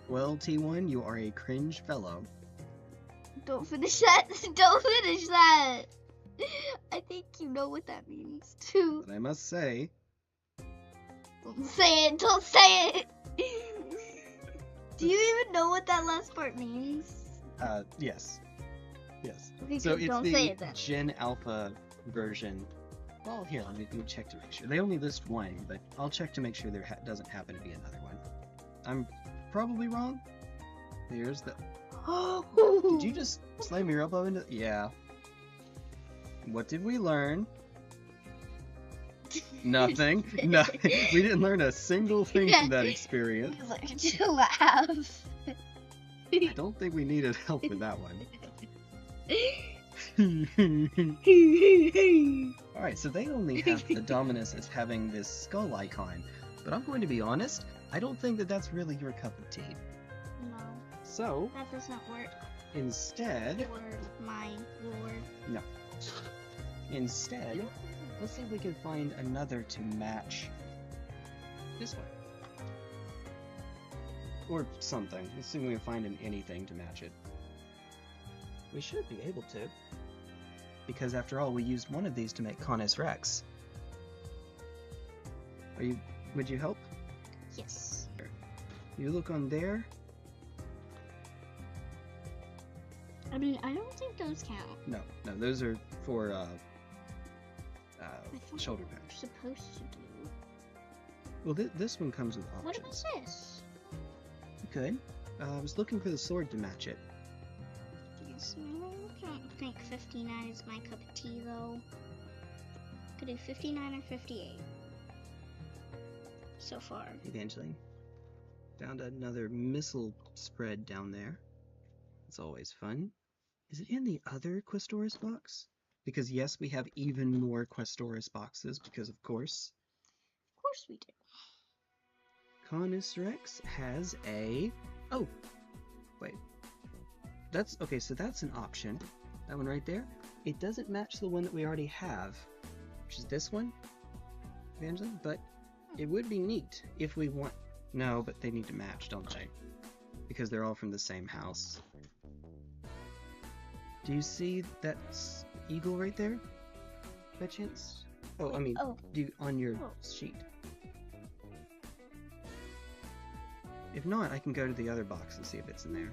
Well, T1, you are a cringe fellow. Don't finish that. Don't finish that. I think you know what that means too. But I must say, Don't say it. Don't say it. Do you even know what that last part means? yes. Yes. Okay, So good, it's don't the say it then. Gen Alpha version. Well, here, let me check to make sure. They only list one, but I'll check to make sure there doesn't happen to be another one. I'm probably wrong. Here's the... Did you just slam your elbow into... Yeah. What did we learn? Nothing. Nothing. We didn't learn a single thing from that experience. You learned to laugh. I don't think we needed help with that one. Alright, so they only have the Dominus as having this skull icon. But I'm going to be honest, I don't think that that's really your cup of tea. No, So, that does not work. instead, For my lore. instead, let's see if we can find another to match this one. Or something. Let's see if we can find anything to match it. We should be able to. Because after all, we used one of these to make Canis Rex. Would you help? Yes. You look on there. I mean, I don't think those count. No, those are for I thought shoulder we were pads. supposed to do. Well, this one comes with What options. about this? Good. I was looking for the sword to match it. Yes, I don't think 59 is my cup of tea though. Could do 59 or 58. So far. Evangeline. Found another missile spread down there. It's always fun. Is it in the other Questoris box? Because yes, we have even more Questoris boxes, because of course. Of course we do. Canis Rex has a... Oh! Wait. That's... Okay, so that's an option. That one right there. It doesn't match the one that we already have, which is this one, Evangeline, but it would be neat if we want... No, but they need to match, don't they? Because they're all from the same house. Do you see that eagle right there? By chance? Oh, I mean, on your sheet. If not, I can go to the other box and see if it's in there.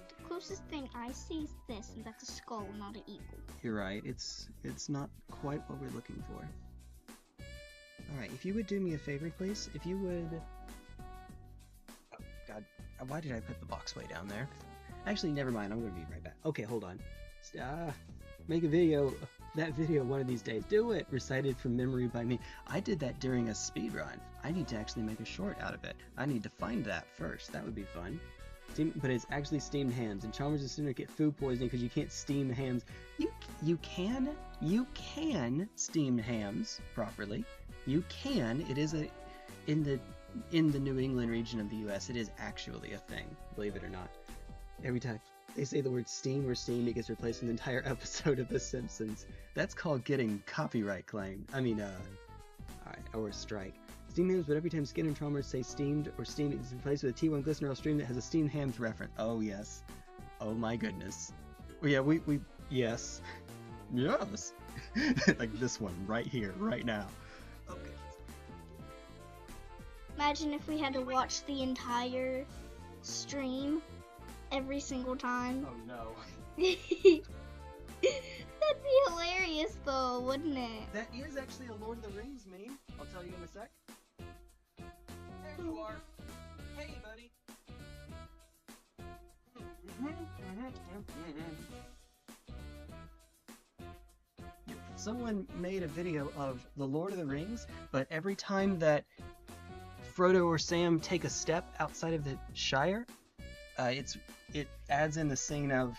The closest thing I see is this, and that's a skull, not an eagle. You're right, it's not quite what we're looking for. Alright, if you would do me a favor, please, if you would... Oh, God, why did I put the box way down there? Actually, never mind, I'm gonna be right back. Okay, hold on. Make a video, that video one of these days. Do it! Recited from memory by me. I did that during a speed run. I need to actually make a short out of it. I need to find that first. That would be fun. But it's actually steamed hams, and Chalmers is soon to get food poisoning because you can't steam hams. You can steam hams properly. You can. It is in the New England region of the U.S. It is actually a thing, believe it or not. Every time they say the word steam or steam, it gets replaced with an entire episode of The Simpsons. That's called getting copyright claimed. I mean, or a strike. Steam hams, but every time Skin and Trauma say steamed or steamed, it's replaced with a T1 Glistener stream that has a steamed hams reference. Oh, yes. Oh, my goodness. Oh, yeah, yes. Yes. Like this one, right here, right now. Okay. Imagine if we had to watch the entire stream every single time. Oh, no. That'd be hilarious, though, wouldn't it? That is actually a Lord of the Rings meme. I'll tell you in a sec. There you are. Hey, buddy. Someone made a video of the Lord of the Rings, but every time that Frodo or Sam take a step outside of the Shire, it adds in the scene of,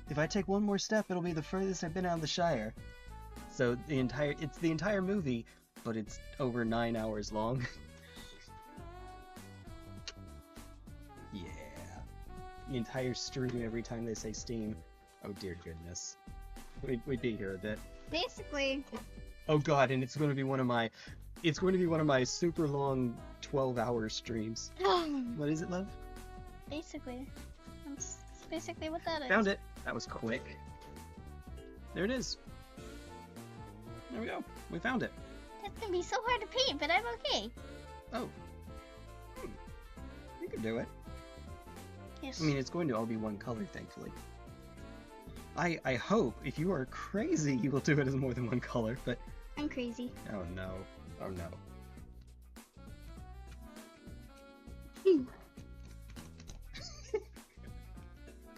if I take one more step, it'll be the furthest I've been out of the Shire. So it's the entire movie, but it's over 9 hours long. Yeah. The entire stream every time they say Steam. Oh dear goodness. We'd be here a bit. Basically. Oh god, and it's going to be one of my super long 12-hour streams. What is it, love? Basically. That's basically what that is. Found it. That was quick. There it is. There we go. We found it. That's gonna be so hard to paint, but I'm okay. Oh. You can do it. Yes. I mean, it's going to all be one color, thankfully. I hope, if you are crazy, you will do it as more than one color, but... I'm crazy. Oh no. Oh no.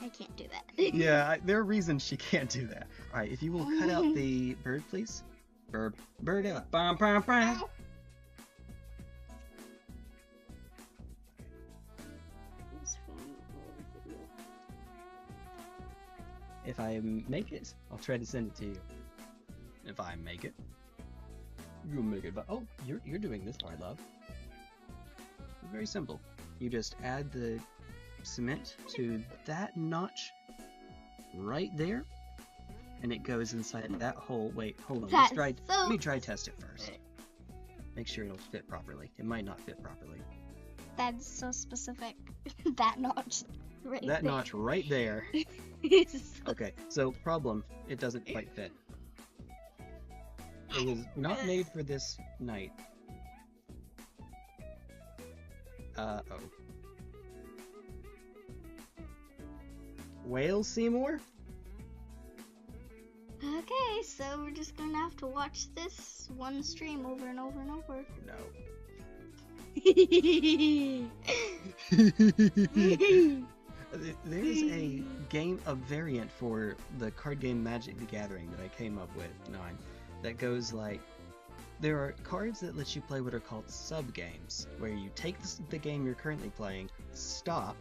I can't do that. Yeah, there are reasons she can't do that. Alright, if you will cut out the bird, please. Bird out. Bam, bam, bam. If I make it, I'll try to send it to you. If I make it, you'll make it. But oh, you're doing this part, love. Very simple. You just add the cement to that notch right there, and it goes inside that hole. Wait, hold on. Let me try test it first. Make sure it'll fit properly. It might not fit properly. That's so specific. That notch right there. That notch right there. Okay, so problem, it doesn't quite fit. It was not made for this knight. Oh. Whale Seymour? Okay, so we're just gonna have to watch this one stream over and over and over. No. There's a variant for the card game Magic the Gathering that I came up with, that goes like, there are cards that let you play what are called sub-games, where you take the game you're currently playing, stop,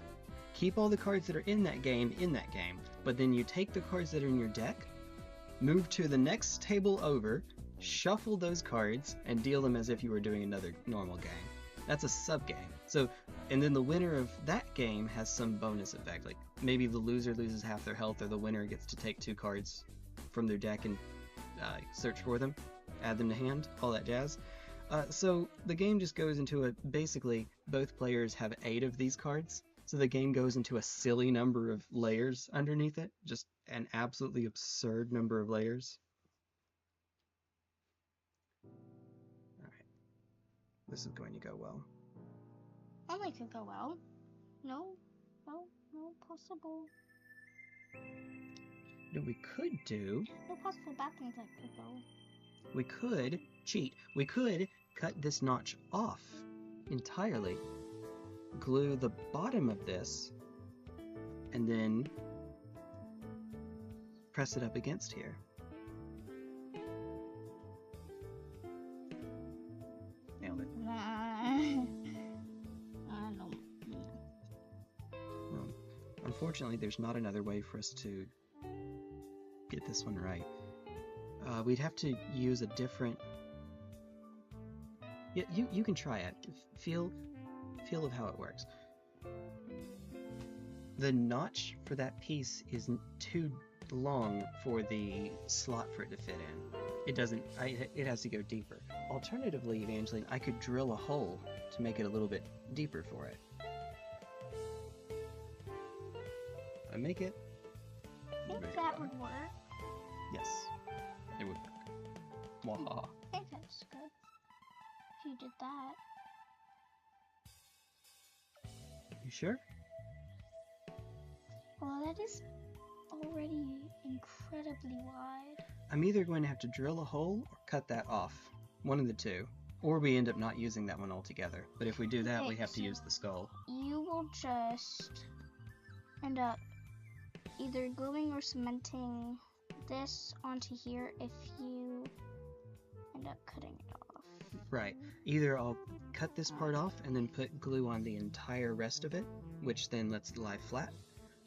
keep all the cards that are in that game, but then you take the cards that are in your deck, move to the next table over, shuffle those cards, and deal them as if you were doing another normal game. That's a sub-game. So, and then the winner of that game has some bonus effect, like maybe the loser loses half their health, or the winner gets to take 2 cards from their deck and search for them, add them to hand, all that jazz. So the game just goes into basically both players have 8 of these cards, so the game goes into a silly number of layers underneath it, just an absolutely absurd number of layers. Alright, this is going to go well. I'll make it go well. No possible. What we could do... No possible bad things that could go. We could cheat. We could cut this notch off entirely, glue the bottom of this, and then press it up against here. Nailed it. Well, unfortunately, there's not another way for us to get this one right. We'd have to use a different... Yeah, you can try it. Feel of how it works. The notch for that piece is too long for the slot for it to fit in. It doesn't, it has to go deeper. Alternatively, Evangeline, I could drill a hole to make it a little bit deeper for it. I make it. I think that would work. Yes, it would work. Wahaha. I think that's good. If you did that. You sure? Well, that is already incredibly wide. I'm either going to have to drill a hole or cut that off. One of the two. Or we end up not using that one altogether. But if we do that, Okay, we have to so use the skull. You will just end up either gluing or cementing this onto here if you end up cutting it off. Right. Either I'll cut this part off and then put glue on the entire rest of it, which then lets it lie flat.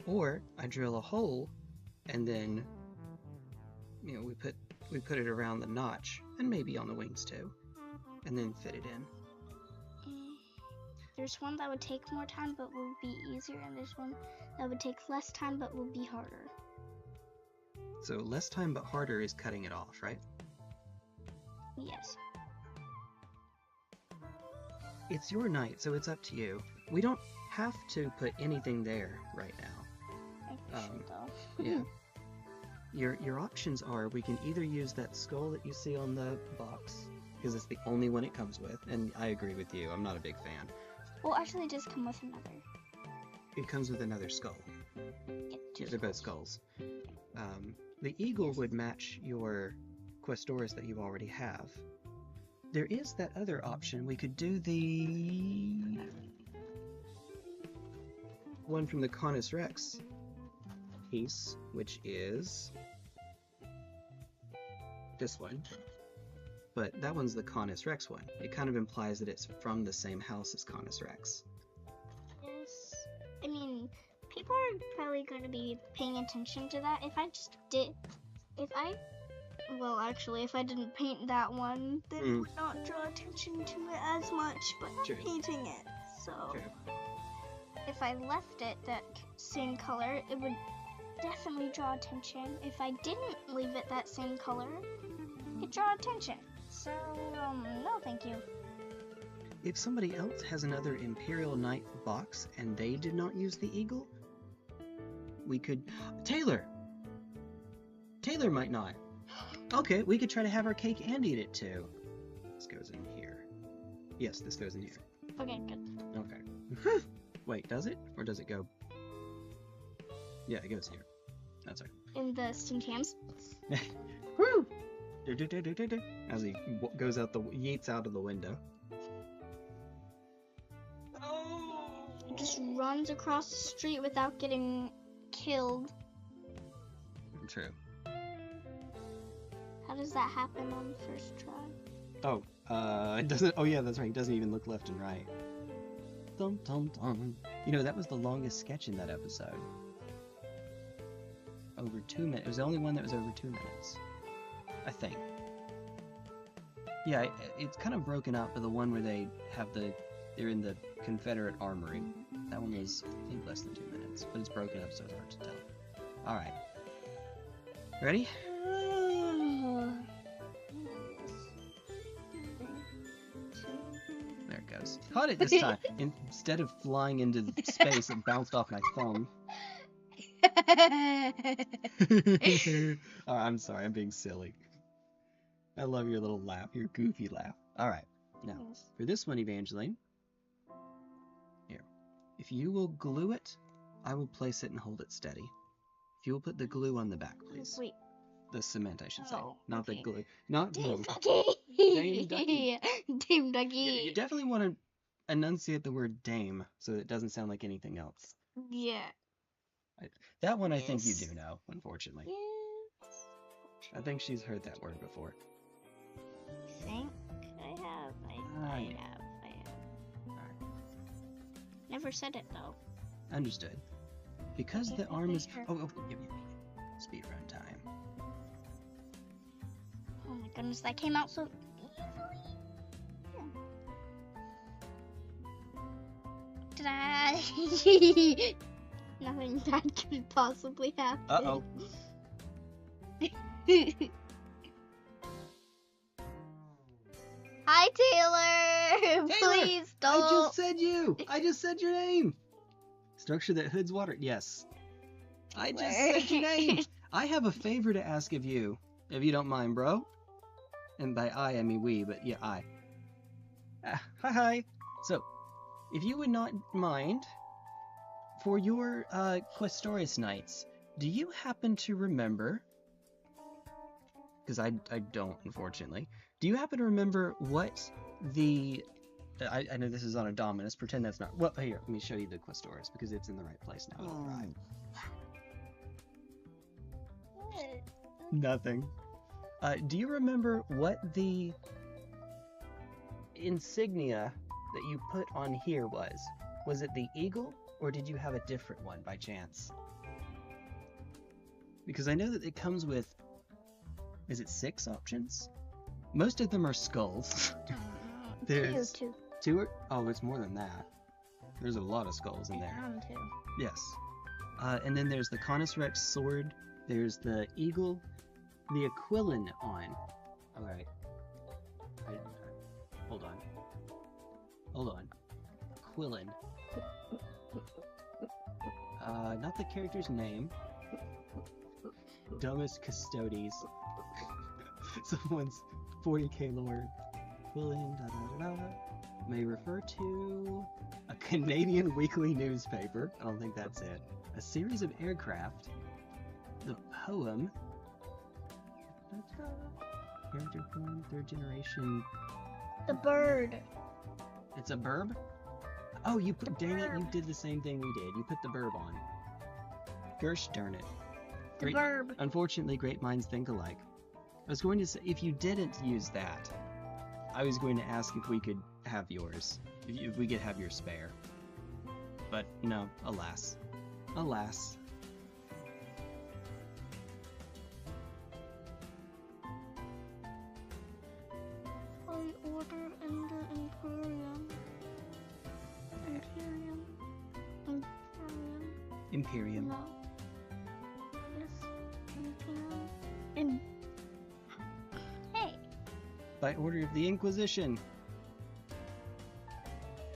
Or I drill a hole and then, you know, we put it around the notch and maybe on the wings too, and then fit it in. There's one that would take more time but would be easier, and there's one that would take less time but would be harder. So less time but harder is cutting it off, right? Yes. It's your night, so it's up to you. We don't have to put anything there right now. I should though. Yeah. Your options are, we can either use that skull that you see on the box, because it's the only one it comes with, and I agree with you, I'm not a big fan. Well, actually it does come with another. It comes with another skull. Yeah, They're both skulls. The eagle would match your Questoris that you already have. There is that other option. We could do the one from the Canis Rex piece, which is this one. But that one's the Canis Rex one. It kind of implies that it's from the same house as Canis Rex. Yes. I mean, people are probably going to be paying attention to that. If I didn't paint that one, then it would not draw attention to it as much, but I'm painting it, so if I left it that same color, it would definitely draw attention. If I didn't leave it that same color, it'd draw attention. So, no thank you. If somebody else has another Imperial Knight box and they did not use the eagle, we could... Taylor might not. Okay, we could try to have our cake and eat it too. This goes in here. Yes, this goes in here. Okay, good. Okay. Wait, does it? Or does it go... Yeah, it goes here. That's right. In the steamed hams. Woo! As he goes out yeets out of the window. He just runs across the street without getting killed. True. How does that happen on the first try? Oh, it doesn't. Oh yeah, that's right. He doesn't even look left and right. Dum dum dum. You know, that was the longest sketch in that episode. Over 2 minutes. It was the only one that was over 2 minutes, I think. Yeah, it's kind of broken up, but the one where they're in the Confederate armory. That one was, I think, less than 2 minutes, but it's broken up, so it's hard to tell. All right. Ready? There it goes. Caught it this time. Instead of flying into space, it bounced off my thumb. Oh, I'm sorry, I'm being silly. I love your little laugh, your goofy laugh. Alright, now, for this one, Evangeline, here, if you will glue it, I will place it and hold it steady. If you will put the glue on the back, please. Wait. The cement, I should say. Oh, Not okay. the glue. Not Dame glue. Ducky! Dame Ducky. Dame Ducky. You definitely want to enunciate the word dame so that it doesn't sound like anything else. Yeah. That one I think you do know, unfortunately. Yes. I think she's heard that word before. I think I have. I have. Alright. Never said it though. Understood. Because Okay, the arm is... sure. Oh, yeah. Speedrun time. Oh my goodness, that came out so easily. Ta-da! Nothing bad could possibly happen. Uh-oh. Hi, Taylor. Please don't. I just said you. I just said your name. Structure that hoods water. Yes. I just said your name. I have a favor to ask of you, if you don't mind, bro. And by I mean we, but yeah, I. Hi. So, if you would not mind, for your Questoris Knights, do you happen to remember? Because I don't, unfortunately. Do you happen to remember what the... I know this is on a Dominus. Pretend that's not... Well, here, let me show you the Questoris, because it's in the right place now. Right. What? Nothing. Do you remember what the insignia that you put on here was? Was it the eagle, or did you have a different one by chance? Because I know that it comes with... Is it 6 options? Most of them are skulls. There's Two. Two? Oh, it's more than that. There's a lot of skulls in there. Two. Yes. And then there's the Conus Rex sword. There's the eagle. The Aquilin on. Alright. Hold on. Aquilin. Not the character's name. Dumbest Custodes. Someone's 40k lore. Aquilin, may refer to a Canadian weekly newspaper. I don't think that's it. A series of aircraft. The poem. Character form, 3rd generation. The bird. It's a burb? Oh, you put, dang it, you did the same thing we did. You put the burb on. Gosh darn it. The burb. Unfortunately, great minds think alike. I was going to say, if you didn't use that, I was going to ask if we could have yours. If we could have your spare. But no, alas. Alas. I order in the Imperium. Imperium. No. Yes. Imperium. Hey. By order of the Inquisition.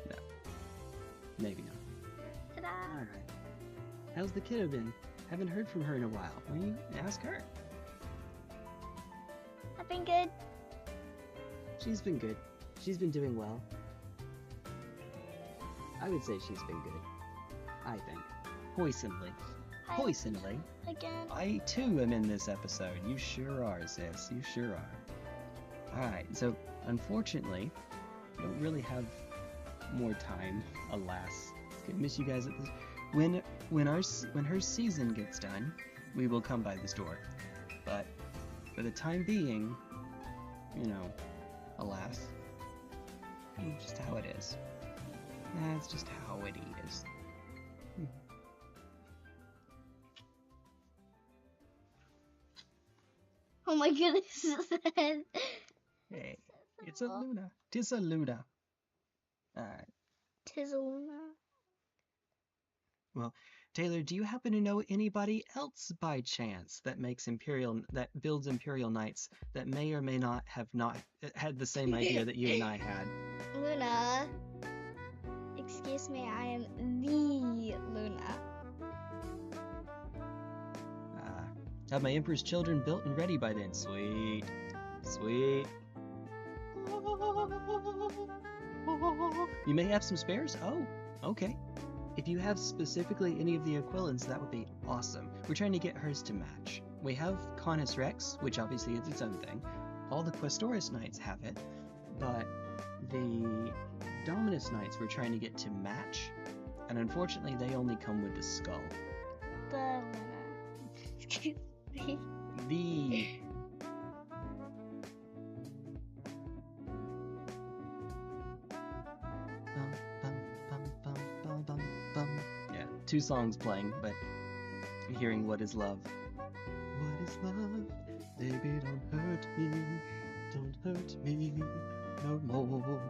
No. Maybe not. Ta-da. Alright. How's the kiddo been? Haven't heard from her in a while. Why don't you ask her? I've been good. She's been good. She's been doing well. I would say she's been good. I think. Poisonly. Poisonly. Again. I too am in this episode. You sure are, sis. You sure are. Alright, so unfortunately, we don't really have more time, alas. It's gonna miss you guys at this. When her season gets done, we will come by this door. But for the time being, you know, alas, just how it is. That's just how it is. Oh my goodness. Hey, it's a Luna. 'Tis a Luna. Alright. Tis a Luna. Well, Taylor, do you happen to know anybody else by chance that builds Imperial Knights that may or may not have had the same idea that you and I had? Luna. Excuse me, I am the Luna. Have my Emperor's children built and ready by then. Sweet. Sweet. You may have some spares? Oh, okay. If you have specifically any of the Aquilins, that would be awesome. We're trying to get hers to match. We have Conus Rex, which obviously is its own thing. All the Questoris Knights have it, but the Dominus Knights we're trying to get to match, and unfortunately they only come with the skull. The Luna. Excuse me. The... Yeah, 2 songs playing, but hearing What Is Love. What is love? Baby, don't hurt me no more.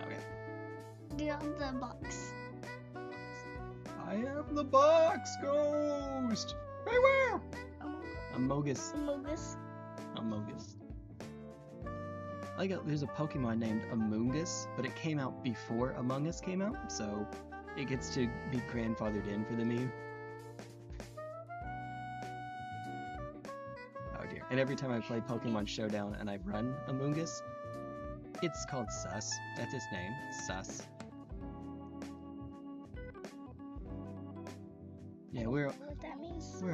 Okay. Get on the box. I The box ghost! Beware! Amogus. Amogus. Amogus. There's a Pokemon named Amoongus, but it came out before Among Us came out, so it gets to be grandfathered in for the meme. Oh dear. And every time I play Pokemon Showdown and I run Amoongus, it's called Sus. That's its name. Sus. Yeah, we're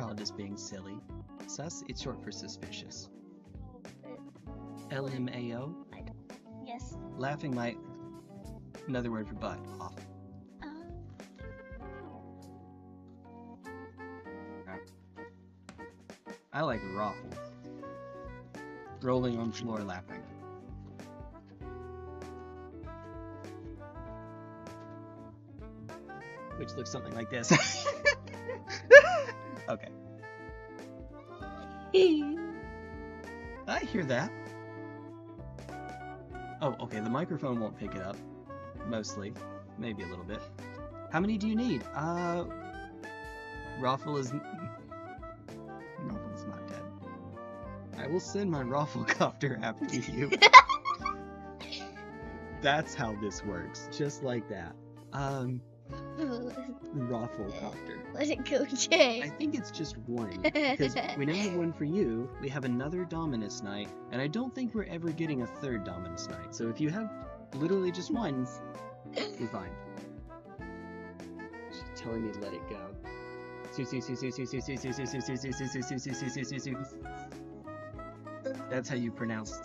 all just being silly. Sus, it's short for suspicious. LMAO? Yes. Laughing might. Another word for butt. Off. I like Raffle. Rolling on floor laughing. Which looks something like this. Okay. I hear that. Oh, okay, the microphone won't pick it up. Mostly. Maybe a little bit. How many do you need? Raffle is not dead. I will send my Rafflecopter after you. That's how this works. Just like that. Rafflecopter. Let it go, Jay. I think it's just one. Because we now have one for you, we have another Dominus Knight, and I don't think we're ever getting a third Dominus Knight. So if you have literally just one, you're fine. She's telling me to let it go. That's how you pronounce.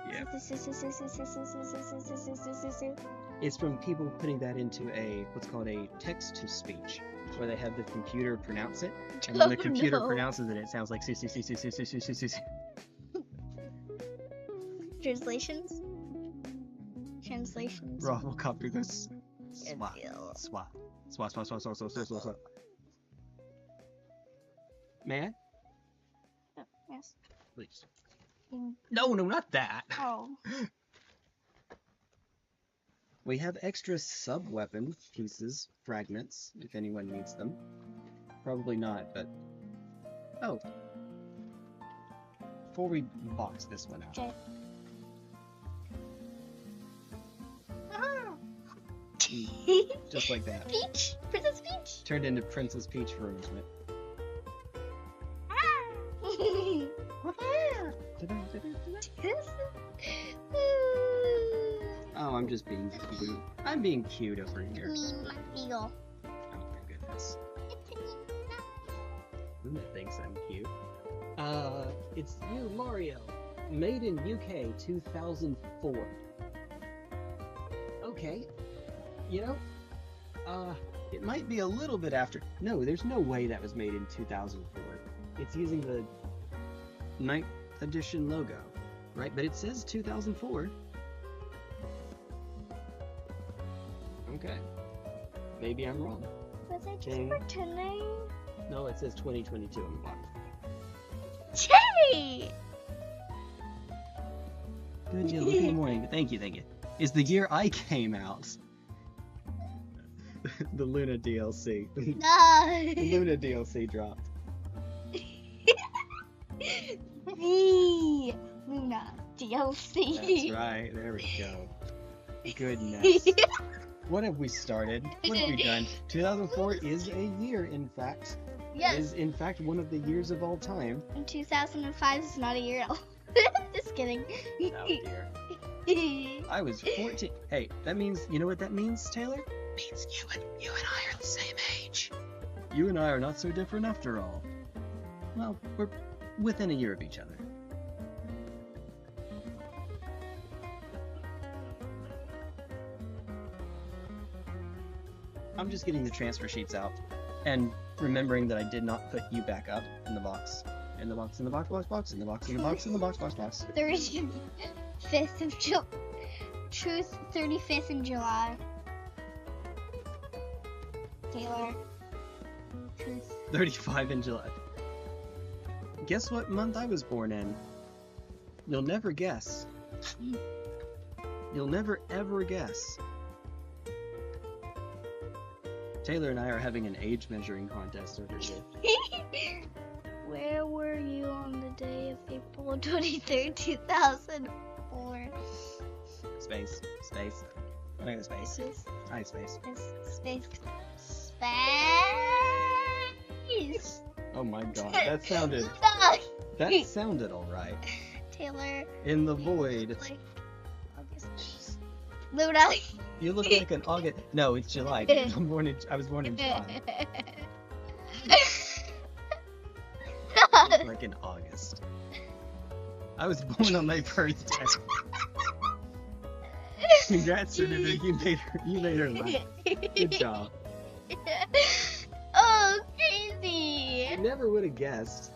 Yeah. It's from people putting that into what's called a text-to-speech, where they have the computer pronounce it, and when the computer pronounces it, it sounds like Translations? Translations? Rafflecopter goes swat, swat, swat, swat, swat, swat, swat, swat, swat. May I? Oh, yes. Please. No, not that. Oh. We have extra sub-weapon pieces, fragments, if anyone needs them. Probably not, but... Oh. Before we box this one out. Okay. Just like that. Peach! Princess Peach! Turned into Princess Peach for a moment. Oh, I'm just being cute. I'm being cute over here. Me, my eagle. Oh my goodness. Luna thinks I'm cute. It's you, Mario. Made in UK 2004. Okay. You know, it might be a little bit after. No, there's no way that was made in 2004. It's using the 9th edition logo, right? But it says 2004. Okay. Maybe I'm wrong. Was I just pretending? No, it says 2022 on the bottom. Cherry! Good deal. Look in the morning. Thank you, thank you. Is the year I came out. The Luna DLC. No! The Luna DLC dropped. The Luna DLC. That's right. There we go. Goodness. What have we started? What have we done? 2004 is a year, in fact. Yes. It is, in fact, one of the years of all time. And 2005 is not a year at all. Just kidding. Oh, dear. I was 14. Hey, that means, you know what that means, Taylor? It means you and I are the same age. You and I are not so different after all. Well, we're within a year of each other. I'm just getting the transfer sheets out and remembering that I did not put you back up in the box. In the box, in the box, box, box, in the box, in the box, in the box, box, box. 35th of July. Truth, 35th in July. Taylor. Truth. 35 in July. Guess what month I was born in? You'll never guess. You'll never ever guess. Taylor and I are having an age measuring contest over here. Where were you on the day of April 23rd, 2004? Space. Space. I think it's space. I think space. Space. Oh my god, that sounded alright. Taylor. In the void. August. Luna. You look like an August. No, it's July. I was born in July. Like in August. I was born on my birthday. Congrats, Senator. You made her laugh. Good job. Oh, crazy. I never would have guessed.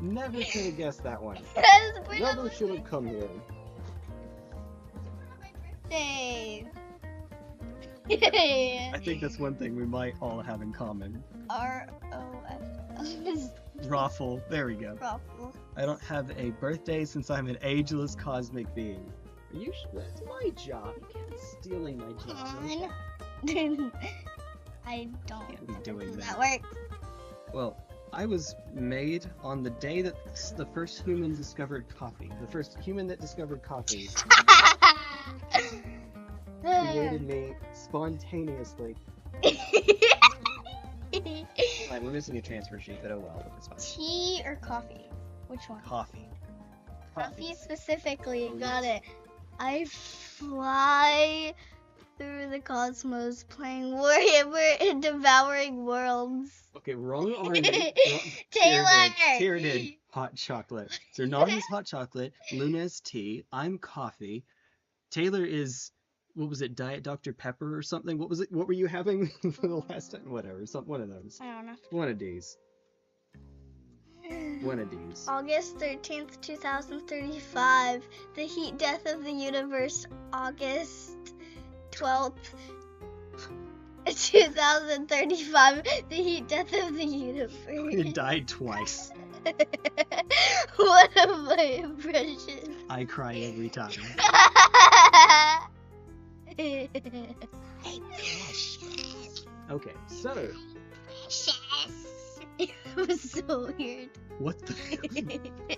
Never should have guessed that one. Never should have come here. Birthday. I think that's one thing we might all have in common. R-O-F. Raffle. There we go. Raffle. I don't have a birthday since I'm an ageless cosmic being. Are you sure? That's my job. You can't be stealing my job. I don't Can't be doing that works. Well, I was made on the day that the first human discovered coffee. The first human that discovered coffee created me spontaneously. Right, we're missing a transfer sheet, but oh well, it's fine. Tea or coffee? Which one? Coffee. Coffee specifically, got it. I fly through the cosmos playing Warhammer and devouring worlds. Okay, wrong order. Taylor! Tyranid, hot chocolate. So Nard is hot chocolate, Luna is tea, I'm coffee, Taylor is, what was it, Diet Dr. Pepper or something? What was it? What were you having for the last time? Whatever, one of those. I don't know. One of these. One of these. August 13th, 2035. The heat death of the universe. August 12th, 2035. The heat death of the universe. It died twice. What of my impressions? I cry every time. Okay, so. It was so weird. What the?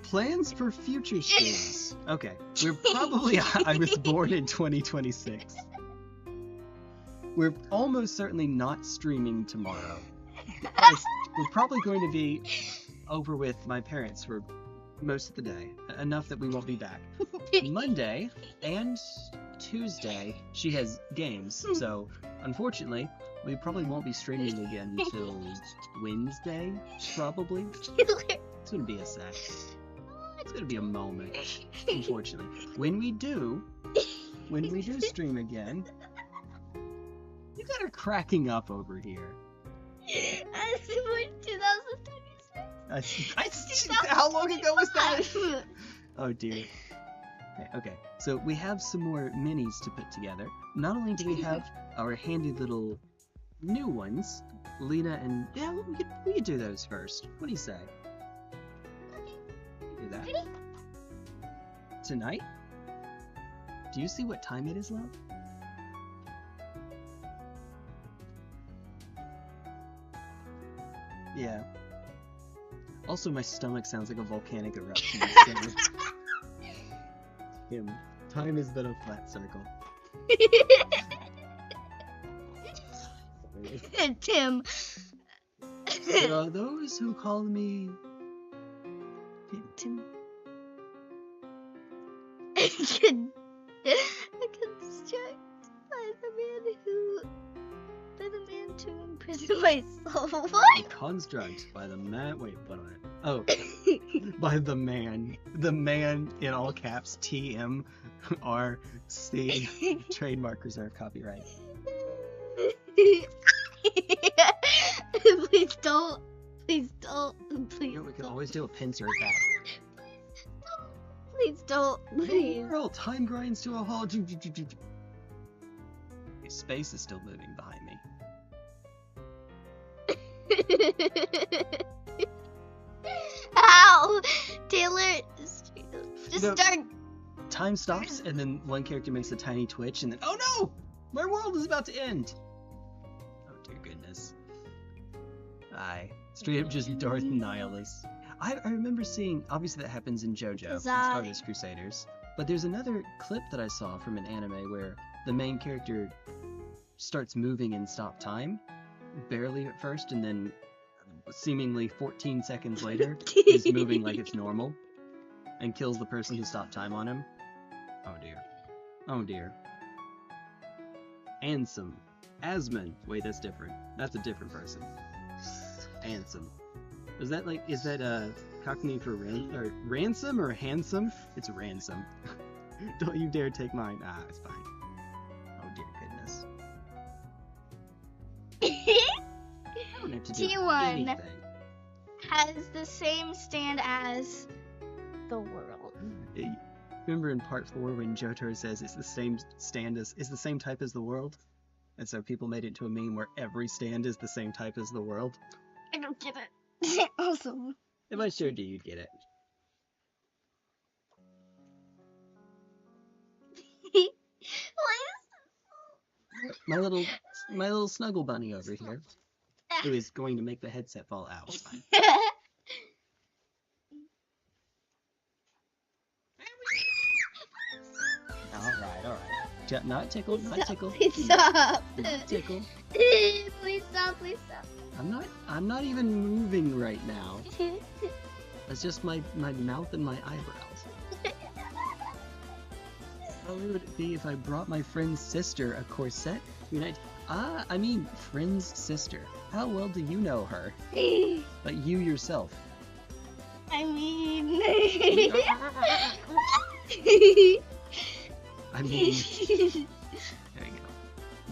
Plans for future streams. Okay, we're probably. I was born in 2026. We're almost certainly not streaming tomorrow. We're probably going to be over with my parents for most of the day, enough that we won't be back. Monday and Tuesday, she has games, so unfortunately, we probably won't be streaming again until Wednesday, probably. It's gonna be a sec. It's gonna be a moment, unfortunately. When we do stream again, you got her cracking up over here. That's 2026. How long ago was that? Oh dear. Okay, so we have some more minis to put together. Not only do we have our handy little new ones, Lena and... Yeah, we could do those first. What do you say? Do that. Tonight? Do you see what time it is, love? Yeah. Also, my stomach sounds like a volcanic eruption. Tim, time is but a flat circle. Tim. There are those who call me... Tim. I get distracted by the man to imprison myself. What? Construct by the man... Wait, what am I... Oh. By the man. The man, in all caps, TMRC. Trademark reserve copyright. Please don't. Please don't. Please We can always do a pincer attack. Please don't. Please. Girl, time grinds to a halt. Space is still moving behind me. Ow! Taylor, straight up start. Time stops, and then one character makes a tiny twitch, and then oh no, my world is about to end. Oh dear goodness. Straight up just Darth Nihilus. I remember seeing, obviously that happens in JoJo, Stardust Crusaders, but there's another clip that I saw from an anime where the main character starts moving in stop time, barely at first, and then seemingly 14 seconds later is moving like it's normal, and kills the person who stopped time on him. Oh dear. Oh dear. Ansem. Asmon. Wait, that's different. That's a different person. Ansem. Is that Cockney for ransom or handsome? It's ransom. Don't you dare take mine. Ah, it's fine. Oh dear goodness. I don't have to do T1 anything. has the same stand as the world. Remember in part 4 when Jotaro says it's the same is the same type as the world? And so people made it into a meme where every stand is the same type as the world? I don't get it. Awesome. If I showed you, you'd get it. My little snuggle bunny over here, who is going to make the headset fall out. Alright. Not tickle, not tickle. Please stop. Not tickle. Please stop, please stop. I'm not even moving right now. That's just my mouth and my eyebrows. How would it be if I brought my friend's sister a corset? I mean friend's sister. How well do you know her? Like you yourself. I mean... there you go.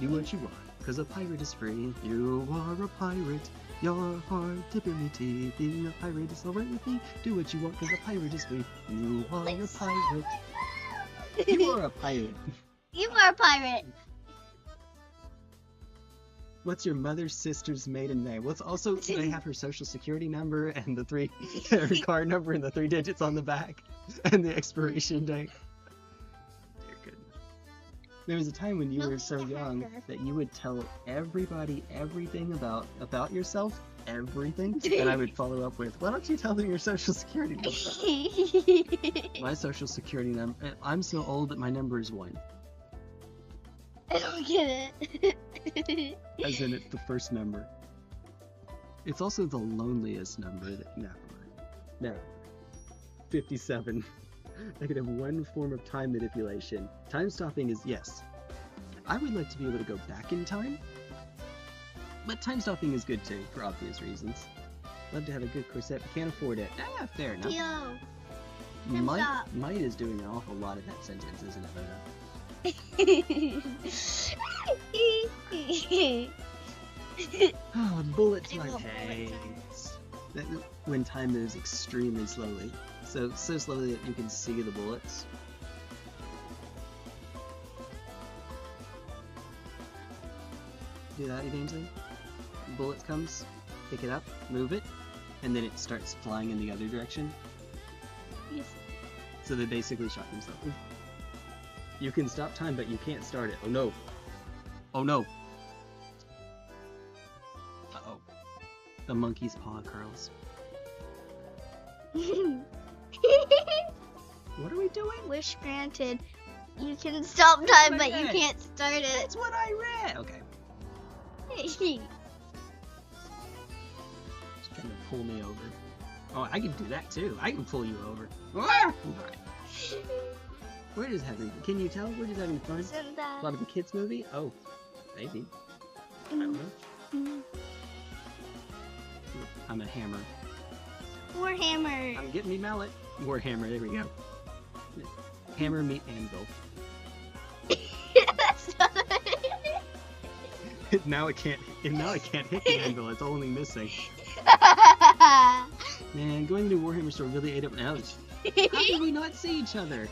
Do what you want, cause a pirate is free. You are a pirate. Your heart dippity. Being a pirate is alright with me. Do what you want, cause a pirate is free. You are a pirate. You are a pirate. You are a pirate. What's your mother's sister's maiden name? What's also, do they have her social security number and her card number and the 3 digits on the back and the expiration date? Dear goodness. There was a time when you were so young that you would tell everybody everything about yourself, everything, and I would follow up with, why don't you tell them your social security number? My social security number, I'm so old that my number is 1. I don't get it. As in, it's the first number. It's also the loneliest number. Never mind. No. 57. I could have one form of time manipulation. Time stopping is yes. I would like to be able to go back in time, but time stopping is good too, for obvious reasons. Love to have a good corset, but can't afford it. Ah, fair enough. Yo. Might is doing an awful lot of that sentence, isn't it, Luna? Oh, bullet time. Hey. When time moves extremely slowly. So slowly that you can see the bullets. Do that, Evangeline? Bullets comes, pick it up, move it, and then it starts flying in the other direction. Yes. So they basically shot themselves. You can stop time, but you can't start it. Oh no. Oh no. Uh-oh. The monkey's paw curls. What are we doing? Wish granted. You can stop time, but you can't start it. That's what I read! Okay. Just trying to pull me over. Oh, I can do that too. I can pull you over. Alright. We're just having, can you tell we're just having fun? Isn't that... A lot of a kids movie? Oh, maybe. I don't know. I'm a hammer. Warhammer. I'm getting me mallet. Warhammer, there we go. Hammer meet anvil. That's not Now it can't hit the anvil, it's only missing. Man, going to Warhammer store really ate up my ouch. How did we not see each other?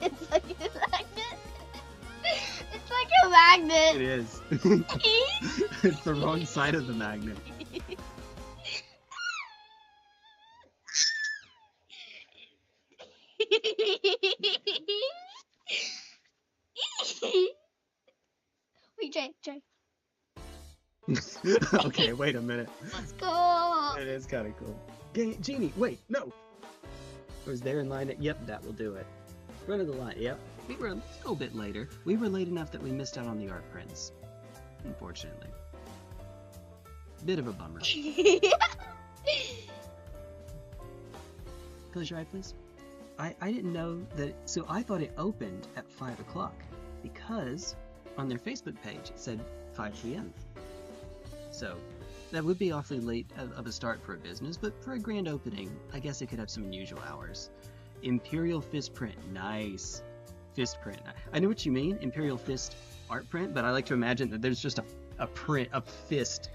It's like a magnet. It's like a magnet. It is. It's the wrong side of the magnet. Wait, Jay. Okay, wait a minute. Let's go. It is kind of cool. Genie, wait, no. I was there in line. Yep, that will do it. Front of the line. Yep. We were a little bit later. We were late enough that we missed out on the art prints. Unfortunately. Bit of a bummer. Close your eye, please. I didn't know that. So I thought it opened at 5 o'clock because on their Facebook page it said 5 p.m. So that would be awfully late of a start for a business, but for a grand opening, I guess it could have some unusual hours. Imperial fist print, nice. Fist print. I know what you mean, Imperial fist art print, but I like to imagine that there's just a print, a fist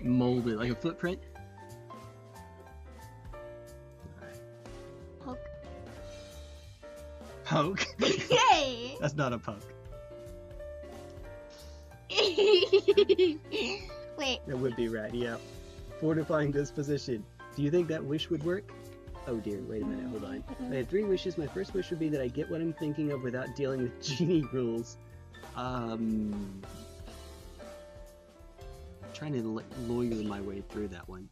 molded, like a footprint. Poke. Poke? Yay! That's not a poke. Wait. That would be right, yeah. Fortifying disposition. Do you think that wish would work? Oh dear, wait a minute, hold on. I had 3 wishes. My first wish would be that I get what I'm thinking of without dealing with genie rules. Trying to lawyer my way through that one.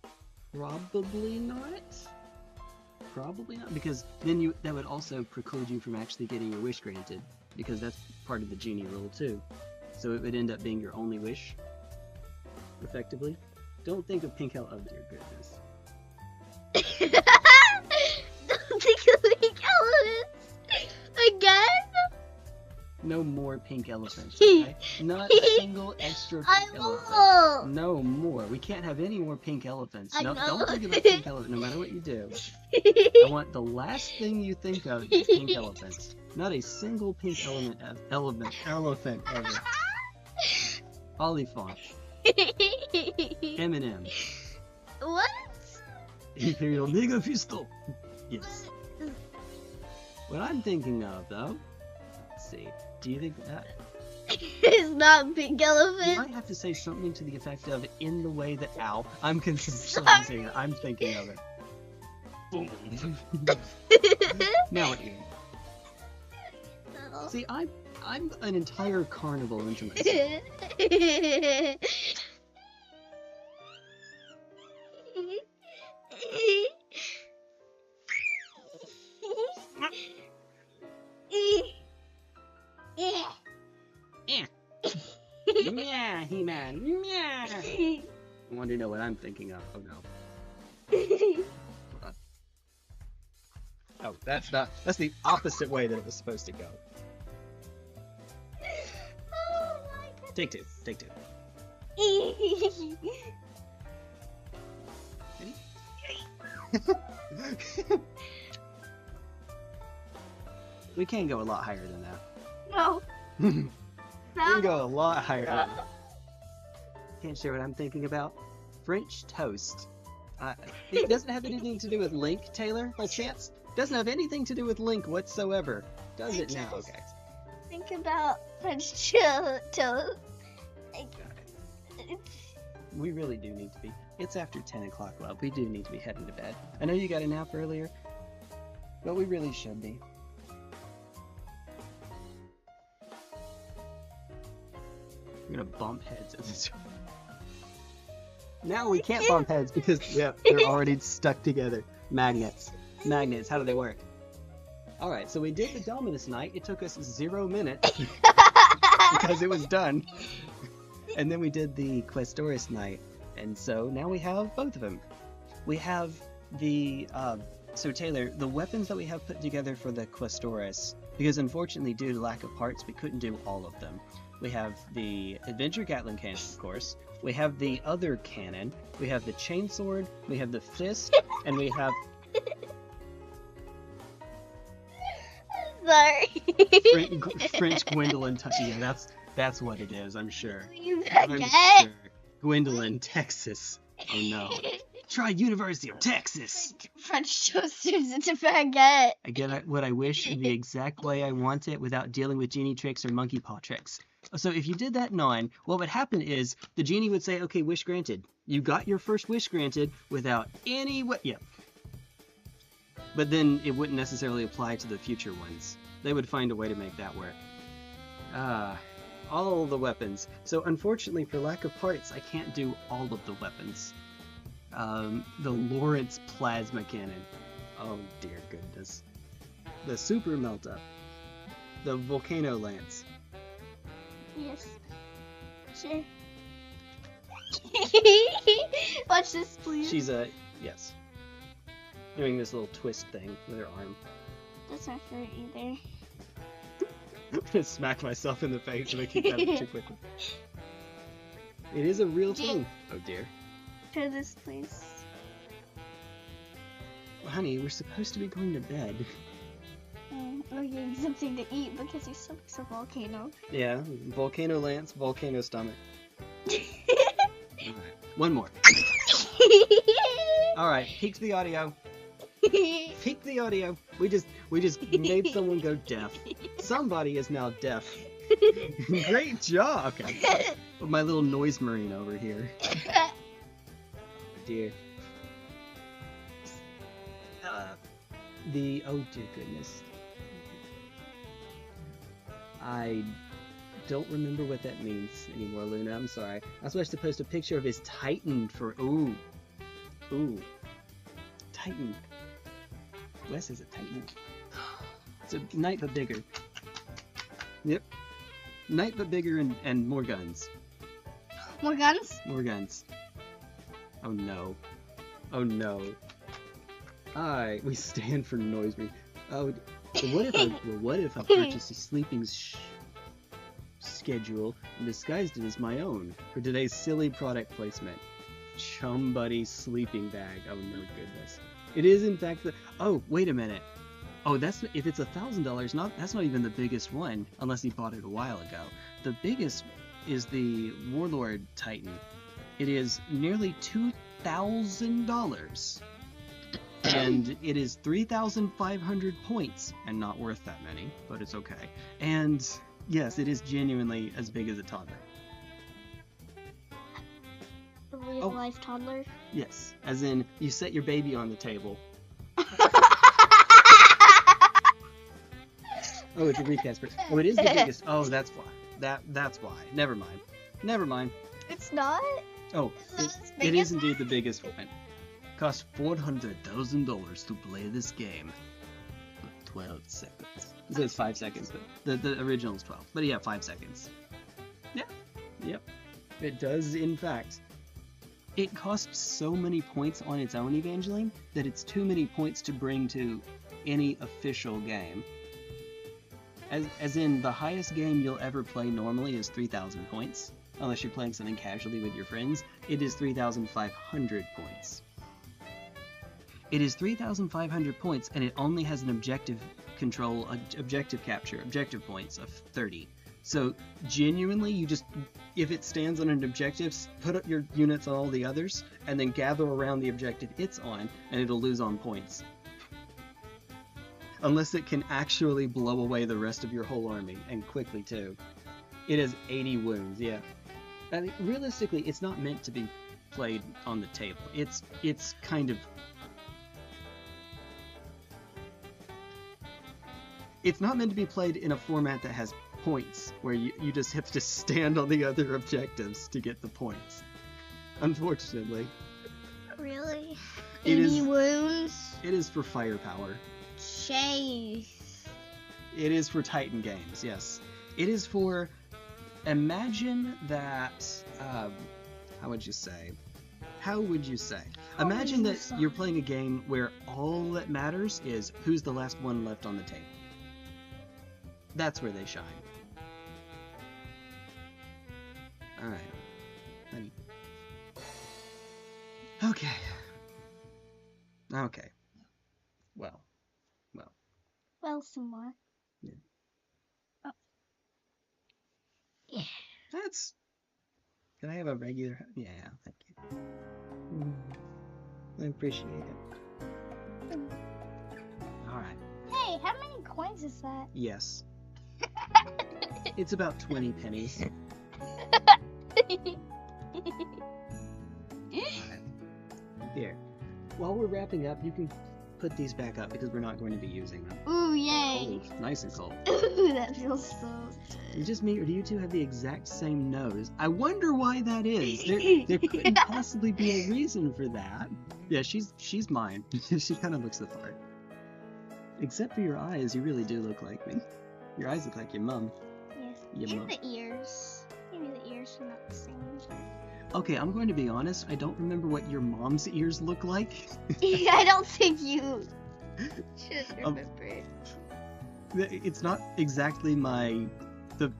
Probably not. Probably not, because then that would also preclude you from actually getting your wish granted, because that's part of the genie rule too. So it would end up being your only wish, effectively. Don't think of pink hell. Oh dear goodness. Don't think of pink elephants again. No more pink elephants, okay? Not a single extra pink elephant. No more. We can't have any more pink elephants. No, don't think about pink elephants, no matter what you do. I want the last thing you think of is pink elephants. Not a single pink elephant ever. Olifant. M&M. What? Imperial Nigga Pistol. Yes. What I'm thinking of, though, let's see. Do you think that? It's not pink elephant. You might have to say something to the effect of, in the way that, ow, I'm conceptualizing it. I'm thinking of it. Boom. Now what do you think? No. See, I'm an entire carnival into myself. Yeah, He-Man. Yeah. I want to know what I'm thinking of. Oh no. Oh, that's the opposite way that it was supposed to go. Oh my God. Take two. We can go a lot higher than that. No. We can go a lot higher than that. Can't share what I'm thinking about. French toast. It doesn't have anything to do with Link, Taylor, by chance? Doesn't have anything to do with Link whatsoever. Does it now? Okay. Think about French toast. We really do need to be. It's after 10 o'clock, love. We do need to be heading to bed. I know you got a nap earlier, but we really should be. We're gonna bump heads at this. Now we can't bump heads because they're already stuck together. Magnets. Magnets, how do they work? Alright, so we did the Dominus Knight. It took us 0 minutes because it was done. And then we did the Questoris Knight. And so now we have both of them. We have the, so Taylor, the weapons that we have put together for the Questoris, because unfortunately due to lack of parts, we couldn't do all of them. We have the Adventure Gatling Cannon, of course. We have the other cannon. We have the chainsword. We have the fist. And we have... Sorry. French Gwendolyn. Yeah, that's what it is, I'm sure. I'm sure. Gwendolyn, Texas. Oh no. Try University of Texas. French toasters, it's a baguette. I get what I wish in the exact way I want it without dealing with genie tricks or monkey paw tricks. So if you did that 9, what would happen is the genie would say, okay, wish granted. You got your first wish granted without any... Yeah. But then it wouldn't necessarily apply to the future ones. They would find a way to make that work. All the weapons. So unfortunately, for lack of parts, I can't do all of the weapons. The Lawrence Plasma Cannon. Oh dear goodness. The Super Melt-Up. The Volcano Lance. Yes. Sure. Watch this, please. She's yes. Doing this little twist thing with her arm. That's not fair either. I'm gonna smack myself in the face if I keep that up too quickly. It is a real thing. Oh dear. Try this, please. Well, honey, we're supposed to be going to bed. We're getting something to eat because your stomach's a volcano. Yeah, Volcano Lance, Volcano Stomach. Alright, one more. Alright, peek the audio. Peek the audio. We just made someone go deaf. Somebody is now deaf. Great job. Okay. My little noise marine over here. Oh, dear. Oh dear goodness. I don't remember what that means anymore, Luna. I'm sorry. I was supposed to post a picture of his Titan for ooh. Titan. Wes is a Titan. It's a knight but bigger. Yep. Knight but bigger and more guns. More guns? More guns. Oh no. Oh no. We stand for noise. Oh, what if I purchased a sleeping schedule and disguised it as my own for today's silly product placement? Chum Buddy sleeping bag. Oh no goodness. It is in fact the. Oh wait a minute. Oh, that's if it's $1,000. That's not even the biggest one unless he bought it a while ago. The biggest is the Warlord Titan. It is nearly $2,000. And it is 3,500 points, and not worth that many, but it's okay. And yes, it is genuinely as big as a toddler. A real-life toddler? Yes, as in, you set your baby on the table. Oh, it's a recast. Oh, it is the biggest. Oh, that's why. That's why. Never mind. Never mind. It's not? Oh, it is indeed the biggest one. Cost $400,000 to play this game. 12 seconds. It says 5 seconds, but the original is 12. But yeah, 5 seconds. Yeah. Yep. It does, in fact. It costs so many points on its own, Evangeline, that it's too many points to bring to any official game. As in, the highest game you'll ever play normally is 3,000 points. Unless you're playing something casually with your friends. It is 3,500 points. It is 3,500 points, and it only has an objective control, objective capture, objective points of 30. So, genuinely, you just, if it stands on an objective, put up your units on all the others, and then gather around the objective it's on, and it'll lose on points. Unless it can actually blow away the rest of your whole army, and quickly too. It has 80 wounds, yeah. I mean, realistically, it's not meant to be played on the table. It's kind of... It's not meant to be played in a format that has points, where you just have to stand on the other objectives to get the points. Unfortunately. Really? 80 wounds? It is for firepower. Chase. It is for Titan games, yes. It is for... Imagine that... how would you say? Imagine that you're playing a game where all that matters is who's the last one left on the table. That's where they shine. Alright. Honey. Okay. Okay. Well, some more. Yeah. Oh. Yeah. That's... Can I have a regular... Yeah, thank you. I appreciate it. Alright. Hey, how many coins is that? Yes. It's about 20 pennies. Here. While we're wrapping up, you can put these back up because we're not going to be using them. Ooh, yay! Cold. Nice and cold. Ooh, that feels so good. You just me, or do you two have the exact same nose? I wonder why that is. There couldn't possibly be a reason for that. Yeah, she's mine. She kind of looks the part. Except for your eyes, you really do look like me. Your eyes look like your mum. Yes. Your And mum. the ears. Maybe the ears are not the same. Okay, I'm going to be honest. I don't remember what your mom's ears look like. I don't think you should remember. It's not exactly my the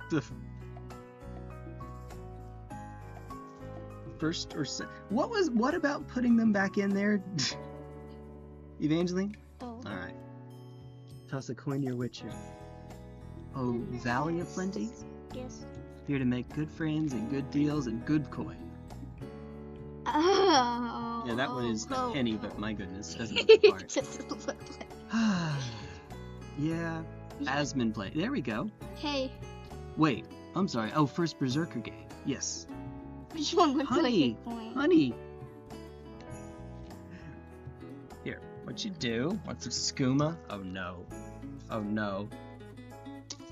first or what about putting them back in there? Evangeline? Oh. All right. Toss a coin to your witcher. Oh, Valley of Plenty? Yes. Here to make good friends and good deals and good coin. Oh. Yeah, that one is a oh. penny, but my goodness, doesn't look the part. It doesn't look like. Yeah, Asmund play. There we go. Hey, Wait, I'm sorry. Oh, first Berserker game. Yes. which one looks Honey, like a coin? honey. Here, what you do? Want some skooma? Oh no. Oh no.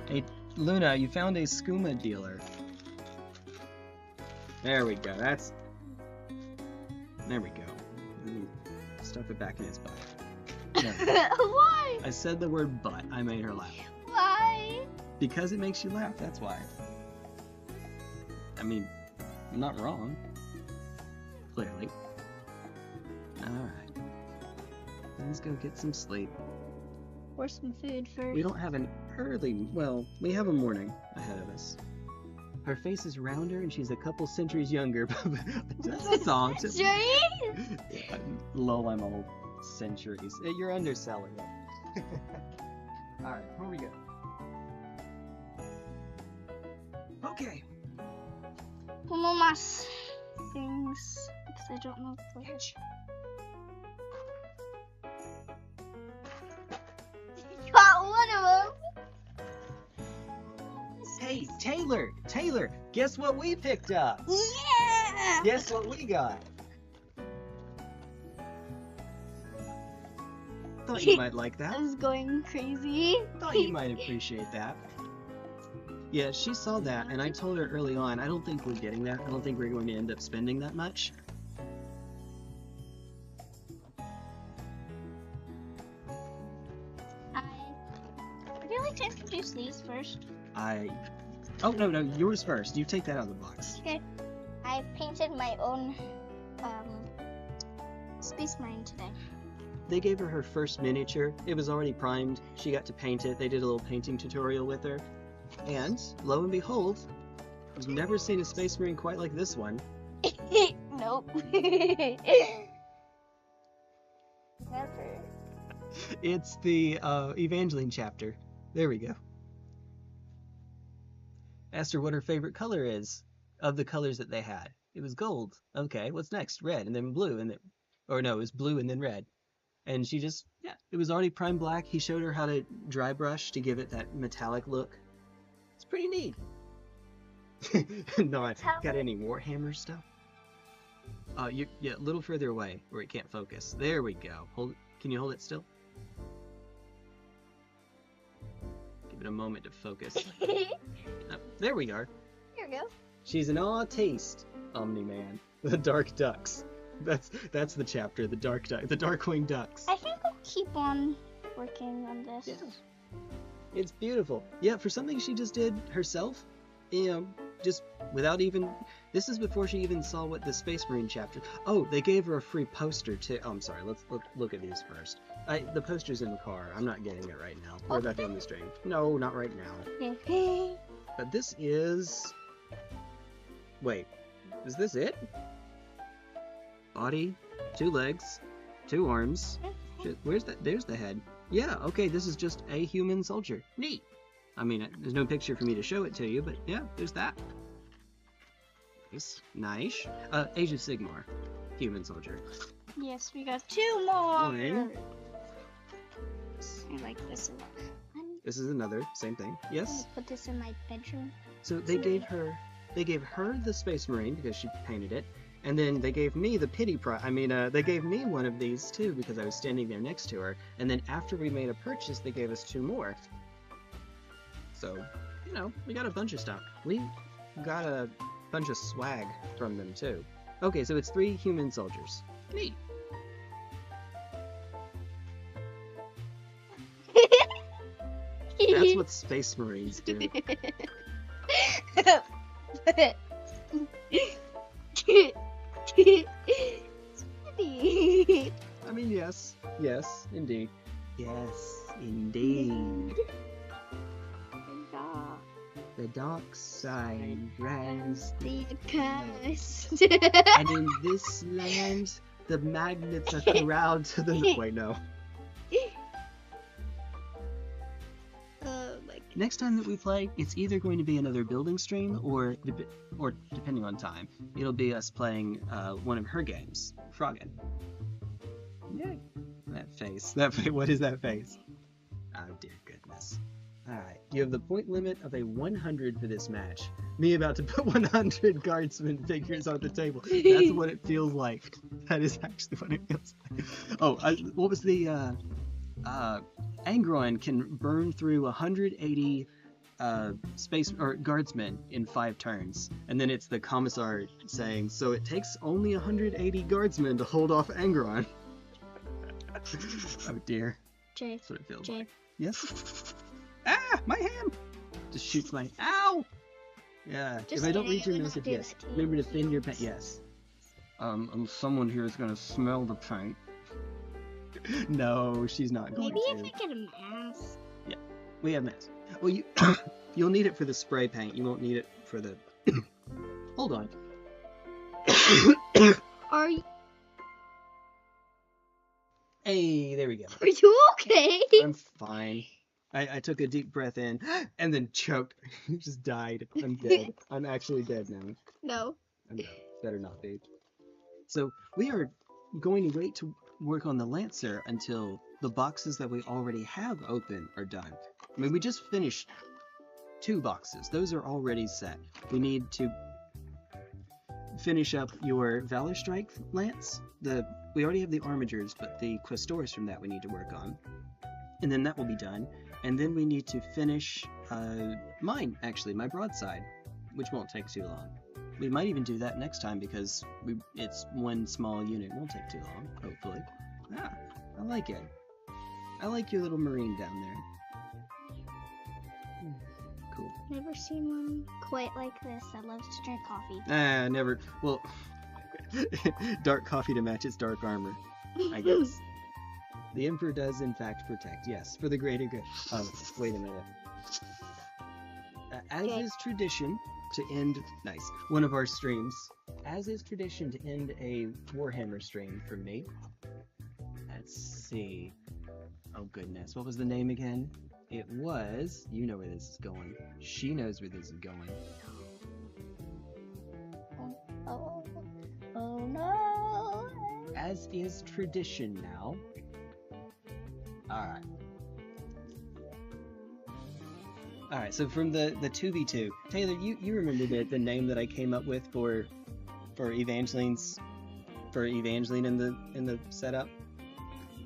Hey, Luna, you found a skooma dealer. There we go. There we go. Let me stuff it back in its butt. There we go. Why? I said the word butt. I made her laugh. Why? Because it makes you laugh, that's why. I mean, I'm not wrong. Clearly. Alright. Let's go get some sleep. Or some food first. We don't have an early, well, we have a morning ahead of us. Her face is rounder and she's a couple centuries younger. That's all. Right? Yeah, lol, I'm old. Centuries. You're underselling it. Alright, where we go? Okay. One more mass things. Because I don't know the language. Got one of them! Hey, Taylor, guess what we picked up? Yeah! Guess what we got? Thought you might like that. I was going crazy. Thought you might appreciate that. Yeah, she saw that, and I told her early on, I don't think we're getting that. I don't think we're going to end up spending that much. Would you like to introduce these first? Oh, no, yours first. You take that out of the box. Okay. I painted my own Space Marine today. They gave her her first miniature. It was already primed. She got to paint it. They did a little painting tutorial with her. And, lo and behold, I've never seen a Space Marine quite like this one. Nope. Never. It's the Evangeline chapter. There we go. Asked her what her favorite color is of the colors that they had. It was gold. Okay, what's next? Red, and then blue, and then... Or no, it was blue and then red. And she just... Yeah, it was already prime black. He showed her how to dry brush to give it that metallic look. It's pretty neat. No, I got any Warhammer stuff? Yeah, a little further away where it can't focus. There we go. Can you hold it still? Give it a moment to focus. Oh, there we are. Here we go. She's an artiste, Omni-Man. The Dark Ducks. That's the chapter. The Darkwing Ducks. I think I'll keep on working on this. Yeah. It's beautiful. Yeah, for something she just did herself, just without even... This is before she even saw what the Space Marine chapter... Oh, they gave her a free poster too. Oh, I'm sorry. Let's look at these first. The poster's in the car. I'm not getting it right now. We're about to end the stream. No, not right now. But this is... Wait, is this it? Body, 2 legs, 2 arms. Where's that? There's the head. Yeah, okay, this is just a human soldier. Neat. I mean, there's no picture for me to show it to you, but yeah, there's that. Nice. Age of Sigmar, human soldier. Yes, we got 2 more. One. I like this a lot. This is another, same thing. Yes. Put this in my bedroom. So they gave her the Space Marine because she painted it, And then they gave me the pity prize. I mean, they gave me one of these too because I was standing there next to her. And then after we made a purchase, they gave us 2 more. So, you know, we got a bunch of stuff. We got a bunch of swag from them too. Okay, so it's 3 human soldiers. Neat. That's what Space Marines do. I mean, yes. Yes, indeed. Yes, indeed. The dark side runs the coast. And in this land, the magnets are corralled to the... Wait, no. Next time that we play, it's either going to be another building stream, or depending on time, it'll be us playing one of her games, Froggen. Yay! That face. What is that face? Oh dear goodness. Alright, you have the point limit of a 100 for this match. Me about to put 100 guardsman figures on the table. That's what it feels like. That is actually what it feels like. Oh, what was the, Angron can burn through 180 space or guardsmen in 5 turns, and then it's the commissar saying, so it takes only 180 guardsmen to hold off Angron. Oh dear. Jay. That's what it feels Jay. like. Yes? Ah! My hand! Just shoots my... Ow! Yeah, Just if I don't kidding, read your I would message, not do yes. that to you. Remember to thin your paint. Yes. Someone here is gonna smell the paint. No, she's not going Maybe to. if I get a mask. Yeah, we have masks. Well, you'll need it for the spray paint. You won't need it for the... Hold on. Are you... Hey, there we go. Are you okay? I'm fine. I took a deep breath in, and then choked. Just died. I'm dead. I'm actually dead now. No. No, better not be. So, we are going to wait to work on the Lancer until the boxes that we already have open are done. I mean, we just finished 2 boxes. Those are already set. We need to finish up your Valor Strike Lance. We already have the Armigers, but the Questoris from that we need to work on. And then that will be done. And then we need to finish mine, actually, my broadside, which won't take too long. We might even do that next time because it's 1 small unit. It won't take too long, hopefully. Ah, I like it. I like your little marine down there. Cool. Never seen one quite like this that loves to drink coffee. Never. Well, dark coffee to match its dark armor, I guess. The Emperor does, in fact, protect. Yes, for the greater good. Wait a minute. As is tradition to end... Nice. One of our streams. As is tradition to end a Warhammer stream from me. Let's see. Oh, goodness. What was the name again? It was... You know where this is going. She knows where this is going. Oh no! As is tradition now. Alright. Alright, so from the 2v2, Taylor, you remember the name that I came up with for Evangeline in the setup?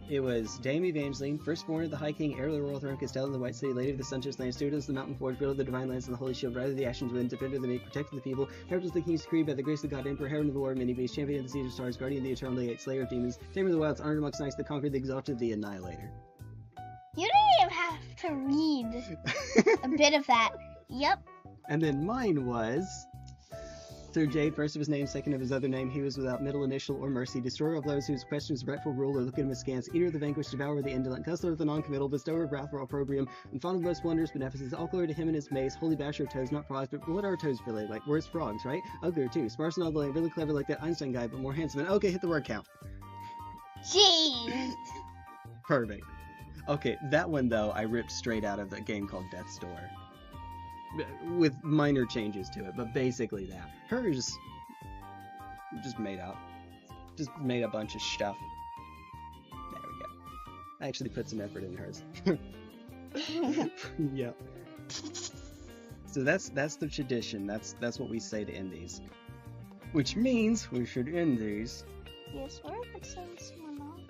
It was Dame Evangeline, firstborn of the High King, heir of the royal throne, Castellan, the White City, lady of the Sunshine Land, steward of the Mountain Forge, builder of the Divine Lands and the Holy Shield, rider of the Ashen Wind, defender of the meek, protector of the people, herald of the King's decree by the grace of the God, Emperor, herald of the War of many beasts, champion of the Siege of Stars, guardian of the Eternal Day, slayer of demons, tamer of the wilds, honored amongst knights, the conquered, the exalted, the annihilator. You didn't even have to read a bit of that. Yep. And then mine was... Third Jade, first of his name, second of his other name, he was without middle initial or mercy, destroyer of those whose questions rightful rule or look at him askance, eater of the vanquished, devourer of the indolent, custodian of the non-committal, bestower of wrath for opprobrium, and fond of most wonders, beneficence, all glory to him and his mace, holy basher of toads, not frogs, but what are toads really like? Worse frogs, right? Uglier too, sparse and all the land, really clever like that Einstein guy, but more handsome, and okay, hit the word count. Jeez. Perfect. Okay, that one though, I ripped straight out of the game called Death's Door. With minor changes to it, but basically that. Hers... just made up. Just made a bunch of stuff. There we go. I actually put some effort in hers. Yep. So that's the tradition. That's what we say to end these. Which means we should end these. Yes, or I could send someone off.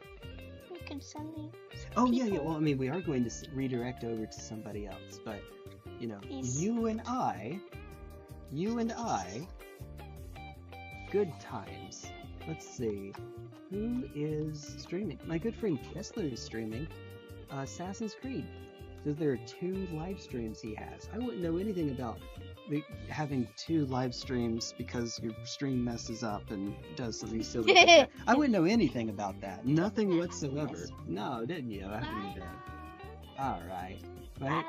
We could send the. Oh yeah, yeah. Well, I mean, we are going to redirect over to somebody else, but you know, you and I, good times. Let's see, who is streaming? My good friend Kessler is streaming Assassin's Creed. So there are 2 live streams he has. I wouldn't know anything about having 2 live streams because your stream messes up and does something silly like that. I wouldn't know anything about that. Nothing whatsoever. No, didn't you? Alright. Right?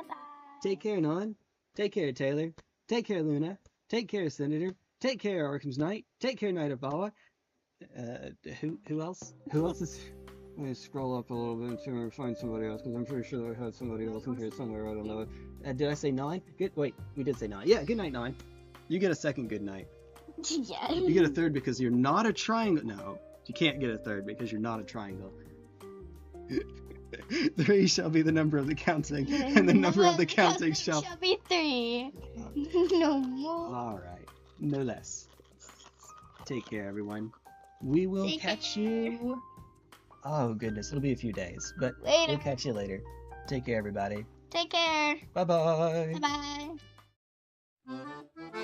Take care, Non. Take care, Taylor. Take care, Luna. Take care, Senator. Take care, Arkham's Knight. Take care, Knight of Baawa. Who else? Who else is... Let me scroll up a little bit and see if I can find somebody else, because I'm pretty sure I had somebody else in here somewhere, I don't know. Did I say 9? Good. Wait, we did say 9. Yeah, good night, 9. You get a second good night. Yeah. You get a third because you're not a triangle. No, you can't get a third because you're not a triangle. 3 shall be the number of the counting, and the number of the counting shall be 3. No more. Alright, no less. Take care, everyone. We will catch you... Oh goodness, it'll be a few days, but later. We'll catch you later. Take care, everybody. Take care. Bye-bye. Bye-bye.